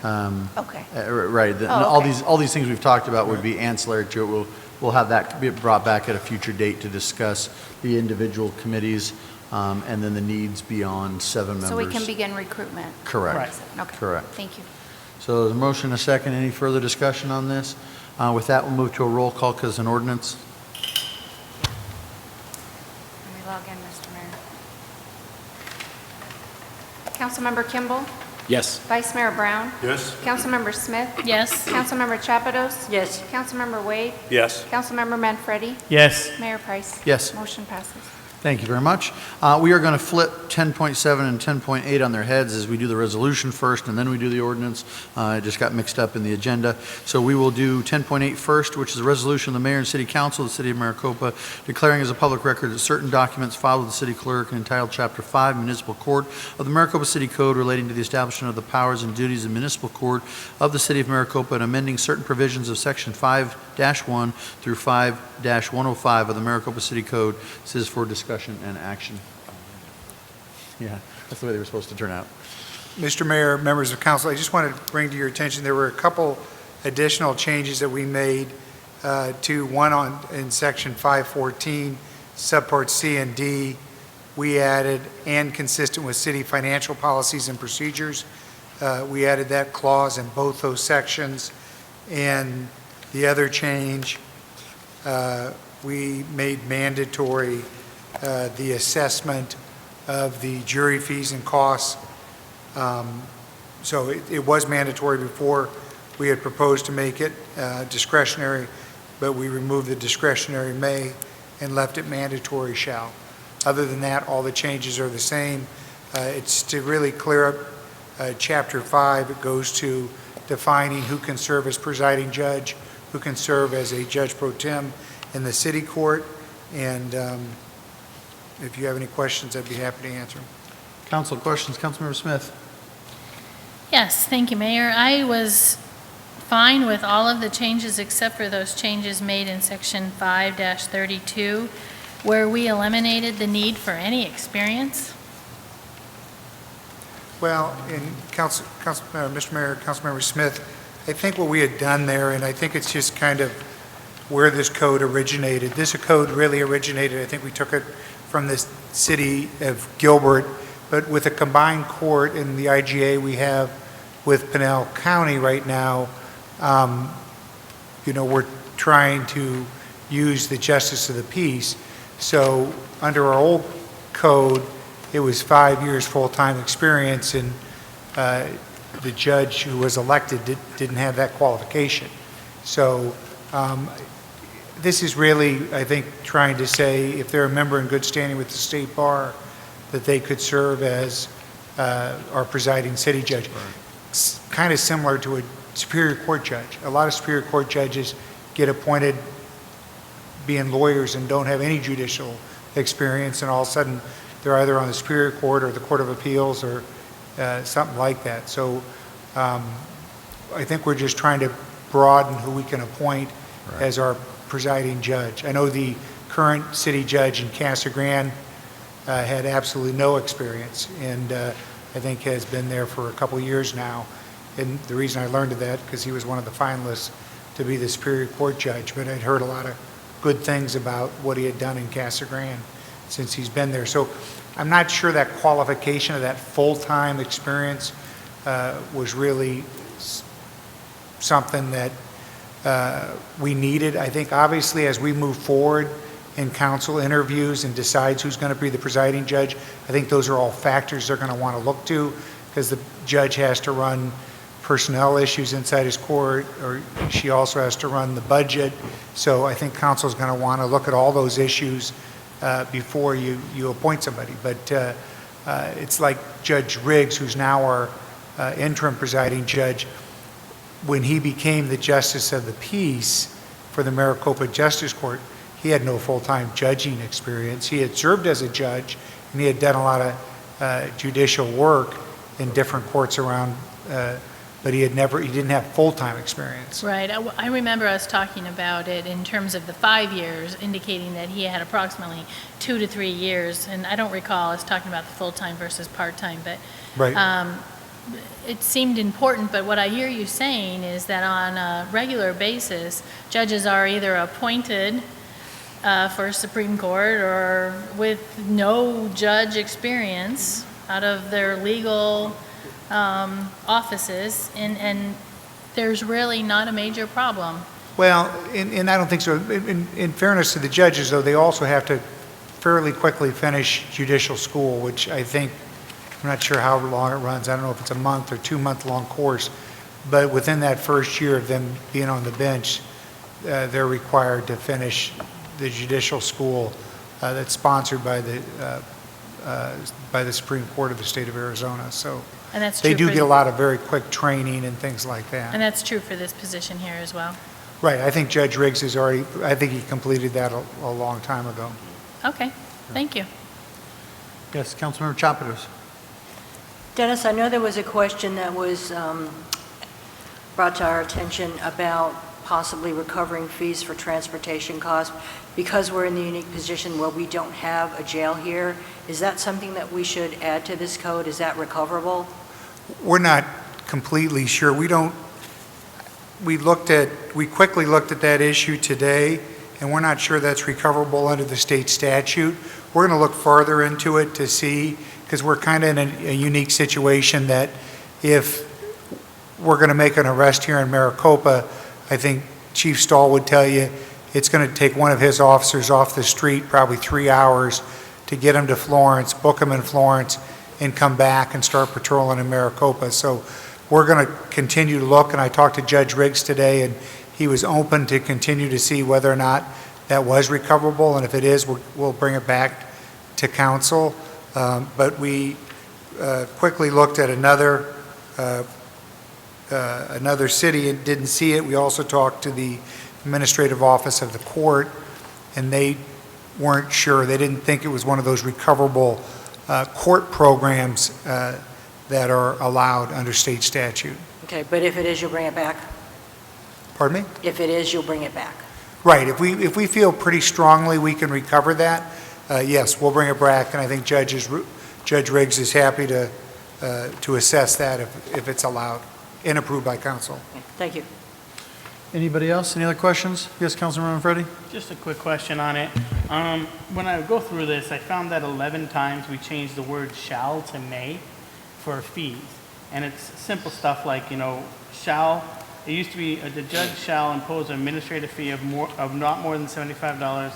Okay. Right. okay. All these things we've talked about would be ancillary to it. We'll have that be brought back at a future date to discuss the individual committees and then the needs beyond 7 members. So we can begin recruitment? Correct. Okay. Correct. Thank you. So there's a motion, a second. Any further discussion on this? With that, we'll move to a roll call because it's an ordinance. Let me log in, Mr. Mayor. Councilmember Kimball? Yes. Vice Mayor Brown? Yes. Councilmember Smith? Yes. Councilmember Chapados? Yes. Councilmember Wade? Yes. Councilmember Manfredi? Yes. Mayor Price? Yes. Motion passes. Thank you very much. We are going to flip 10.7 and 10.8 on their heads as we do the resolution first and then we do the ordinance. It just got mixed up in the agenda. So we will do 10.8 first, which is a resolution of the mayor and city council of the city of Maricopa declaring as a public record that certain documents filed with the city clerk and entitled Chapter 5 Municipal Court of the Maricopa City Code relating to the establishment of the powers and duties of municipal court of the city of Maricopa and amending certain provisions of Section 5-1 through 5-105 of the Maricopa City Code. This is for discussion and action. Yeah, that's the way they were supposed to turn out. Mr. Mayor, members of council, I just wanted to bring to your attention, there were a couple additional changes that we made to one in section 514, subpart C and D. We added, and consistent with city financial policies and procedures. We added that clause in both those sections. And the other change, we made mandatory the assessment of the jury fees and costs. So it was mandatory before. We had proposed to make it discretionary, but we removed the discretionary may and left it mandatory shall. Other than that, all the changes are the same. It's to really clear up Chapter 5. It goes to defining who can serve as presiding judge, who can serve as a judge pro tem in the city court, and if you have any questions, I'd be happy to answer them. Council questions, Councilmember Smith. Yes, thank you, Mayor. I was fine with all of the changes except for those changes made in section 5-32, where we eliminated the need for any experience. Well, in Mr. Mayor, Councilmember Smith, I think what we had done there, and I think it's just kind of where this code originated. This code really originated, I think we took it from the city of Gilbert, but with a combined court in the IGA we have with Pinal County right now, we're trying to use the justice of the peace. So under our old code, it was 5 years full-time experience, and the judge who was elected didn't have that qualification. So this is really, I think, trying to say if they're a member in good standing with the state bar, that they could serve as our presiding city judge. It's kind of similar to a Superior Court judge. A lot of Superior Court judges get appointed being lawyers and don't have any judicial experience, and all of a sudden they're either on the Superior Court or the Court of Appeals or something like that. So I think we're just trying to broaden who we can appoint as our presiding judge. I know the current city judge in Casa Grande had absolutely no experience, and I think has been there for a couple years now. And the reason I learned of that, because he was one of the finalists to be the Superior Court judge, but I'd heard a lot of good things about what he had done in Casa Grande since he's been there. So I'm not sure that qualification of that full-time experience was really something that we needed. I think obviously as we move forward in council interviews and decides who's going to be the presiding judge, I think those are all factors they're going to want to look to, because the judge has to run personnel issues inside his court, or she also has to run the budget. So I think council is going to want to look at all those issues before you appoint somebody. But it's like Judge Riggs, who's now our interim presiding judge. When he became the justice of the peace for the Maricopa Justice Court, he had no full-time judging experience. He had served as a judge, and he had done a lot of judicial work in different courts around, but he didn't have full-time experience. Right. I remember us talking about it in terms of the 5 years, indicating that he had approximately 2 to 3 years, and I don't recall us talking about the full-time versus part-time, but right. It seemed important. But what I hear you saying is that on a regular basis, judges are either appointed for Supreme Court or with no judge experience out of their legal offices, and there's really not a major problem. Well, and I don't think so. In fairness to the judges, though, they also have to fairly quickly finish judicial school, which I think, I'm not sure how long it runs. I don't know if it's a month or 2 month long course, but within that first year of them being on the bench, they're required to finish the judicial school that's sponsored by the Supreme Court of the state of Arizona. So And that's they true do get a lot of very quick training and things like that. And that's true for this position here as well. Right. I think Judge Riggs has already, I think he completed that a long time ago. Okay. Thank you. Yes, Councilmember Chapados. Dennis, I know there was a question that was brought to our attention about possibly recovering fees for transportation costs. Because we're in the unique position where we don't have a jail here, is that something that we should add to this code? Is that recoverable? We're not completely sure. We quickly looked at that issue today, and we're not sure that's recoverable under the state statute. We're going to look farther into it to see, because we're kind of in a unique situation that if we're going to make an arrest here in Maricopa, I think Chief Stahl would tell you it's going to take one of his officers off the street probably 3 hours to get him to Florence, book him in Florence, and come back and start patrolling in Maricopa. So we're going to continue to look, and I talked to Judge Riggs today, and he was open to continue to see whether or not that was recoverable, and if it is, we'll bring it back to council. But we quickly looked at another city and didn't see it. We also talked to the administrative office of the court, and they weren't sure. They didn't think it was one of those recoverable court programs that are allowed under state statute. Okay, but if it is, you'll bring it back? Pardon me? If it is, you'll bring it back? Right. If we feel pretty strongly we can recover that, yes, we'll bring it back, and I think Judge Riggs is happy to assess that if it's allowed and approved by council. Thank you. Anybody else? Any other questions? Yes, Councilman Freddie? Just a quick question on it. When I go through this, I found that 11 times we changed the word shall to may for fees. And it's simple stuff like, shall, it used to be the judge shall impose an administrative fee of not more than $75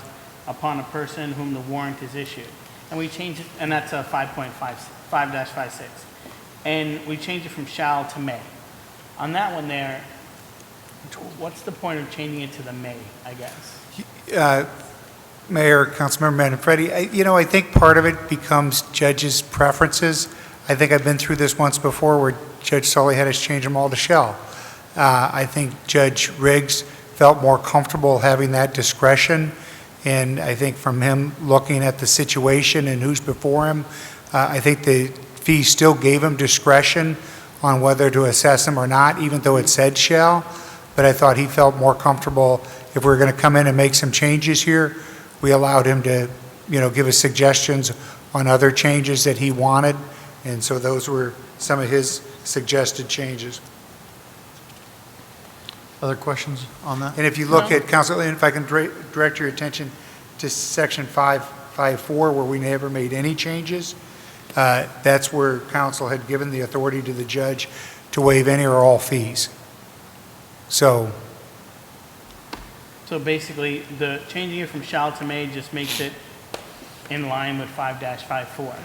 upon a person whom the warrant is issued. And we changed it, and that's a 5.5-56. And we changed it from shall to may. On that one there, what's the point of changing it to the may, I guess? Mayor, Councilmember Manfredi, I think part of it becomes judges' preferences. I think I've been through this once before where Judge Sully had us change them all to shall. I think Judge Riggs felt more comfortable having that discretion, and I think from him looking at the situation and who's before him, I think the fee still gave him discretion on whether to assess them or not, even though it said shall. But I thought he felt more comfortable if we were going to come in and make some changes here. We allowed him to, give us suggestions on other changes that he wanted. And so those were some of his suggested changes. Other questions on that? And if you look at, Council, and if I can direct your attention to section 554, where we never made any changes, that's where council had given the authority to the judge to waive any or all fees. So basically, the changing it from shall to may just makes it in line with 5-54,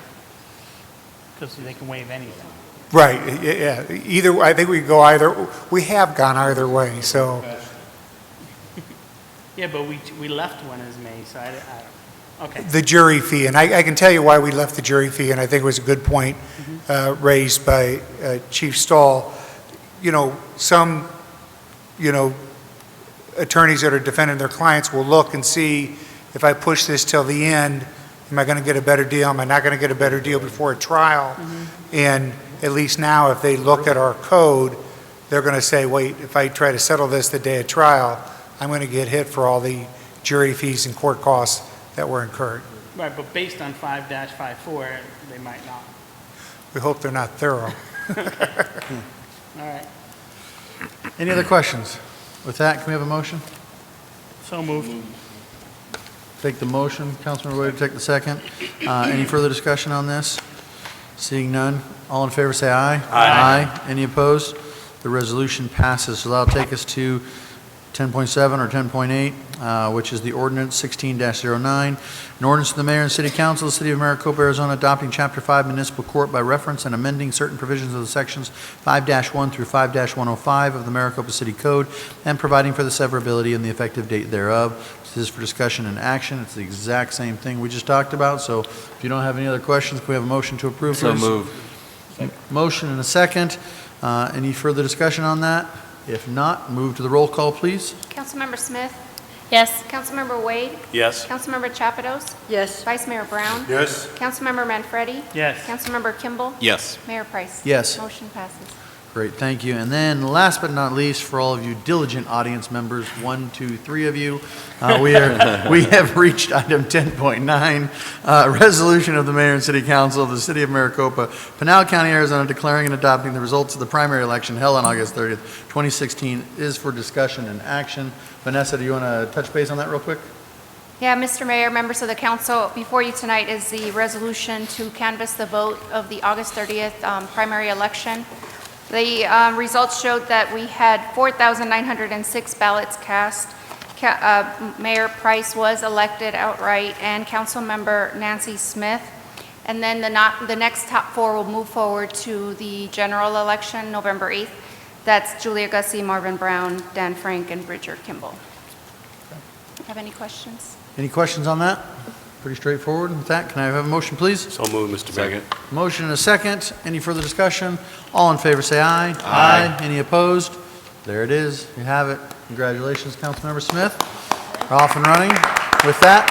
because they can waive anything. right, yeah, either, I think we go either, we have gone either way, so. Yeah, but we left one as may, so I don't, okay. The jury fee, and I can tell you why we left the jury fee, and I think it was a good point raised by Chief Stahl. Some, attorneys that are defending their clients will look and see, if I push this till the end, am I going to get a better deal? Am I not going to get a better deal before a trial? And at least now, if they look at our code, they're going to say, wait, if I try to settle this the day of trial, I'm going to get hit for all the jury fees and court costs that were incurred. Right, but based on 5-54, they might not. We hope they're not thorough. All right, Any other questions? With that, can we have a motion? so moved. Take the motion. Councilmember Wade, take the second. Any further discussion on this? Seeing none, all in favor say aye. Aye. Any opposed? The resolution passes. So that'll take us to 10.7 or 10.8, which is the ordinance 16-09, an ordinance of the mayor and city council of the city of Maricopa, Arizona, adopting chapter 5 municipal court by reference and amending certain provisions of the sections 5-1 through 5-105 of the Maricopa City Code and providing for the severability and the effective date thereof. This is for discussion and action. It's the exact same thing we just talked about. So if you don't have any other questions, can we have a motion to approve, please? So moved. Motion and a second. Any further discussion on that? If not, move to the roll call, please. Councilmember Smith? Yes. Councilmember Wade? Yes. Councilmember Chapados? Yes. Vice Mayor Brown? Yes. Councilmember Manfredi? Yes. Councilmember Kimball? Yes. Mayor Price? Yes. Motion passes. Great, thank you. And then last but not least, for all of you diligent audience members, 1, 2, 3 of you, we have reached item 10.9, resolution of the mayor and city council of the city of Maricopa, Pinal County, Arizona, declaring and adopting the results of the primary election held on August 30th, 2016, is for discussion and action. Vanessa, do you want to touch base on that real quick? Yeah, Mr. Mayor, members of the council, before you tonight is the resolution to canvass the vote of the August 30th primary election. The results showed that we had 4,906 ballots cast. Mayor Price was elected outright, and Councilmember Nancy Smith. And then the next top 4 will move forward to the general election, November 8th. That's Julia Gussie, Marvin Brown, Dan Frank, and Bridger Kimball. Have any questions? Any questions on that? Pretty straightforward. With that, can I have a motion, please? So moved, Mr. Mayor. Motion and a second. Any further discussion? All in favor say aye. Aye. Any opposed? There it is. You have it. Congratulations, Councilmember Smith. We're off and running. With that,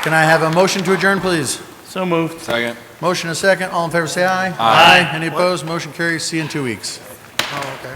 can I have a motion to adjourn, please? So moved. Second. Motion and a second. All in favor say aye. Aye. Any opposed? Motion carries. See you in 2 weeks. Oh, okay.